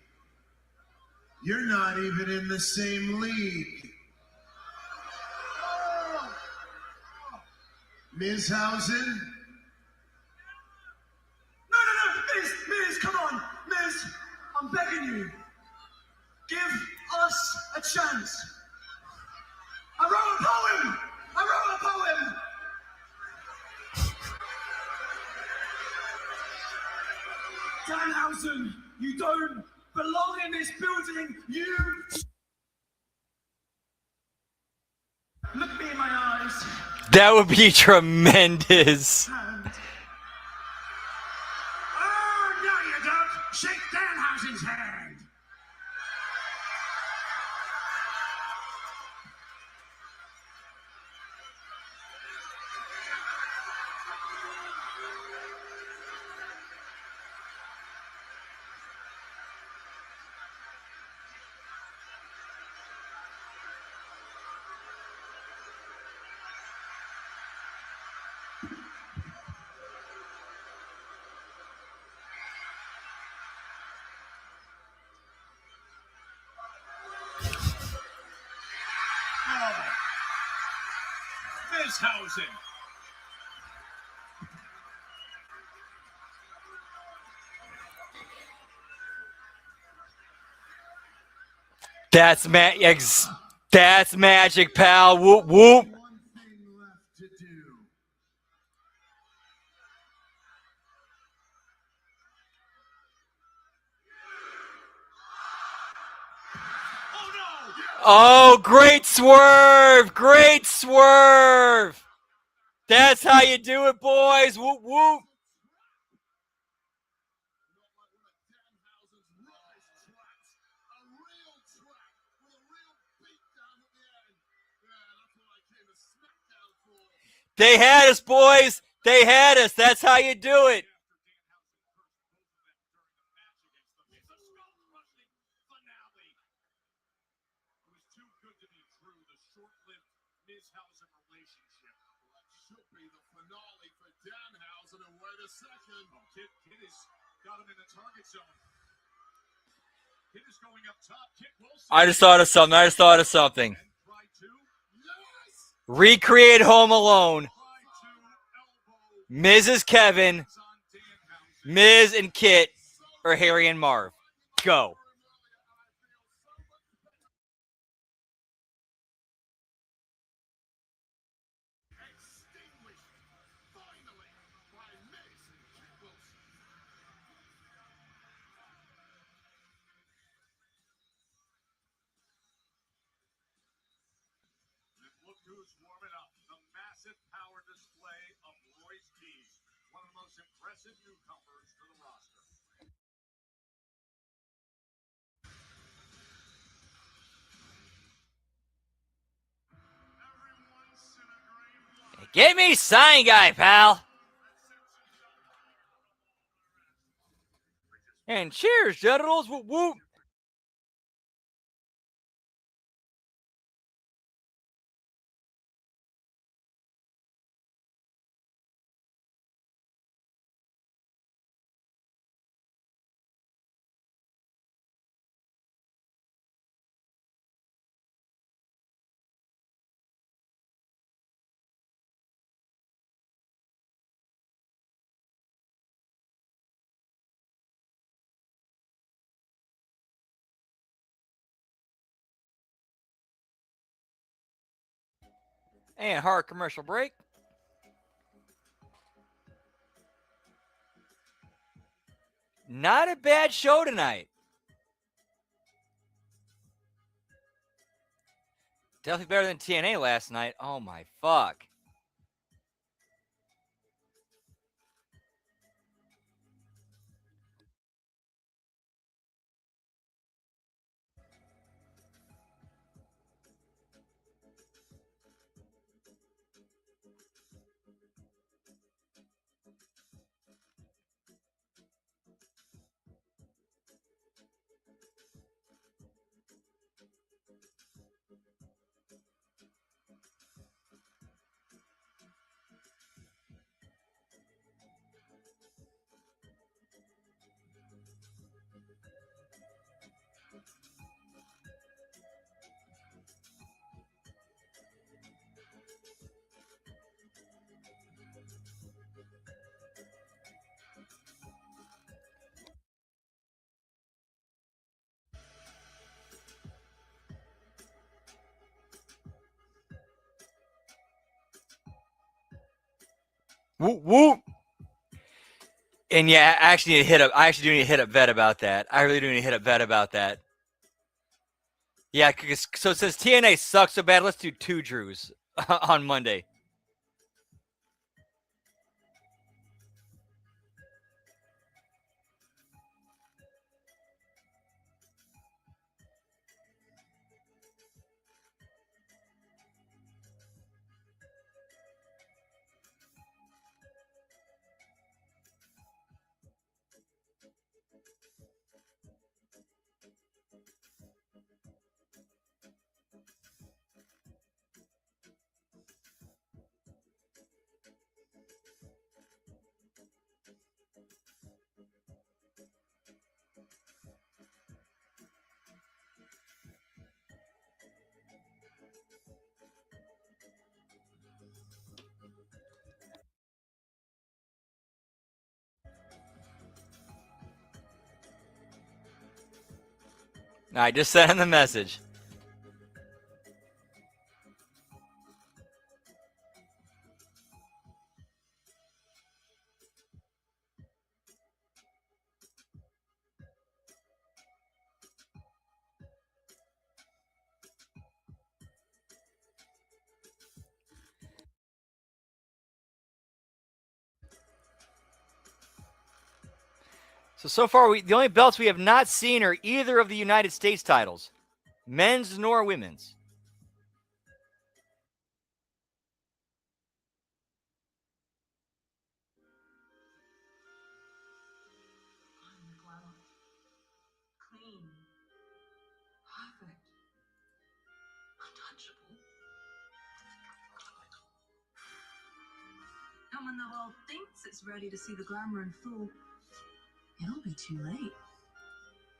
you're not even in the same league. Ms. Hausen? No, Miz, come on, Miz, I'm begging you. Give us a chance. I wrote a poem. Danhausen, you don't belong in this building. You look me in my eyes. That would be tremendous. And oh, no, you don't. Shake Danhausen's hand. Mizhausen. That's that's magic, pal. Whoop whoop. One thing left to do. Oh no! Oh, great swerve! Great swerve! That's how you do it, boys. Whoop whoop. They had us, boys. They had us. That's how you do it. I just thought of something. Recreate Home Alone. Mrs. Kevin, Miz and Kit, or Harry and Marv. Go. Look who's warming up. The massive power display of Royce Keys, one of the most impressive newcomers to the roster. Give me sign guy, pal. And cheers, genitals. Whoop whoop. And hard commercial break. Not a bad show tonight. Definitely better than TNA last night. Oh my fuck. Whoop whoop. And yeah, I actually need to hit up. I actually do need to hit up Vet about that. I really do need to hit up Vet about that. Yeah, so since TNA sucks so bad, let's do 2 Drews on Monday. I just sent him the message. So far, the only belts we have not seen are either of the United States titles, men's nor women's. Clean. Perfect. Untouchable. And when the world thinks it's ready to see the glamour in full, it'll be too late.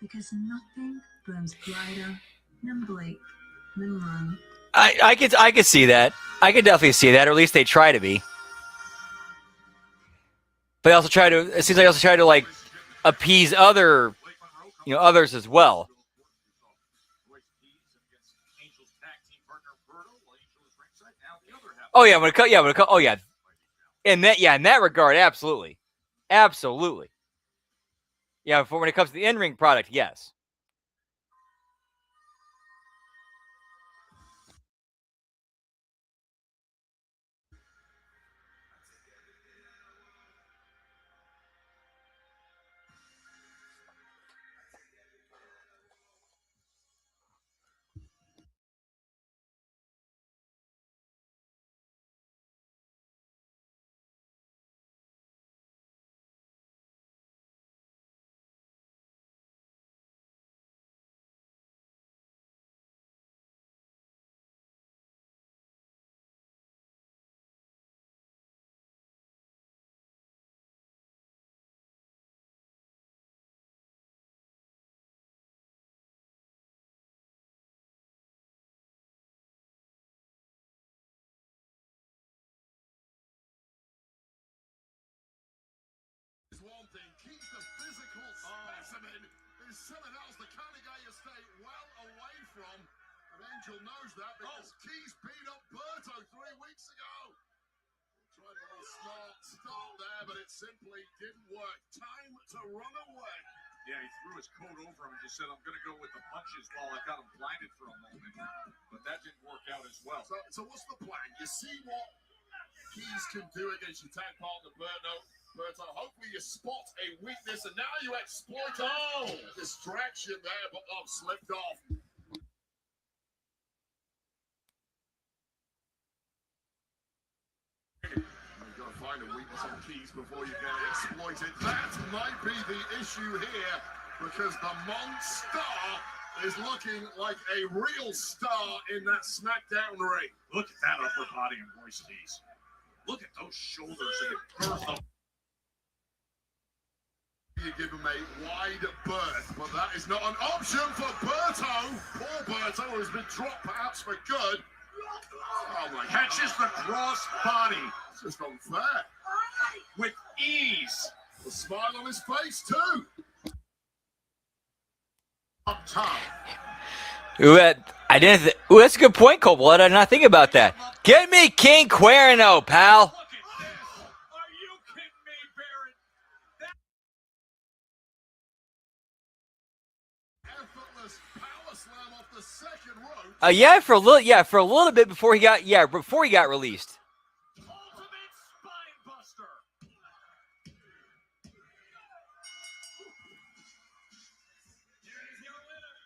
Because nothing burns brighter than Blake than Run. I could see that. I could definitely see that, or at least they try to be. But they also try to. It seems like they also try to like appease others as well. Oh yeah, oh yeah. In that regard, absolutely. Yeah, for when it comes to the in-ring product, yes. One thing, Keys the physical specimen is someone else, the kind of guy you stay well away from. And Angel knows that because Keys beat up Berto 3 weeks ago. Tried a little smart start there, but it simply didn't work. Time to run away. Yeah, he threw his coat over him and just said, I'm going to go with the punches while I got him blinded for a moment. But that didn't work out as well. So what's the plan? You see what Keys can do against your tag partner, Berto. Hopefully you spot a weakness, and now you exploit it. Distraction there, but slipped off. You've got to find a weakness on Keys before you can exploit it. That might be the issue here, because the Monster is looking like a real star in that SmackDown ring. Look at that upper body in Royce Keys. Look at those shoulders and the girth of. You give him a wide berth, but that is not an option for Berto. Poor Berto has been dropped perhaps for good. Oh my! Catches the cross body. It's just unfair. With ease. A smile on his face too. Up top. That's a good point, Cole. I did not think about that. Get me King Cuerno, pal. For a little bit before he got released. Ultimate spine buster. Here's your winner,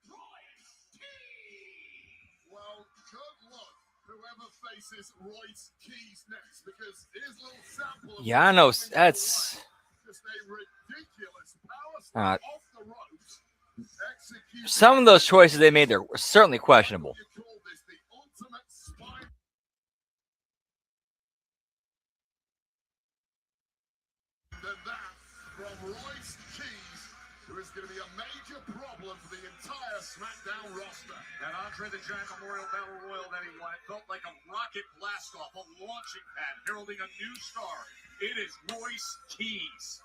Royce Keys. Well, good luck whoever faces Royce Keys next, because his little sample. Yeah, I know that's just a ridiculous power slam off the ropes. Some of those choices they made there were certainly questionable. From Royce Keys, who is going to be a major problem for the entire SmackDown roster. That Andre the Giant Memorial Battle Royal that he won, it felt like a rocket blast off, a launching pad, heralding a new star. It is Royce Keys.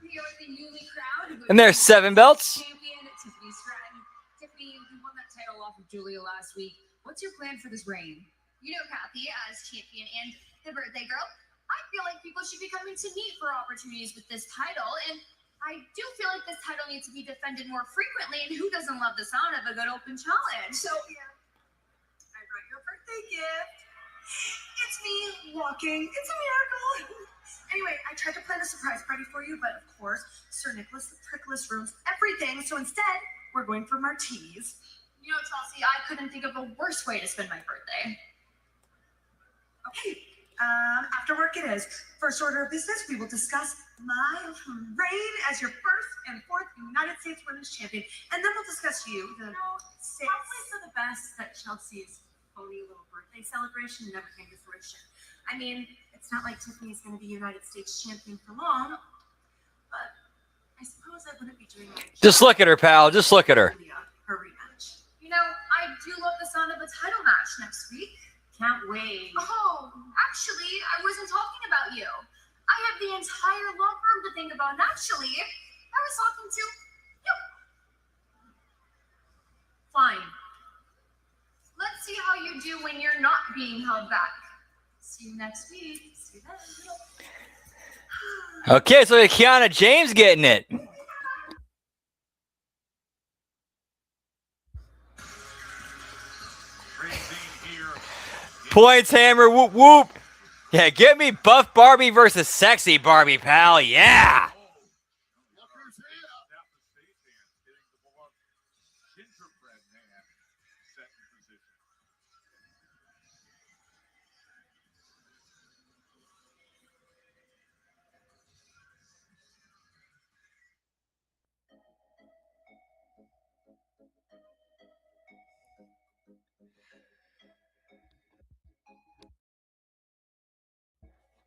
here with the newly crowned And there's 7 belts. champion Tiffany Stratton. Tiffany, you won that title off of Julia last week. What's your plan for this reign? You know, Kathy, as champion and the birthday girl, I feel like people should be coming to me for opportunities with this title, and I do feel like this title needs to be defended more frequently, and who doesn't love the sound of a good open challenge? So, yeah, I brought your birthday gift. It's me walking. It's a miracle. Anyway, I tried to plan a surprise party for you, but of course, Sir Nicholas the Prickless ruins everything, so instead, we're going for martinis. You know, Chelsea, I couldn't think of a worse way to spend my birthday. Okay, after work it is. First order of business, we will discuss my reign as your first and fourth United States Women's Champion, and then we'll discuss you, the sixth. Probably for the best that Chelsea's phony little birthday celebration never came to fruition. I mean, it's not like Tiffany's going to be United States champion for long, but I suppose I wouldn't be doing my Just look at her, pal. Just look at her. her rematch. You know, I do love the sound of a title match next week. Can't wait. Oh, actually, I wasn't talking about you. I have the entire locker room to think about, and actually, I was talking to you. Fine. Let's see how you do when you're not being held back. See you next week. See you then. Okay, so Kiana James getting it. Great scene here. Points hammer, whoop whoop. Yeah, get me buff Barbie versus sexy Barbie, pal. Yeah. Look who's here. Tap the stage hand, getting the beloved gingerbread man set in position.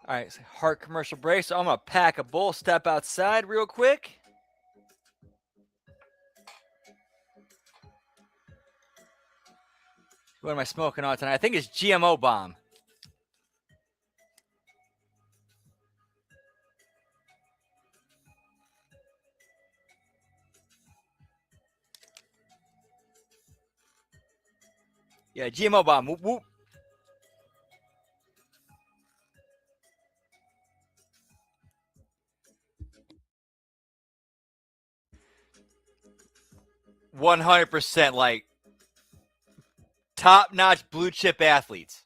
All right, so heart commercial break. So I'm gonna pack a bowl, step outside real quick. What am I smoking on tonight? I think it's GMO bomb. Yeah, GMO bomb. Whoop whoop. %, like top-notch blue chip athletes.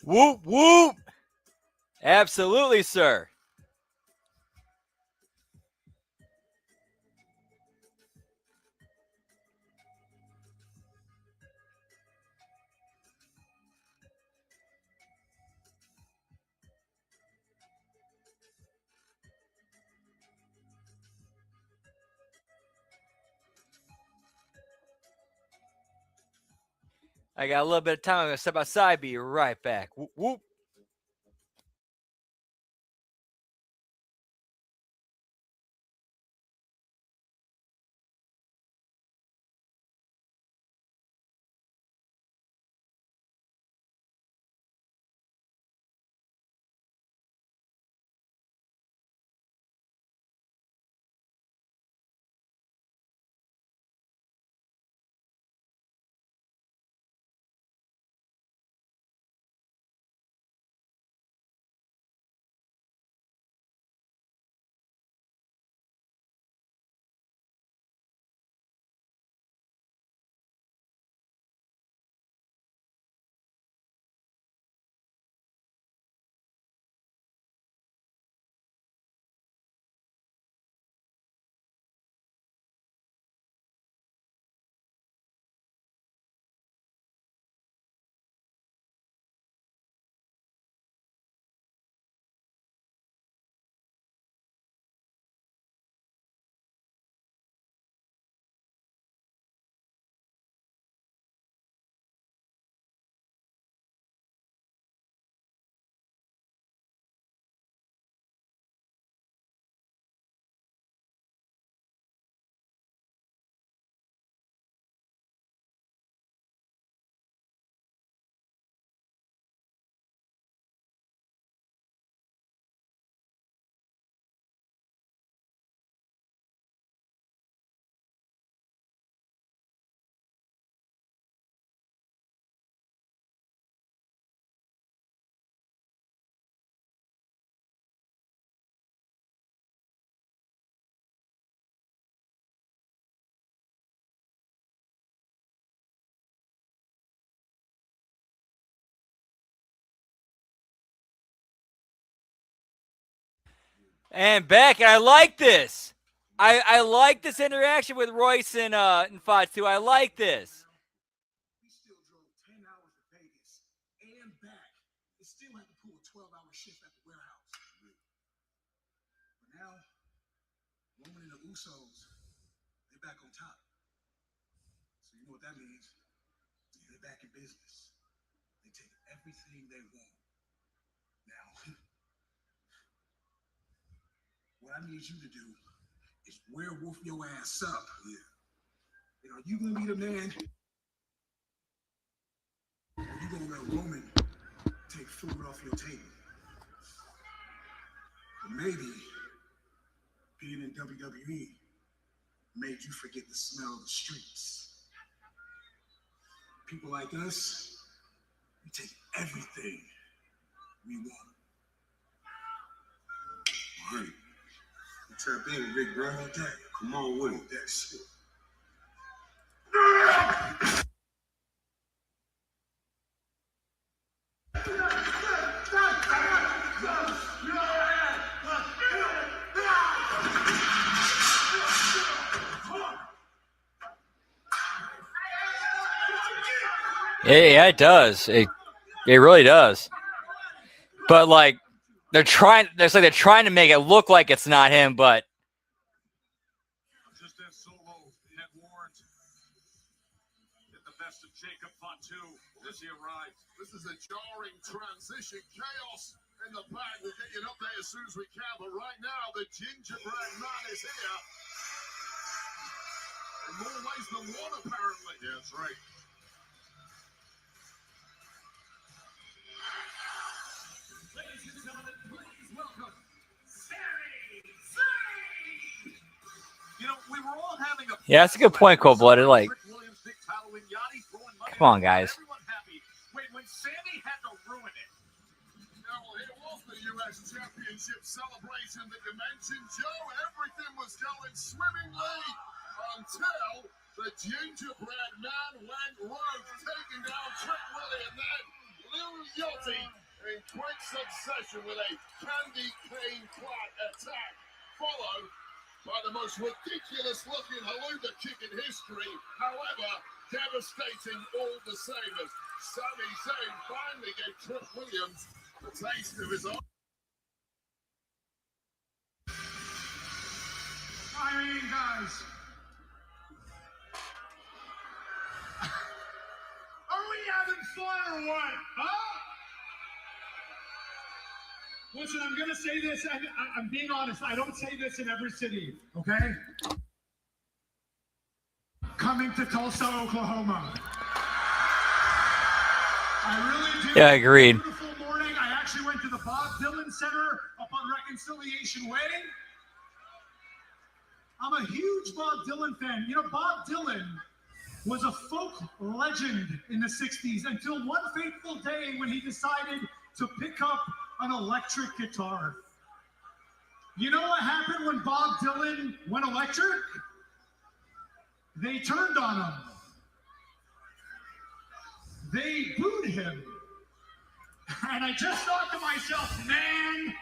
Whoop whoop. Absolutely, sir. I got a little bit of time. I'm gonna step outside. Be right back. Whoop whoop. And back, and I like this. I like this interaction with Royce and Fatu. I like this. We still drove 10 hours to Vegas and back. And still had to pull a 12-hour shift at the warehouse. But now, Roman and the Usos, they're back on top. So you know what that means? They're back in business. They take everything they want. Now, what I need you to do is werewolf your ass up. Yeah. And are you gonna be the man? Or are you gonna let Roman take food off your table? Or maybe being in WWE made you forget the smell of the streets. People like us, we take everything we want. All right. Tap in, big bro. Come on with it. That shit. Yeah, it does. It really does. But like they're trying to make it look like it's not him, but Just as Solo had warned, get the best of Jacob Fatu as he arrives. This is a jarring transition. Chaos in the back. We'll get you an update as soon as we can. But right now, the gingerbread man is here. In more ways than one, apparently. Yeah, that's right. Ladies and gentlemen, please welcome Sammy. You know, we were all having a yeah, that's a good point, Cold-Blooded. Like, come on, guys. Everyone happy. Wait, when Sammy had to ruin it. Now, it was the U.S. Championship celebration that you mentioned, Joe. Everything was going swimmingly until the gingerbread man went rogue, taking down Trick Willie and then Lil Yachty in quick succession with a candy cane flat attack, followed by the most ridiculous looking haluga kick in history. However, devastating all the same as Sami Zayn finally gave Trick Williams a taste of his own. I mean, guys. Are we having fun or what? Huh? Listen, I'm going to say this. I'm being honest. I don't say this in every city, okay? Coming to Tulsa, Oklahoma. I really do. Yeah, agreed. Beautiful morning. I actually went to the Bob Dylan Center up on Reconciliation Way. I'm a huge Bob Dylan fan. You know, Bob Dylan was a folk legend in the 60s until one fateful day when he decided to pick up an electric guitar. You know what happened when Bob Dylan went electric? They turned on him. They booed him. And I just thought to myself, man,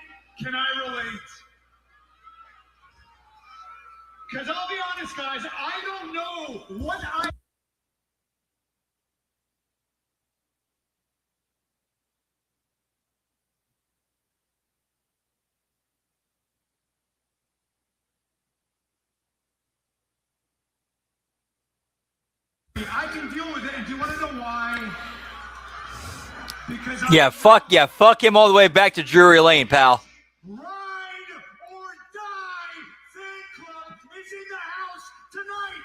can I relate? Because I'll be honest, guys, I don't know what I can deal with it, and do you want to know why? Because fuck him all the way back to Drury Lane, pal. Ride or Die fan club is in the house tonight.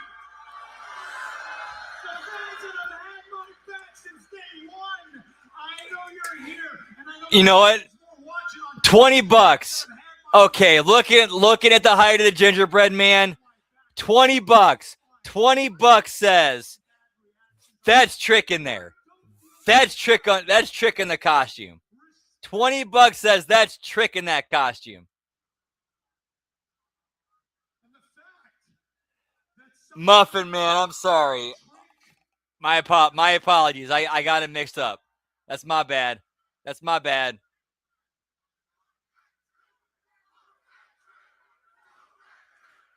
The fans that have had my back since day one. I know you're here, and I know You know what? $20. Okay, looking at the height of the gingerbread man. $20. $20 says that's Trick in there. That's Trick in the costume. $20 says that's Trick in that costume. Muffin Man, I'm sorry. My apologies. I got it mixed up. That's my bad.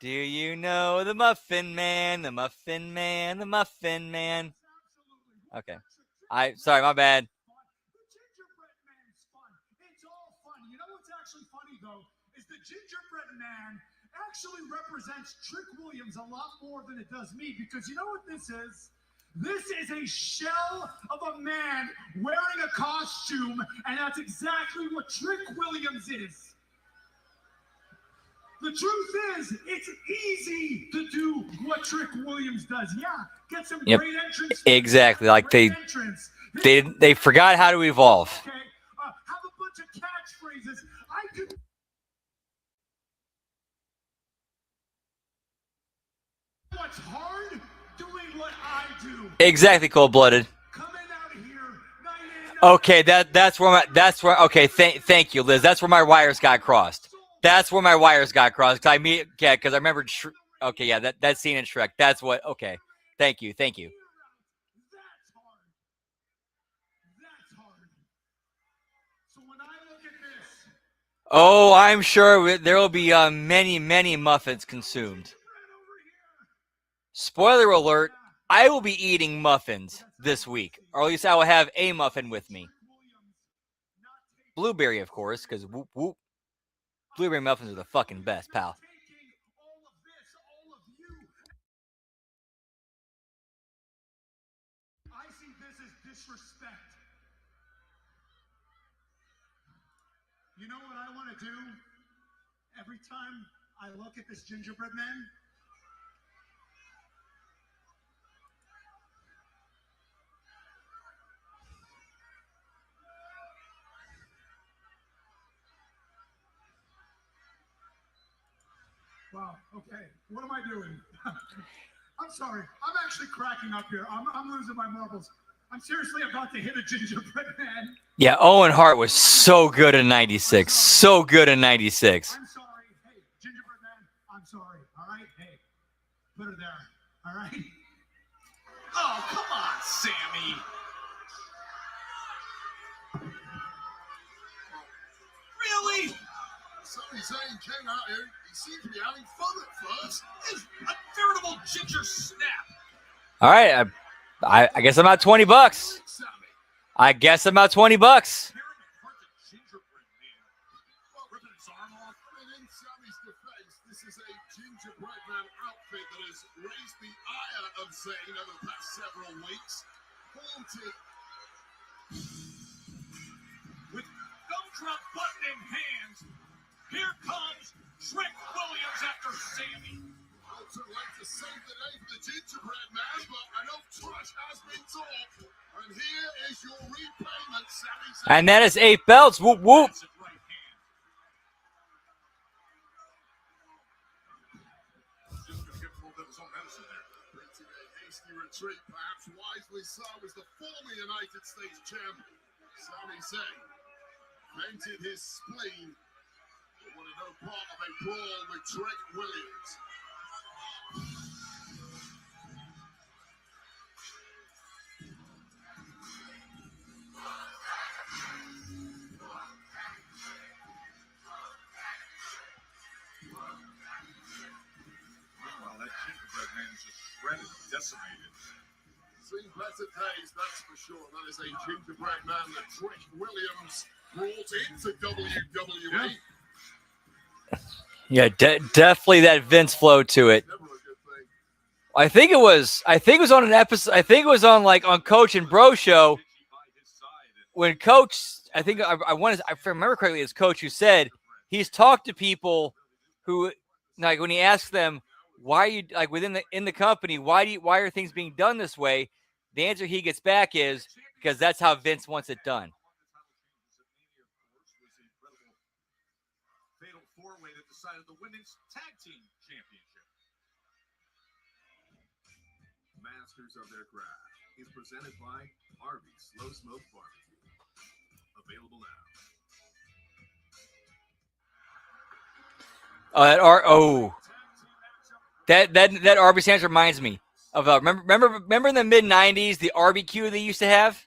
Do you know the Muffin Man? The Muffin Man. The Muffin Man. Okay. Sorry, my bad. The gingerbread man's fun. It's all fun. You know what's actually funny though is the gingerbread man actually represents Trick Williams a lot more than it does me, because you know what this is? This is a shell of a man wearing a costume, and that's exactly what Trick Williams is. The truth is, it's easy to do what Trick Williams does. Yeah, get some great entrance. Exactly. Like they forgot how to evolve. Okay, have a bunch of catchphrases. I could. What's hard? Doing what I do. Exactly, cold-blooded. Coming out here, night in, Okay, that's where. Okay, thank you, Liz. That's where my wires got crossed. That's where my wires got crossed. Because I remember. Okay, yeah, that scene in Shrek. That's what. Okay, thank you. That's hard. That's hard. So when I look at this. Oh, I'm sure there will be many muffins consumed. Spoiler alert, I will be eating muffins this week. Or at least I will have a muffin with me. Blueberry, of course, because whoop whoop. Blueberry muffins are the fucking best, pal. I see this as disrespect. You know what I want to do? Every time I look at this gingerbread man, wow, okay. What am I doing? I'm sorry. I'm actually cracking up here. I'm losing my marbles. I'm seriously about to hit a gingerbread man. Yeah, Owen Hart was so good in 96. So good in 96. I'm sorry. Hey, gingerbread man, I'm sorry. All right? Hey, put her there. All right? Oh, come on, Sammy. Really? Sammy Zayn came out here. He seemed to be having fun at first. It's a veritable ginger snap. All right, I guess I'm at $20. Sammy. I guess I'm at $20. Tearing apart the gingerbread man. Ripping his arm off. And in Sammy's defense, this is a gingerbread man outfit that has raised the ire of Zayn over the past several weeks. Haunted. With gumdrop button in hand, here comes Trick Williams after Sammy. Well, too late to save the day for the gingerbread man, but I know trash has been talked. And here is your repayment, Sammy Zayn. And that is 8 belts. Whoop, whoop. That's it right hand. Just gonna give him a little bit of his own medicine there. Creating a hasty retreat, perhaps wisely so, as the former United States champ, Sami Zayn, vented his spleen. But wanted no part of a brawl with Trick Williams. Well, that gingerbread man is just shredded, decimated. Seen better days, that's for sure. That is a gingerbread man that Trick Williams brought into WWE. Yeah, definitely that Vince flow to it. Never a good thing. I think it was on an episode. I think it was on on Coach and Bro show when Coach. I think I wanted. If I remember correctly, it's Coach who said he's talked to people who, like, when he asks them why are you in the company, why are things being done this way? The answer he gets back is because that's how Vince wants it done. Fatal four-way that decided the women's tag team championship. Masters of their craft is presented by Arby's Slow Smoke Barbecue. Available now. That Arby's sandwich reminds me of remember in the mid '90s the barbecue they used to have.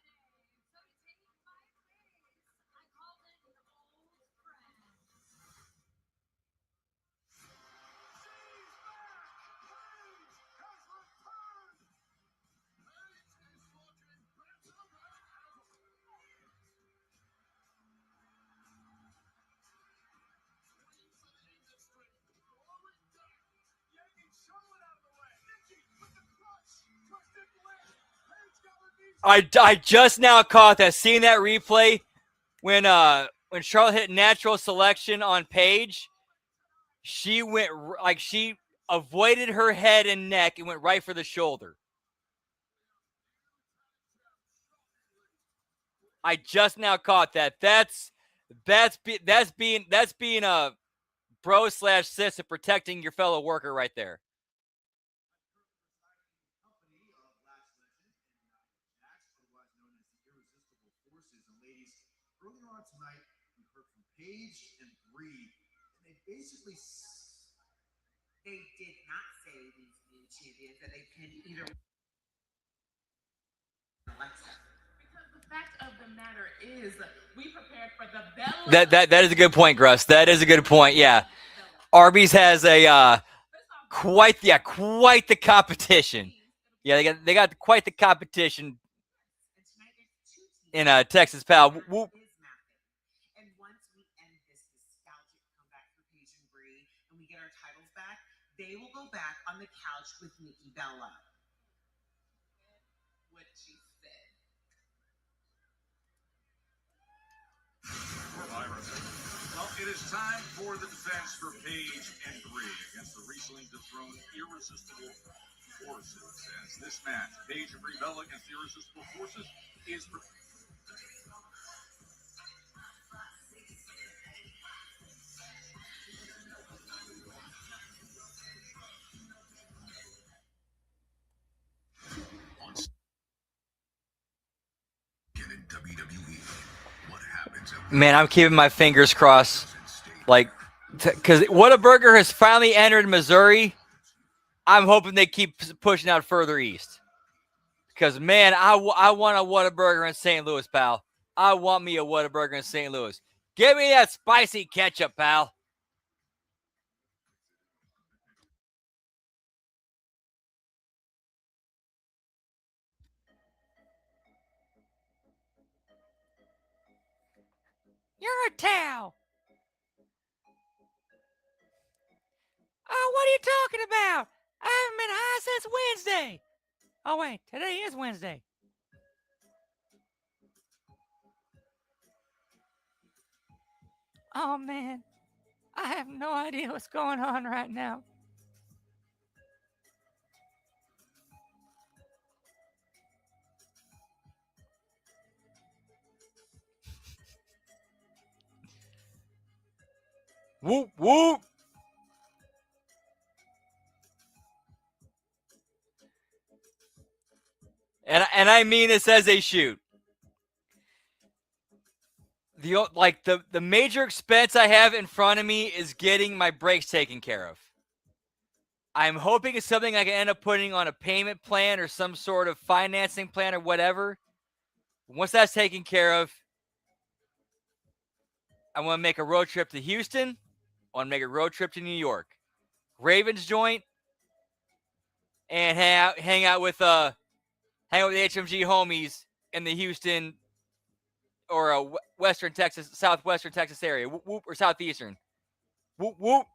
I just now caught that. Seeing that replay when Charlotte hit natural selection on Paige, she went like she avoided her head and neck and went right for the shoulder. I just now caught that. That's being a bro / sis and protecting your fellow worker right there. Earlier on tonight, we heard from Paige and Bree, and they basically They did not say these new champions that they can either Alexa. Because the fact of the matter is, we prepared for the Bella. That is a good point, Gruss. That is a good point. Yeah, Arby's has a quite the competition. Yeah, they got quite the competition in Texas, pal. Whoop. And once we end this nostalgic comeback for Paige and Bree, and we get our titles back, they will go back on the couch with Nikki Bella. What she said. Well, it is time for the defense for Paige and Bree against the recently dethroned Irresistible Forces. As this match, Paige and Bree Bella against the Irresistible Forces, is for Man, I'm keeping my fingers crossed. Like, because Whataburger has finally entered Missouri. I'm hoping they keep pushing out further east. Because, man, I want a Whataburger in St. Louis, pal. I want me a Whataburger in St. Louis. Give me that spicy ketchup, pal. You're a towel. Oh, what are you talking about? I haven't been high since Wednesday. Oh, wait, today is Wednesday. Oh, man, I have no idea what's going on right now. Whoop, whoop. And I mean this as a shoot. The major expense I have in front of me is getting my brakes taken care of. I'm hoping it's something I can end up putting on a payment plan or some sort of financing plan or whatever. Once that's taken care of, I want to make a road trip to Houston. I want to make a road trip to New York. Ravens joint. And hang out with the HMG homies in the Houston or Western Texas, Southwestern Texas area. Whoop, whoop, or Southeastern. Whoop, whoop.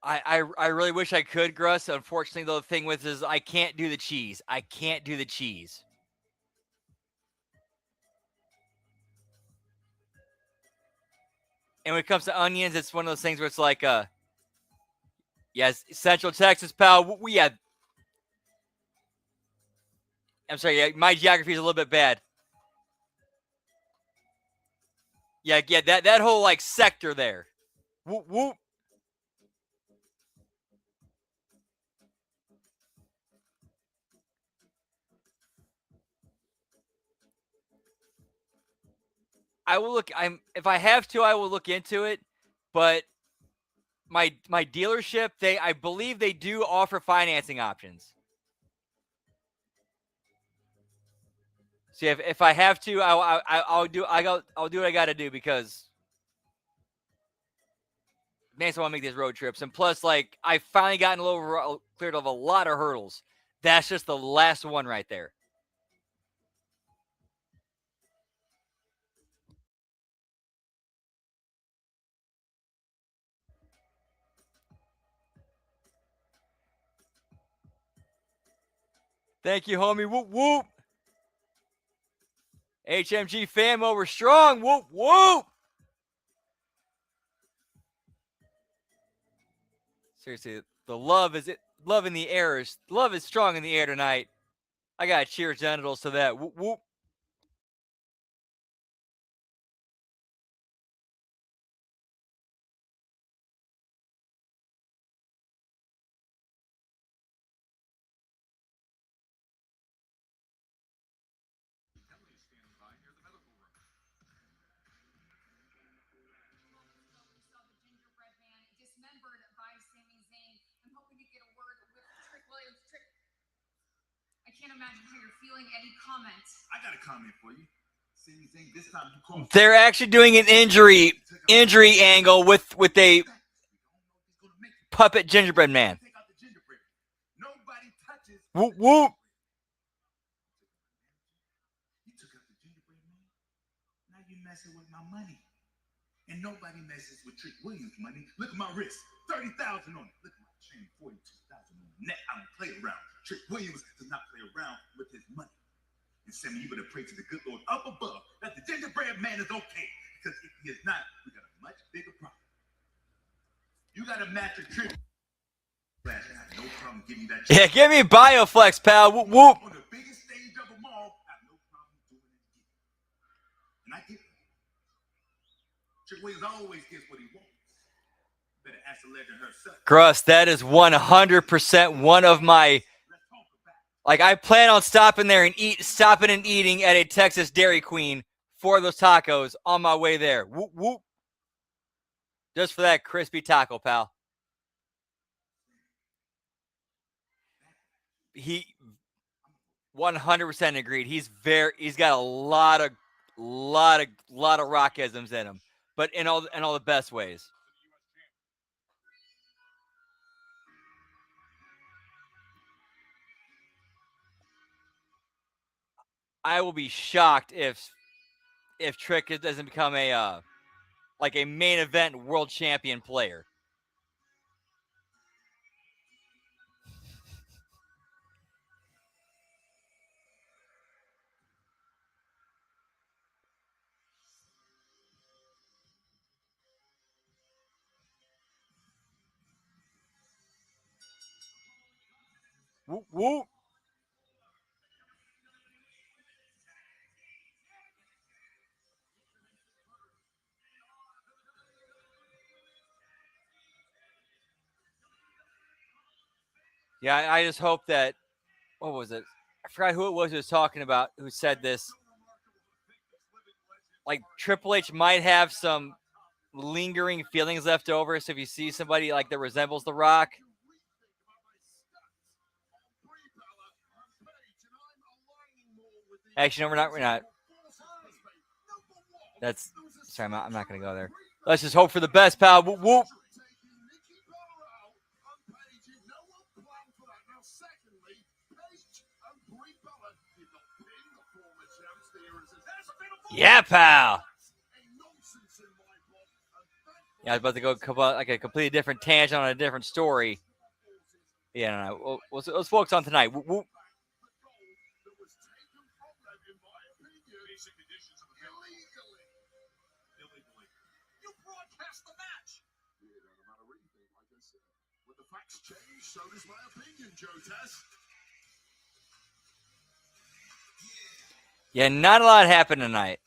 I really wish I could, Gruss. Unfortunately, though, the thing with is I can't do the cheese. I can't do the cheese. And when it comes to onions, it's one of those things where it's like, yes, Central Texas, pal. We had. I'm sorry, yeah, my geography is a little bit bad. Yeah, that whole like sector there. Whoop, whoop. I will look. If I have to, I will look into it. But my dealership, I believe they do offer financing options. See, if I have to, I'll do what I got to do because makes me want to make these road trips. And plus, like, I finally gotten cleared of a lot of hurdles. That's just the last one right there. Thank you, homie. Whoop, whoop. HMG famo, we're strong. Whoop, whoop. Seriously, the love in the air love is strong in the air tonight. I got cheer genitals to that. Whoop, whoop. Dismembered by Sami Zayn. I'm hoping to get a word with Trick Williams. I can't imagine how you're feeling. Any comments? I got a comment for you. Sami Zayn, this time you call. They're actually doing an injury angle with a puppet gingerbread man. Nobody touches. Whoop, whoop. You took out the gingerbread man. Now you messing with my money. And nobody messes with Trick Williams' money. Look at my wrist, 30,000 on it. Look at my chain, 42,000 on the net. I don't play around. Trick Williams does not play around with his money. And Sammy, you better pray to the good Lord up above that the gingerbread man is okay. Because if he is not, we got a much bigger problem. You got to match a Trick. I have no problem giving you that. Yeah, give me Bioflex, pal. Whoop, whoop. On the biggest stage of them all, I have no problem doing it again. And I get it. Trick Williams always gets what he wants. Better ask the legend herself. Gruss, that is 100% one of my. Like, I plan on stopping and eating at a Texas Dairy Queen for those tacos on my way there. Whoop, whoop. Just for that crispy taco, pal. He 100% agreed. He's got a lot of rockisms in him, but in all the best ways. I will be shocked if Trick doesn't become a main event world champion player. Whoop, whoop. Yeah, I just hope that, what was it? I forgot who it was who was talking about, who said this. Like, Triple H might have some lingering feelings left over. So if you see somebody like that resembles The Rock, actually, no, we're not. Sorry, I'm not going to go there. Let's just hope for the best, pal. Whoop, whoop. Yeah, pal. Yeah, I was about to go like a completely different tangent on a different story. Yeah, no. Let's focus on tonight. Whoop, whoop. So does my opinion, Joe Test. Yeah, not a lot happened tonight.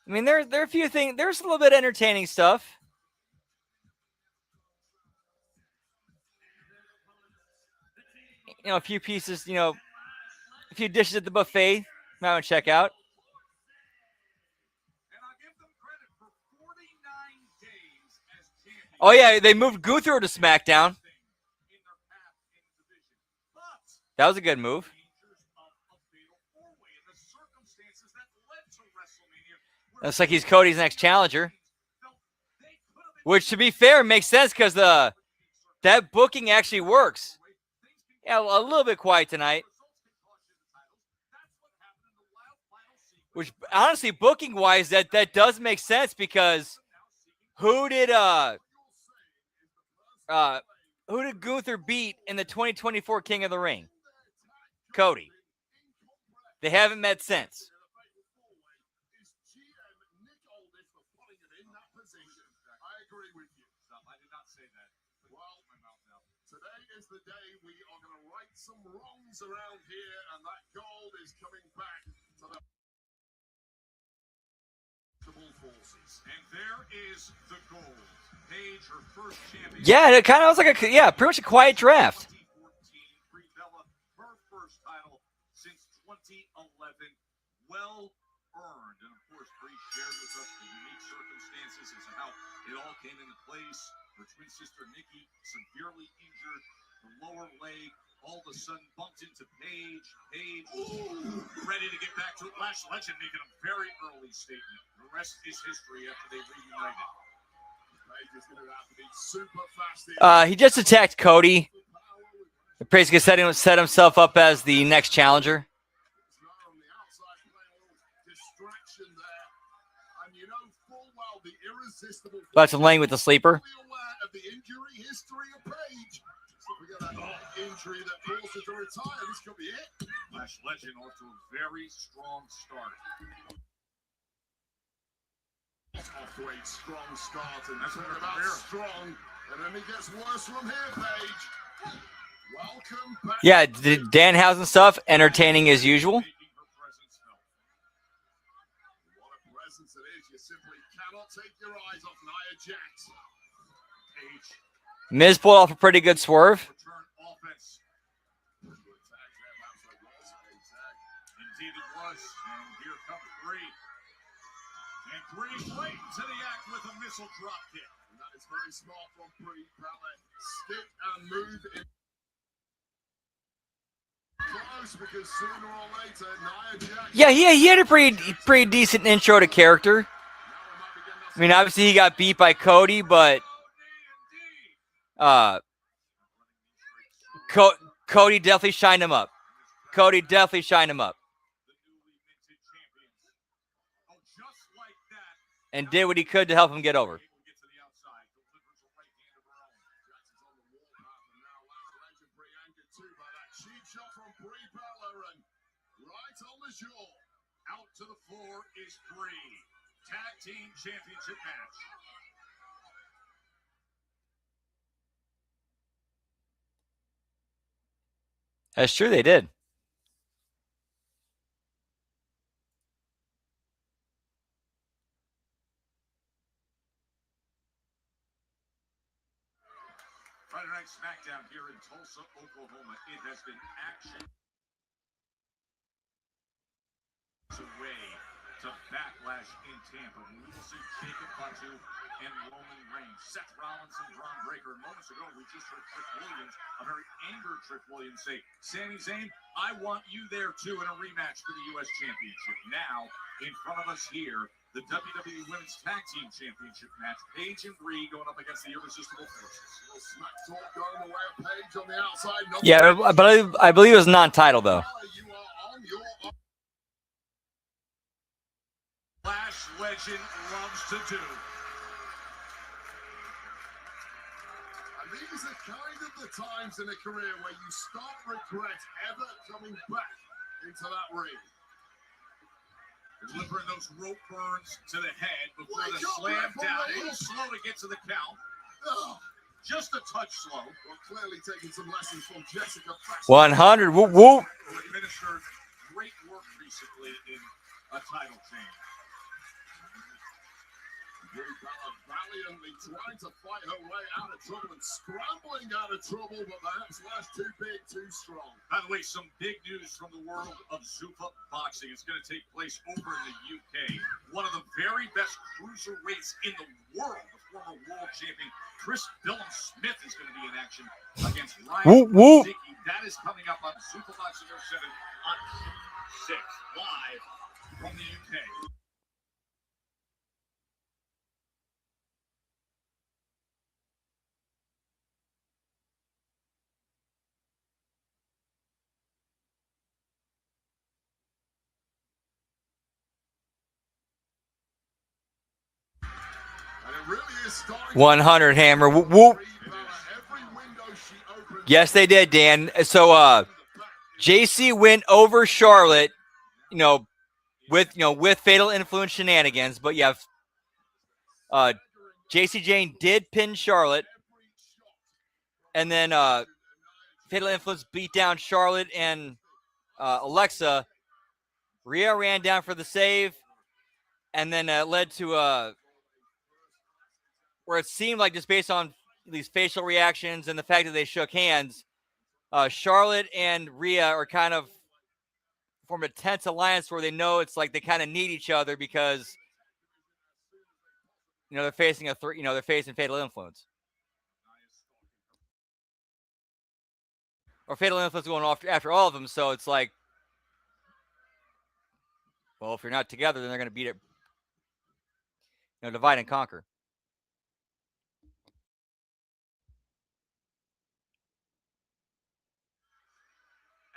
I mean, there are a few things. There's a little bit of entertaining stuff. A few pieces, a few dishes at the buffet. Might want to check out. Oh, yeah, they moved Guthrie to SmackDown. That was a good move. Looks like he's Cody's next challenger. Which, to be fair, makes sense because that booking actually works. Yeah, a little bit quiet tonight. Which, honestly, booking-wise, that does make sense because who did Gunther beat in the 2024 King of the Ring? Cody. They haven't met since. I agree with you. I did not say that. Well, today is the day we are going to right some wrongs around here, and that gold is coming back to the forces. And there is the gold. Paige, her first champion. Yeah, it kind of was like pretty much a quiet draft. 2014, Bella, her first title since 2011. Well earned. And of course, Bree shared with us the unique circumstances as to how it all came into place. Her twin sister Nikki severely injured, the lower leg, all of a sudden bumped into Paige. Paige ready to get back to it. Lash Legend making a very early statement. The rest is history after they reunited. Paige is going to have to be super fast. He just attacked Cody. Basically set himself up as the next challenger. That's laying with the sleeper. The injury history of Paige. So we got that injury that forced her to retire. This could be it. Lash Legend off to a very strong start. Off to a strong start, and that's about strong. And then it gets worse from here, Paige. Welcome back. Yeah, Danhausen stuff, entertaining as usual. What a presence it is. You simply cannot take your eyes off Nia Jax. Paige. Miz pulled off a pretty good swerve. Return offense. Indeed it was. And here comes Bree. And Bree right into the act with a missile drop kick. And that is very smart from Bree Bella. Stick and move in close because sooner or later, Nia Jax. Yeah, he had a pretty decent intro to character. I mean, obviously he got beat by Cody, but Cody definitely shined him up. Cody definitely shined him up. And did what he could to help him get over. Out to the floor is Bree. Tag team championship match. That's true, they did. Friday Night SmackDown here in Tulsa, Oklahoma. It has been action away to Backlash in Tampa. We will see Jacob Fatu and Roman Reigns. Seth Rollins and Braun Breaker. Moments ago, we just heard Trick Williams, a very angered Trick Williams, say, Sami Zayn, I want you there too in a rematch for the U.S. Championship. Now, in front of us here, the WWE Women's Tag Team Championship match. Paige and Bree going up against the Irresistible Forces. Smack talk going the way of Paige on the outside. Yeah, but I believe it was non-title though. You are on your own. Lash Legend loves to do. And these are kind of the times in a career where you start regret ever coming back into that ring. Delivering those rope burns to the head before the slam down. A little slow to get to the count. Just a touch slow. Well, clearly taking some lessons from Jessica. 100. Whoop, whoop. Administered great work recently in a title change. Brie Bella valiantly trying to fight her way out of trouble and scrambling out of trouble, but perhaps last too big, too strong. By the way, some big news from the world of Zuffa boxing. It's going to take place over in the UK. One of the very best cruiserweights in the world, the former world champion Chris Billum-Smith, is going to be in action against Ryan Dickey. That is coming up on Zuffa Boxing 07 on 6 live from the UK. 100 hammer. Whoop, whoop. Yes, they did, Dan. So JC went over Charlotte, with Fatal Influence shenanigans. But yeah, JC Jane did pin Charlotte. And then Fatal Influence beat down Charlotte and Alexa. Rhea ran down for the save. And then it led to where it seemed like, just based on these facial reactions and the fact that they shook hands, Charlotte and Rhea are kind of form a tense alliance where they know it's like they kind of need each other because they're facing they're facing Fatal Influence. Or Fatal Influence going off after all of them, so it's like, well, if you're not together, then they're going to beat it. Divide and conquer.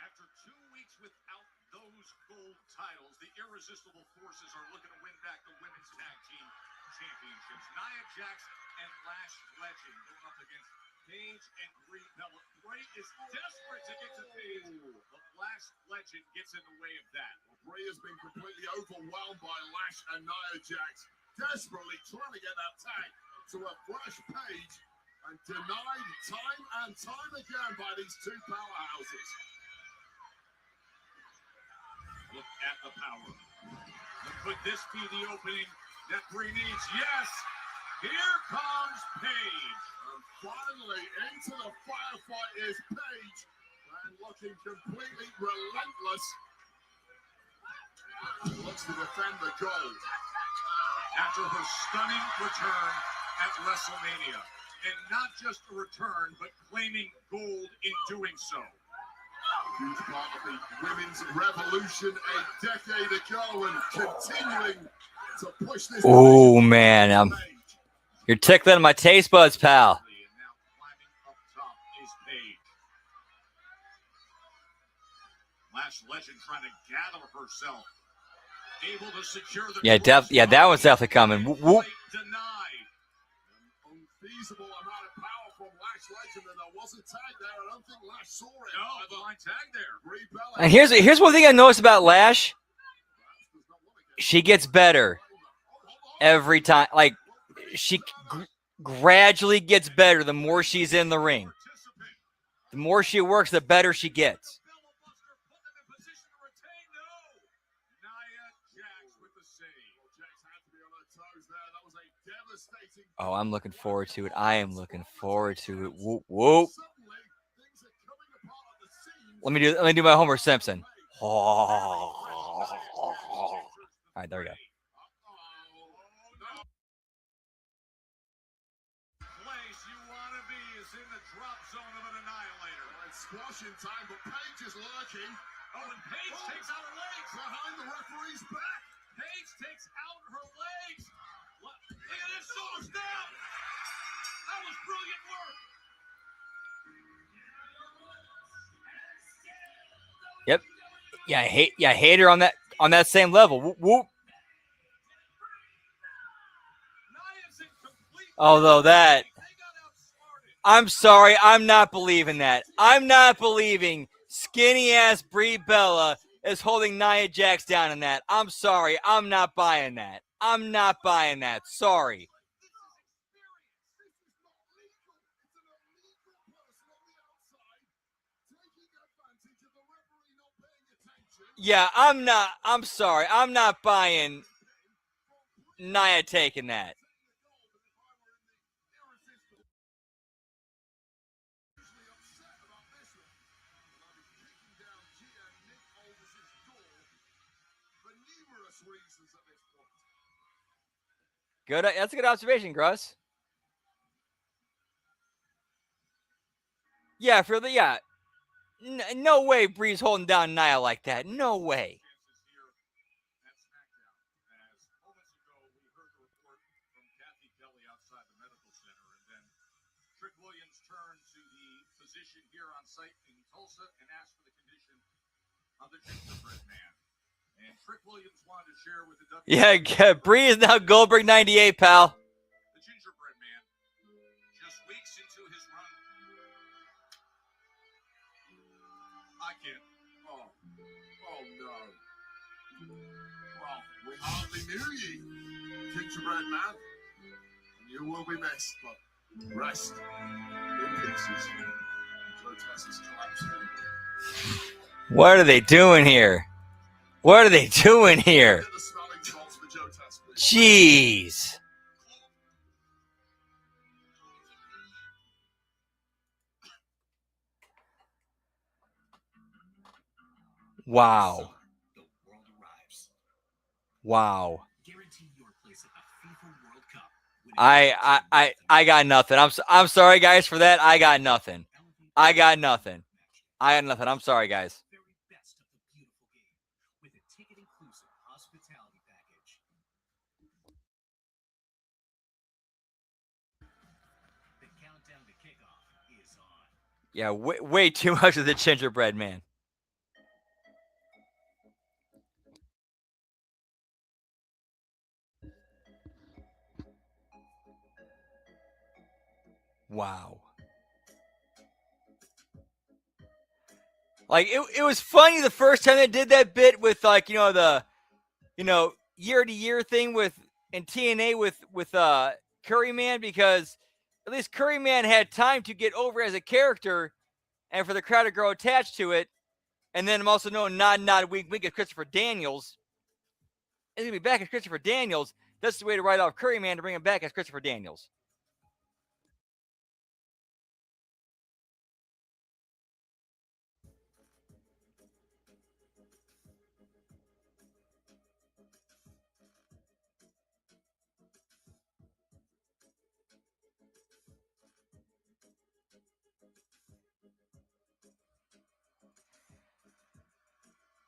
After 2 weeks without those gold titles, the Irresistible Forces are looking to win back the Women's Tag Team Championships. Nia Jax and Lash Legend going up against Paige and Brie Bella. Brie is desperate to get to Paige, but Lash Legend gets in the way of that. Brie has been completely overwhelmed by Lash and Nia Jax, desperately trying to get that tag to a fresh Paige, and denied time and time again by these two powerhouses. Look at the power. Could this be the opening that Brie needs? Yes! Here comes Paige. And finally, into the firefight is Paige, and looking completely relentless. Looks to defend the gold. After her stunning return at WrestleMania. And not just a return, but claiming gold in doing so. Huge part of the women's revolution a decade ago, and continuing to push this. Oh, man. You're tickling my taste buds, pal. And now climbing up top is Paige. Lash Legend trying to gather herself. Able to secure the that one's definitely coming. Whoop, whoop. Denied. An unfeasible amount of power from Lash Legend, and there was a tag there. I don't think Lash saw it. No, blind tag there. Brie Bella. And here's one thing I noticed about Lash. She gets better every time. Like, she gradually gets better the more she's in the ring. The more she works, the better she gets. Oh, I'm looking forward to it. I am looking forward to it. Whoop, whoop. Let me do my Homer Simpson. Oh. All right, there we go. Place you want to be is in the drop zone of an annihilator. It's squashing time, but Paige is lurking. Oh, and Paige takes out her legs. Behind the referee's back. Paige takes out her legs. Look at this shoulder snap. That was brilliant work. Yep. Yeah, I hate her on that same level. Whoop, whoop. Although I'm sorry, I'm not believing that. I'm not believing skinny ass Brie Bella is holding Nia Jax down in that. I'm sorry, I'm not buying that. I'm not buying that. Sorry. Yeah, I'm sorry. I'm not buying Nia taking that. Good. That's a good observation, Gruss. Yeah, no way Brie's holding down Nia like that. No way. Here on site in Tulsa and asked for the condition of the gingerbread man. And Trick Williams wanted to share with the Yeah, Bree is now Goldberg 98, pal. The gingerbread man it. Oh no. Well, we hardly knew ye, gingerbread man. You will be missed, but rest in pieces. Grotesque's collapsing. What are they doing here? What are they doing here? Get the smelling salts for Joe Test, please. Jeez. Wow. The world arrives. Wow. Guarantee your place at the FIFA World Cup. I got nothing. I'm sorry guys for that. I got nothing. I'm sorry guys. Very best of the beautiful game with a ticket inclusive hospitality package. The countdown to kickoff is on. Yeah, way too much of the gingerbread man. Wow. Like it was funny the first time they did that bit with like, the year to year thing in TNA with Curry Man, because at least Curry Man had time to get over as a character and for the crowd to grow attached to it. And then I'm also knowing nod wink at Christopher Daniels. He's gonna be back as Christopher Daniels. That's the way to write off Curry Man, to bring him back as Christopher Daniels.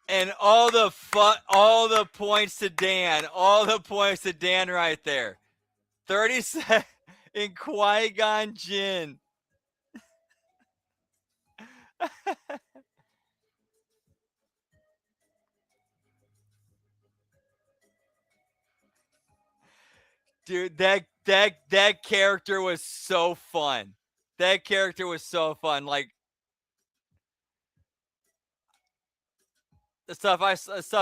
And all the points to Dan. All the points to Dan right there. 37 in Qui-Gon Jinn. Dude, that character was so fun. That character was so fun. Like the stuff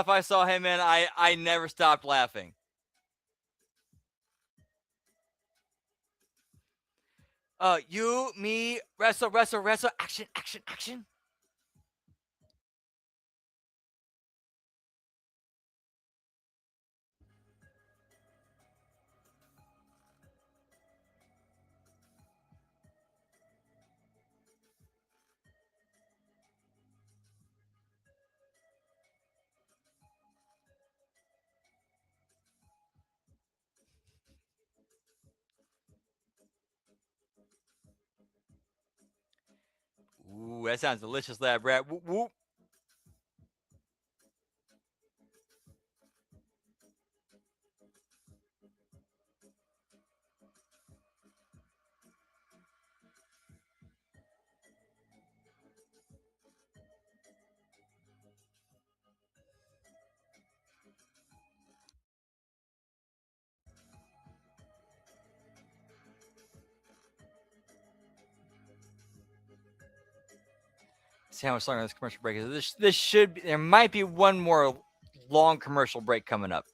I saw him in, I never stopped laughing. You, me, wrestle, action. Ooh, that sounds delicious, lab rat. Whoop, whoop. See how much longer this commercial break is. There might be one more long commercial break coming up.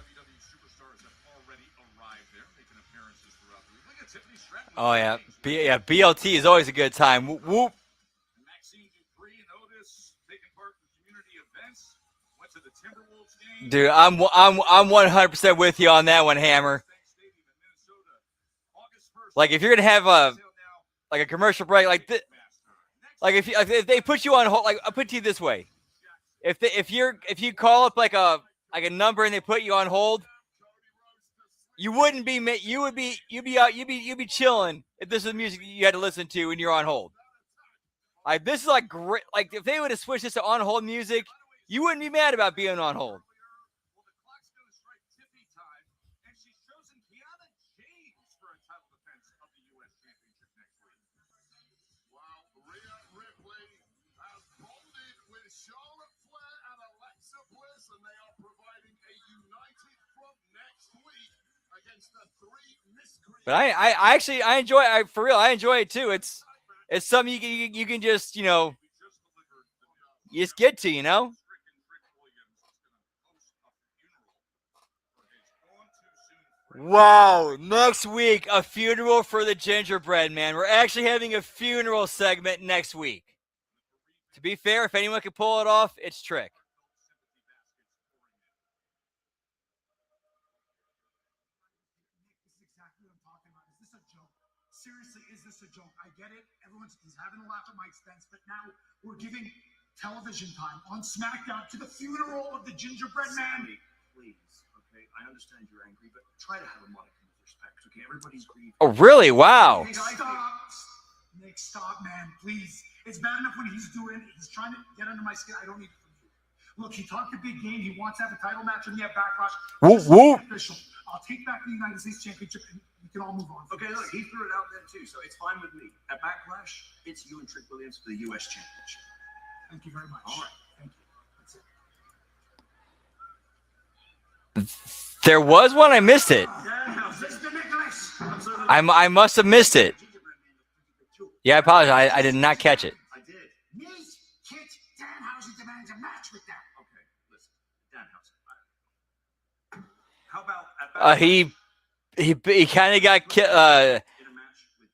WWE superstars have already arrived there, making appearances throughout the week. Look at Tiffany Stratton. Oh yeah, BLT is always a good time. Whoop, whoop. Maxine Dupree and Otis taking part in community events. Went to the Timberwolves game. Dude, I'm 100% with you on that one, Hammer. Like if you're gonna have a commercial break like this, like if they put you on hold, like I'll put it to you this way, if you call up like a number and they put you on hold, You wouldn't be you'd be chilling if this is music you had to listen to when you're on hold. Like this is like great. Like if they would have switched this to on hold music, you wouldn't be mad about being on hold. Well, the clock's going to strike tippy time, and she's chosen Kiana James for a title defense of the U.S. Championship next week. While Rhea Ripley has bonded with Charlotte Flair and Alexa Bliss, and they are providing a united front next week against the three miscreants. But I actually enjoy for real. I enjoy it too. It's something you can just you just get to Wow, next week a funeral for the gingerbread man. We're actually having a funeral segment next week. To be fair, if anyone can pull it off, it's Trick. This is exactly what I'm talking about. Is this a joke? Seriously, is this a joke? I get it. He's having a laugh at my expense, but now we're giving television time on SmackDown to the funeral of the gingerbread man. Please, okay? I understand you're angry, but try to have a modicum of respect, okay? Everybody's grieving. Oh, really? Wow. Nick, stop. Nick, stop, man. Please. It's bad enough when he's trying to get under my skin. I don't need it from you. Look, he talked a big game. He wants to have a title match and he had Backlash. Whoop, whoop. Official. I'll take back the United States Championship and we can all move on. Okay, look, he threw it out there too, so it's fine with me. At Backlash, it's you and Trick Williams for the U.S. Championship. Thank you very much. All right. Thank you. That's it. There was one. I missed it. I must have missed it. Yeah, I apologize. I did not catch it. I did. Miz, Kit, Danhausen demands a match with them. Okay, listen, Danhausen. How about at He kind of got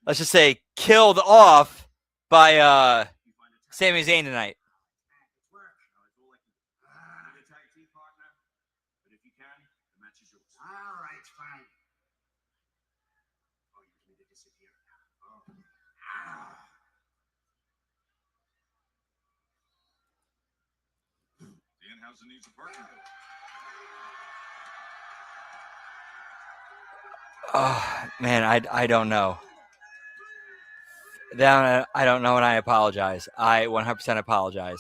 let's just say killed off by Sami Zayn tonight. All right, fine. Oh, you need to disappear. Danhausen needs a partner. Oh man, I don't know. I don't know, and I apologize. I 100% apologize.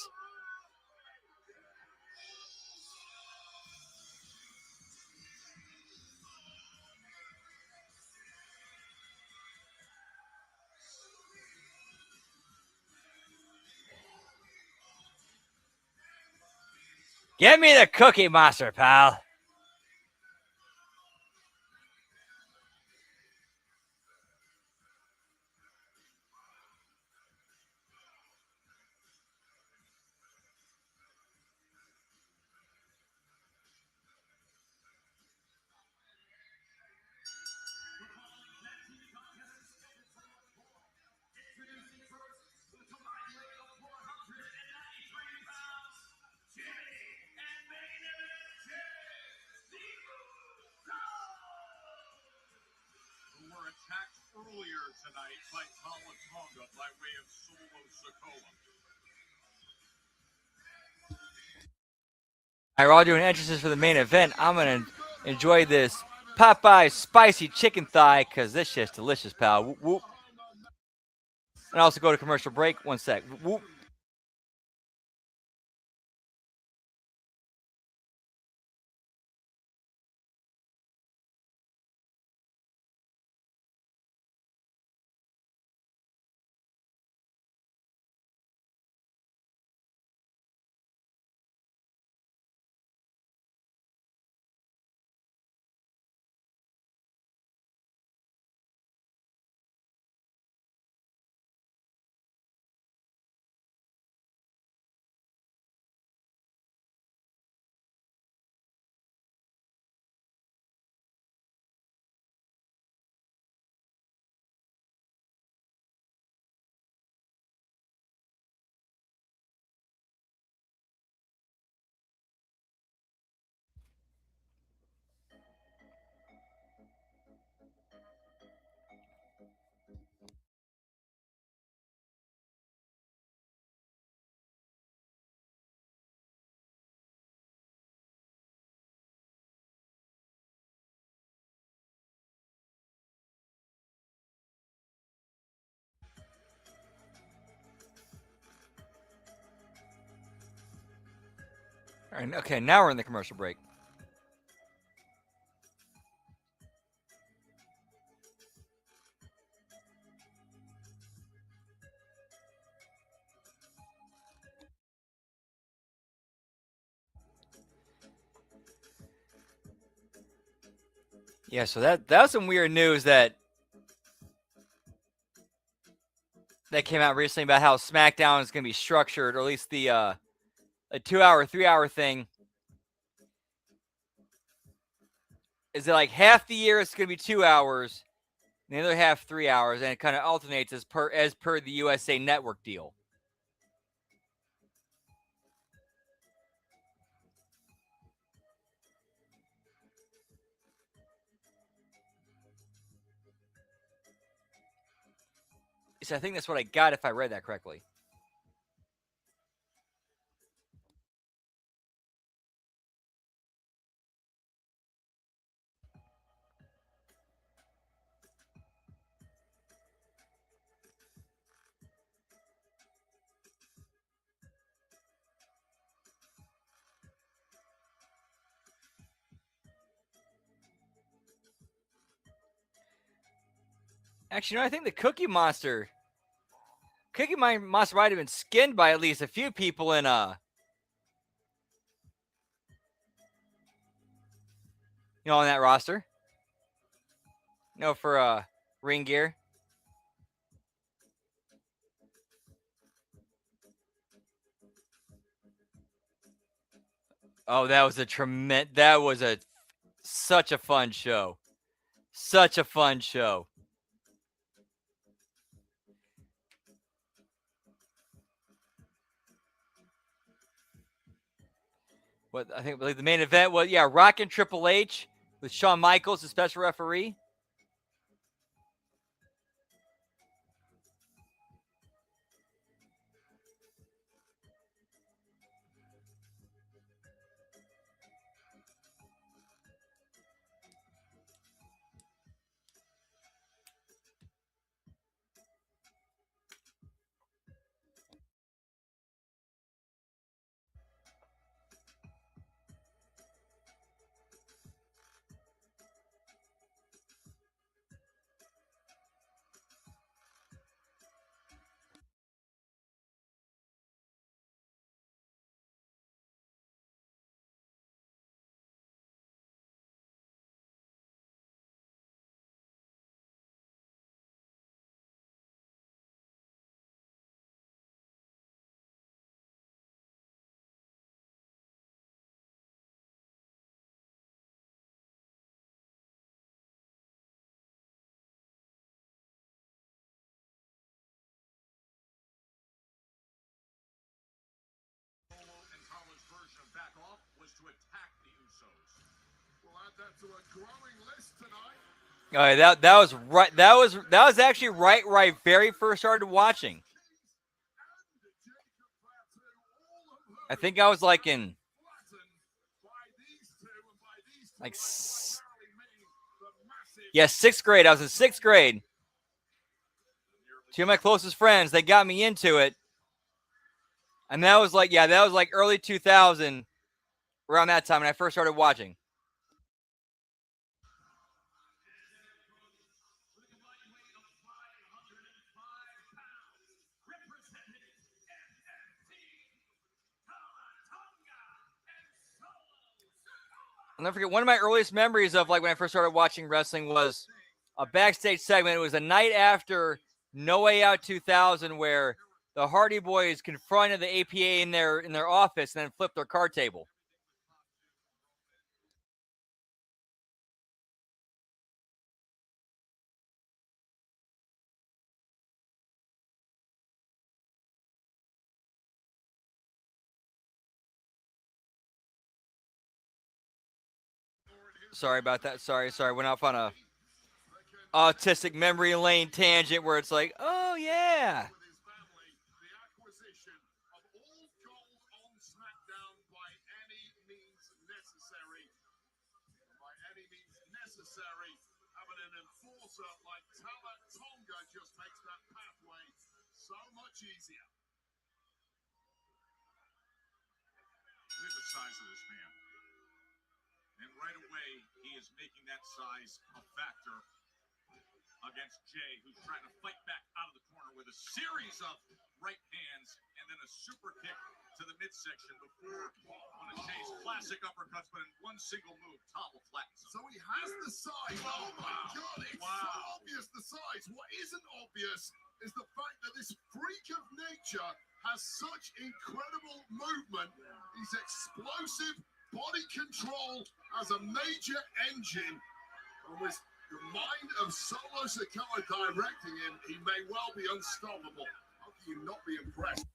Give me the Cookie Monster, pal. Attacked earlier tonight by Tonga by way of Solo Sikoa. All right, we're all doing entrances for the main event. I'm going to enjoy this Popeye spicy chicken thigh because this shit's delicious, pal. Whoop, whoop. And also go to commercial break. One sec. Whoop. All right, okay, now we're in the commercial break. Yeah, so that was some weird news that came out recently about how SmackDown is going to be structured, or at least the a 2-hour, 3-hour thing. Is that like half the year it's going to be 2 hours, and the other half 3 hours, and it kind of alternates as per the USA Network deal. So I think that's what I got if I read that correctly. Actually, no, I think the Cookie Monster might have been skinned by at least a few people in on that roster. For ring gear. Oh, that was such a fun show. Such a fun show. I believe the main event was Rock and Triple H with Shawn Michaels, the special referee. All right, that was right. That was actually right where I very first started watching. I think I was like in sixth grade. I was in sixth grade. Two of my closest friends, they got me into it. And that was like early 2000, around that time when I first started watching. I'll never forget, one of my earliest memories of like when I first started watching wrestling was a backstage segment. It was a night after No Way Out 2000 where the Hardy Boys confronted the APA in their office and then flipped their card table. Sorry about that. Sorry. Went off on a autistic memory lane tangent where it's like, oh yeah. Having an enforcer like Tonga just makes that pathway so much easier. There's a size of this man. And right away, he is making that size a factor against Jay, who's trying to fight back out of the corner with a series of right hands and then a super kick to the midsection before one of Jay's classic uppercuts, but in one single move, Tama flattens him. So he has the size. Oh my God, it's so obvious the size. What isn't obvious is the fact that this freak of nature has such incredible movement. He's explosive, body control as a major engine. And with the mind of Solo Sikoa directing him, he may well be unstoppable. How can you not be impressed?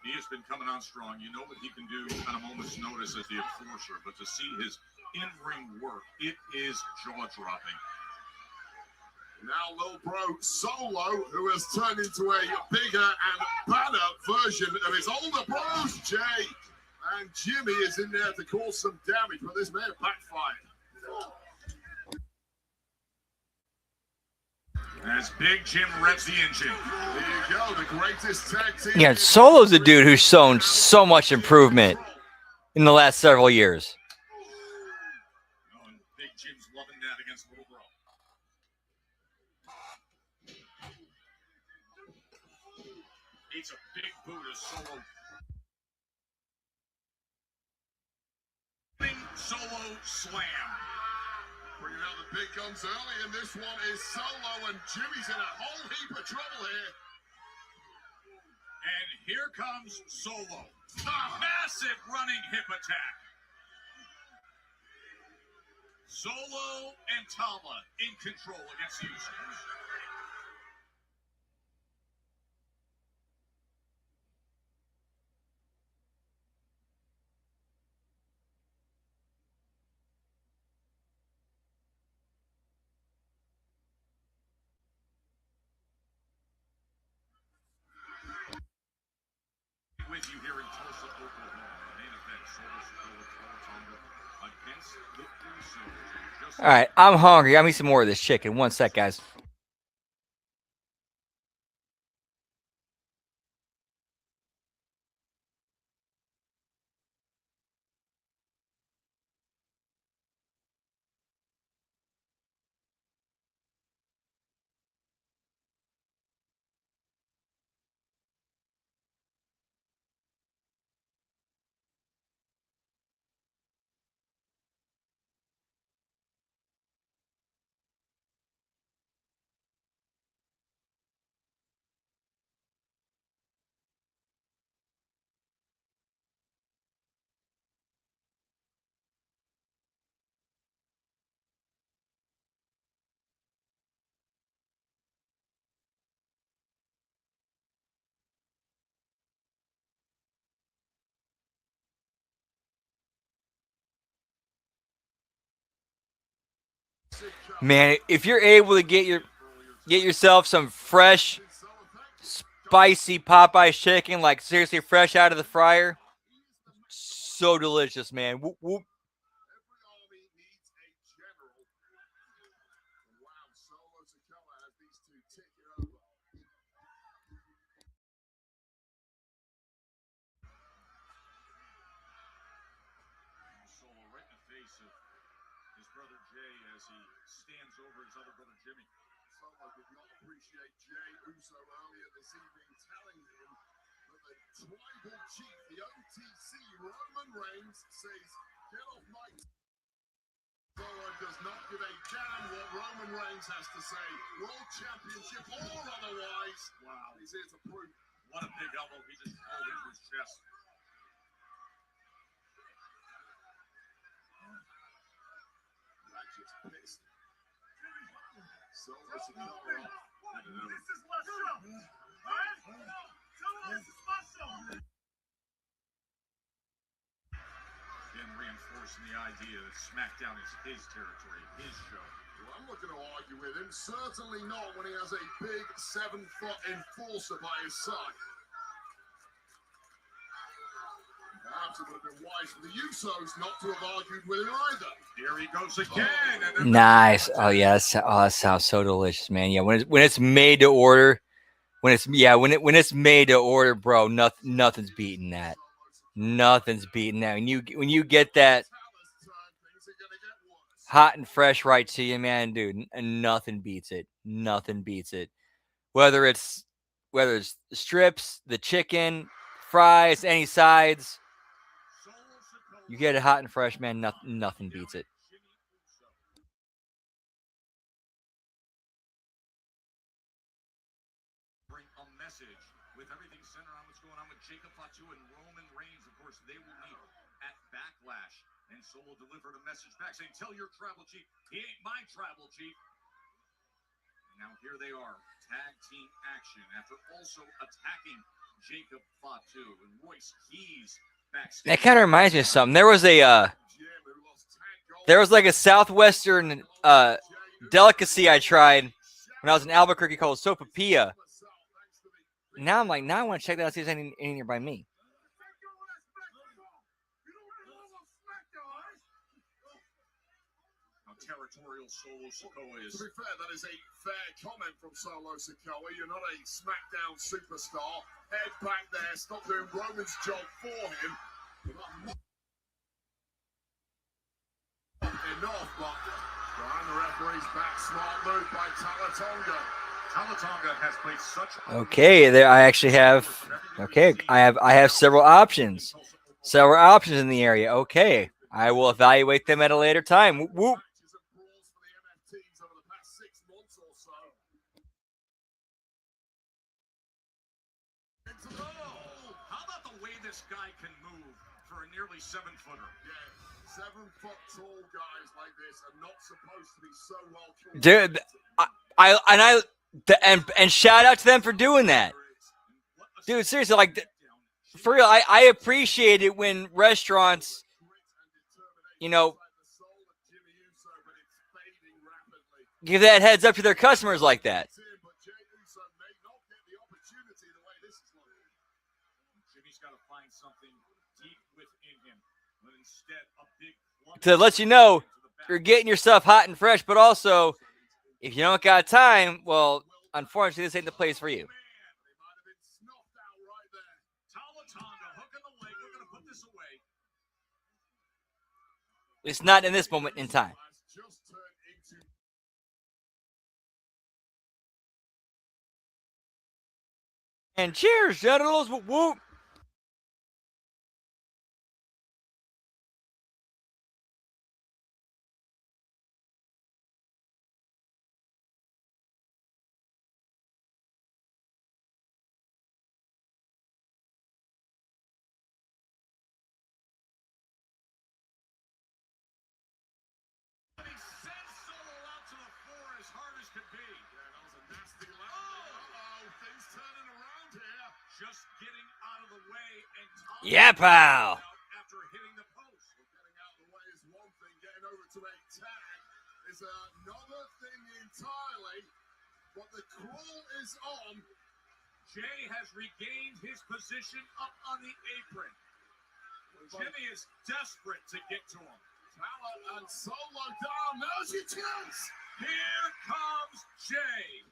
He has been coming on strong. You know what he can do at a moment's notice as the enforcer, but to see his in-ring work, it is jaw-dropping. Now little bro Solo, who has turned into a bigger and badder version of his older bros, Jay. And Jimmy is in there to cause some damage, but this may have backfired. As Big Jim revs the engine. There you go, the greatest tag team. Yeah, Solo's a dude who's shown so much improvement in the last several years. Oh, and Big Jim's loving that against Little Bro. It's a big boot of Solo. Solo slam. Bringing out the big guns early, and this one is Solo, and Jimmy's in a whole heap of trouble here. And here comes Solo. A massive running hip attack. Solo and Tama in control against the Usos. With you here in Tulsa, Oklahoma, the main event, Solo Sikoa against the Usos. All right, I'm hungry. I need some more of this chicken. One sec, guys. Man, if you're able to get yourself some fresh, spicy Popeye chicken, like seriously fresh out of the fryer, so delicious, man. Whoop, whoop. Every army needs a general. And wow, Solo Sikoa has these two ticking over. Solo right in the face of his brother Jay as he stands over his other brother Jimmy. Solo did not appreciate Jay Uso earlier this evening, telling him that the tribal chief, the OTC, Roman Reigns, says, "Get off my." Solo does not give a damn what Roman Reigns has to say, world championship or otherwise. Wow. He's here to prove. What a big elbow he just pulled into his chest. That's just pissed. Solo Sikoa. This is my show. Alright? Solo, this is my show. Again, reinforcing the idea that SmackDown is his territory, his show. Well, I'm not going to argue with him. Certainly not when he has a big 7-foot enforcer by his side. Perhaps it would have been wise for the Usos not to have argued with him either. Here he goes again. And then Nice. Oh yeah, that sounds so delicious, man. Yeah, when it's made to order, when it's made to order, bro, nothing's beating that. Nothing's beating that. When you get that hot and fresh right to you, man, dude, nothing beats it. Nothing beats it. Whether it's strips, the chicken, fries, any sides, you get it hot and fresh, man. Nothing beats it. Bring a message with everything centered on what's going on with Jacob Fatu and Roman Reigns. Of course, they will meet at Backlash, and Solo delivered a message back saying, "Tell your tribal chief he ain't my tribal chief." And now here they are, tag team action after also attacking Jacob Fatu and Royce Keys backstage. That kind of reminds me of something. There was like a southwestern delicacy I tried when I was in Albuquerque called sopapilla. Now I'm like, now I want to check that out, see if there's any nearby me. Territorial Solo Sikoa is. To be fair, that is a fair comment from Solo Sikoa. You're not a SmackDown superstar. Head back there. Stop doing Roman's job for him. Enough, but behind the referee's back, smart move by Talatonga. Talatonga has played such. Okay, there I actually have. Okay, I have several options. Several options in the area. Okay, I will evaluate them at a later time. Whoop, whoop. How about the way this guy can move for a nearly 7-footer? Yeah, 7-foot tall guys like this are not supposed to be so well. Dude, and shout out to them for doing that. Dude, seriously, like for real, I appreciate it when restaurants, give that heads up to their customers like that. To let you know you're getting your stuff hot and fresh, but also if you don't got time, well, unfortunately, this ain't the place for you. It's not in this moment in time. And cheers, genitals. Whoop, whoop. Just getting out of the way and yeah, pal. After hitting the post. Getting out of the way is one thing. Getting over to a tag is another thing entirely. But the crawl is on. Jay has regained his position up on the apron. Jimmy is desperate to get to him. Talent and Solo down. Now's your chance. Here comes Jay.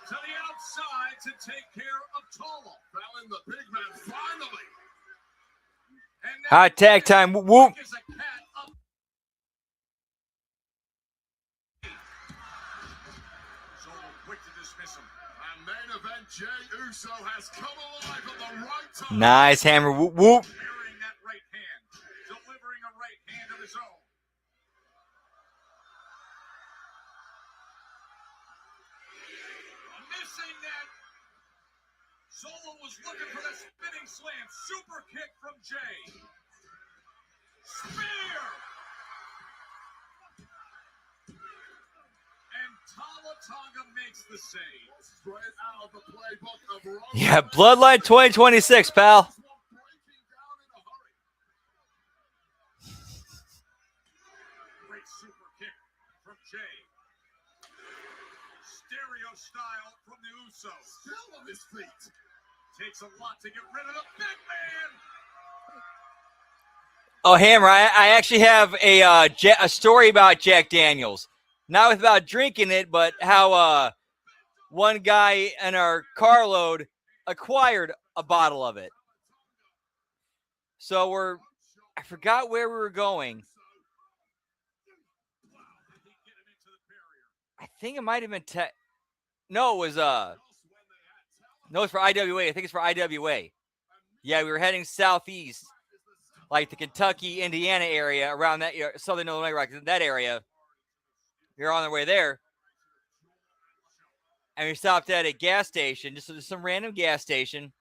To the outside to take care of Tolo. Fallon, the big man, finally. Hot tag time. Whoop. Solo quick to dismiss him. And main event, Jey Uso has come alive at the right time. Nice hammer. Whoop, whoop. Carrying that right hand. Delivering a right hand of his own. Missing that. Solo was looking for the spinning slam. Super kick from Jay. Spear. And Talatonga makes the save. Straight out of the playbook of Roman. Yeah, Bloodline 2026, pal. Great super kick from Jay. Stereo style from the Usos. Still on his feet. Takes a lot to get rid of the big man. Oh, Hammer, I actually have a story about Jack Daniels. Not about drinking it, but how one guy in our carload acquired a bottle of it. So I forgot where we were going. I think it might have been no, it was no, it's for IWA. I think it's for IWA. Yeah, we were heading southeast, like the Kentucky, Indiana area, around that southern Illinois, right? That area. You're on the way there. And we stopped at a gas station, just some random gas station.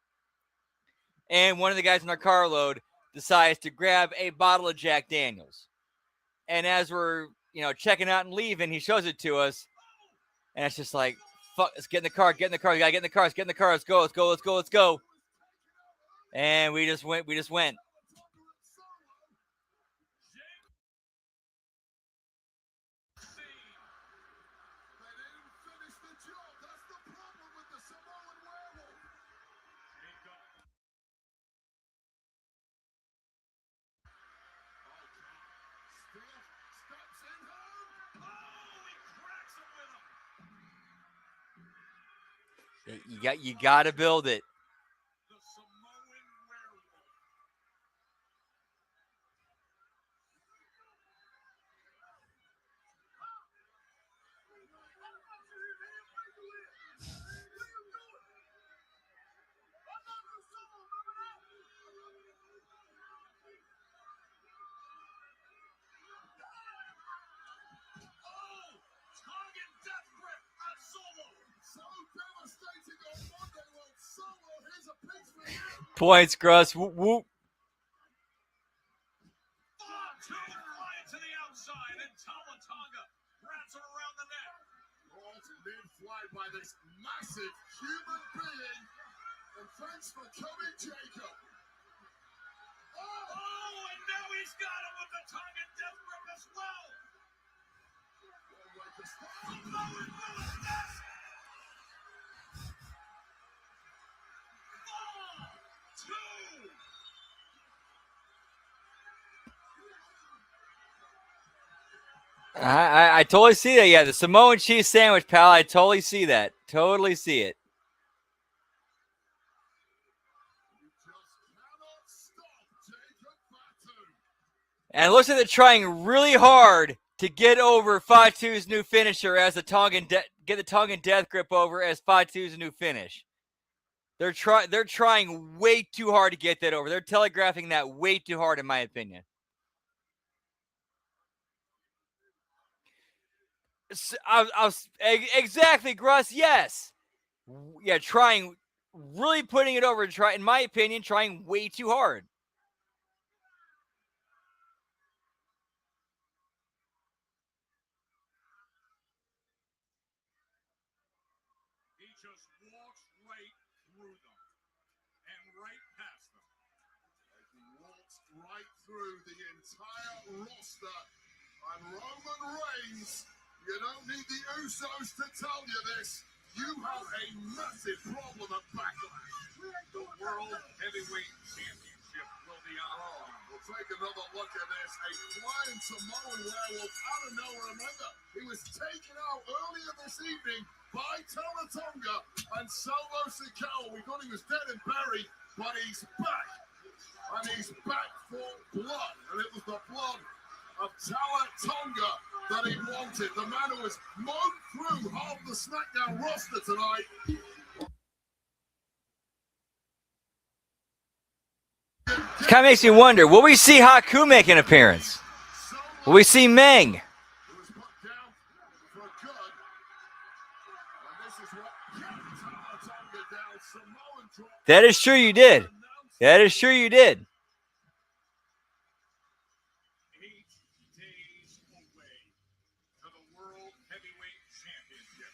And one of the guys in our carload decides to grab a bottle of Jack Daniels. And as we're, checking out and leaving, he shows it to us. And it's just like, fuck, let's get in the car. You gotta get in the car. Let's get in the car. Let's go. And we just went. You got to build it. Points, Gruss. Whoop, whoop. To the outside, and Tamatonga wraps her around the neck. Brought mid-flight by this massive human being. And thanks for coming, Jacob. Oh, and now he's got him with the Tonga death grip as well. Samoan will assess. 4, 2. I totally see that. Yeah, the Samoan cheese sandwich, pal. I totally see that. Totally see it. And it looks like they're trying really hard to get over Fatu's new finisher as the Tongan get the Tongan death grip over as Fatu's new finish. They're trying way too hard to get that over. They're telegraphing that way too hard, in my opinion. Exactly, Gruss. Yes. Yeah, trying, really putting it over. In my opinion, trying way too hard. He just walks right through them and right past them. He walks right through the entire roster. And Roman Reigns, you don't need the Usos to tell you this. You have a massive problem at Backlash. The World Heavyweight Championship will be on the line. We'll take another look at this. A flying Samoan werewolf out of nowhere. Remember, he was taken out earlier this evening by Tamatonga and Solo Sikoa. We thought he was dead and buried, but he's back. And he's back for blood. And it was the blood of Tamatonga that he wanted. The man who has mowed through half the SmackDown roster tonight. It kind of makes me wonder, will we see Haku make an appearance? Will we see Meng? That is true you did. That is true you did. 8 days away to the World Heavyweight Championship.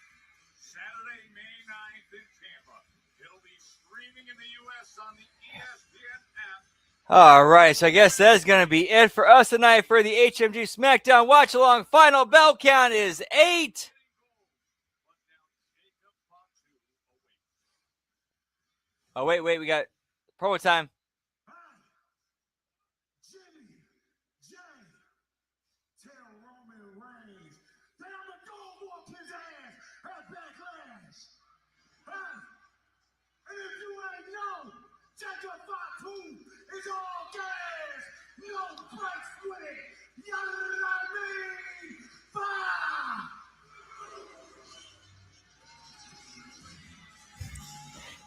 Saturday, May 9th in Tampa. It'll be streaming in the U.S. on the ESPN app. All right, so I guess that's going to be it for us tonight for the HMG SmackDown Watch Along. Final bell count is 8. Oh, wait, we got promo time. Jimmy, Jay, tell Roman Reigns that I'm a dog whoop his ass at Backlash. And if you ain't know, Jacob Fatu is all gas.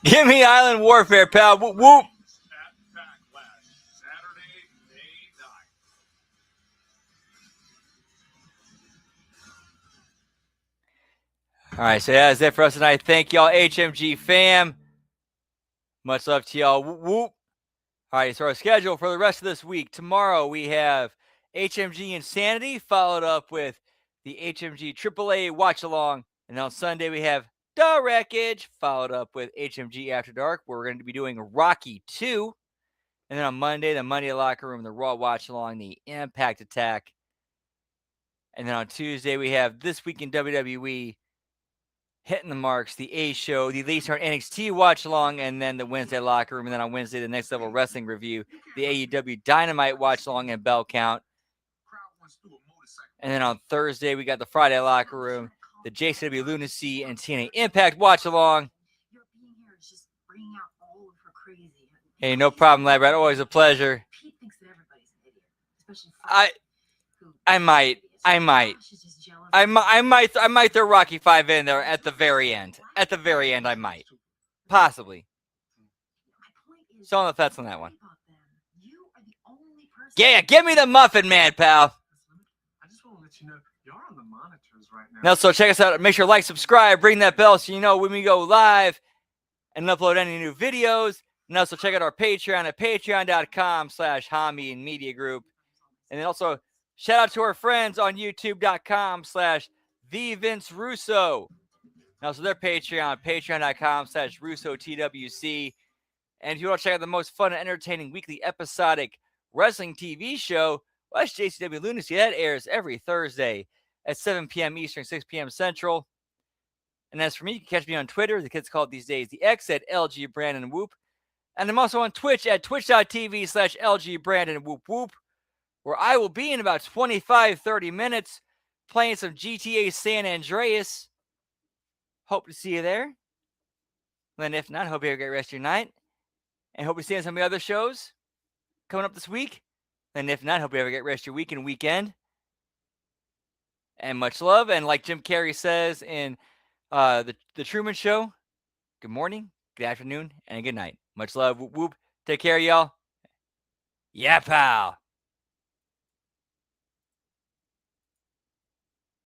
Give me Island Warfare, pal. Whoop, whoop. At Backlash, Saturday, May 9th. All right, so that's it for us tonight. Thank y'all, HMG fam. Much love to y'all. Whoop, whoop. All right, so our schedule for the rest of this week. Tomorrow we have HMG Insanity, followed up with the HMG AAA Watch Along. And on Sunday we have The Wreckage, followed up with HMG After Dark, where we're going to be doing Rocky 2. And then on Monday, the Monday Locker Room, the Raw Watch Along, the Impact Attack. And then on Tuesday we have This Week in WWE, Hitting the Marks, the A Show, the Late Start NXT Watch Along, and then the Wednesday Locker Room. And then on Wednesday, the Next Level Wrestling Review, the AEW Dynamite Watch Along and Bell Count. And then on Thursday, we got the Friday Locker Room, the JCW Lunacy and TNA Impact Watch Along. Your being here is just bringing out all of her crazy. Hey, no problem, lad, Brad. Always a pleasure. Pete thinks that everybody's an idiot, especially Frank, who- I might throw Rocky 5 in there at the very end. At the very end, I might. Possibly. My point is, So on the fence on that one. about them. You are the only person. Yeah, give me the Muffin Man, pal. I just want to let you know you're on the monitors right now. Now, so check us out. Make sure to like, subscribe, ring that bell so you know when we go live and upload any new videos. And also check out our Patreon at patreon.com/Hami and Media Group. And then also shout out to our friends on youtube.com/The Vince Russo. Now, so their Patreon, patreon.com/RussoTWC. And if you want to check out the most fun and entertaining weekly episodic wrestling TV show, well, that's JCW Lunacy. That airs every Thursday at 7 p.m. Eastern, 6 p.m. Central. And as for me, you can catch me on Twitter. The kids call it these days the X at LG Brandon Whoop. And I'm also on Twitch at twitch.tv/LG Brandon Whoop Whoop, where I will be in about 25-30 minutes playing some GTA San Andreas. Hope to see you there. And if not, hope you have a great rest of your night. And hope to see you on some of the other shows coming up this week. And if not, hope you have a great rest of your week and weekend. And much love. And like Jim Carrey says in the Truman Show, good morning, good afternoon, and good night. Much love. Whoop, whoop. Take care, y'all. Yeah, pal.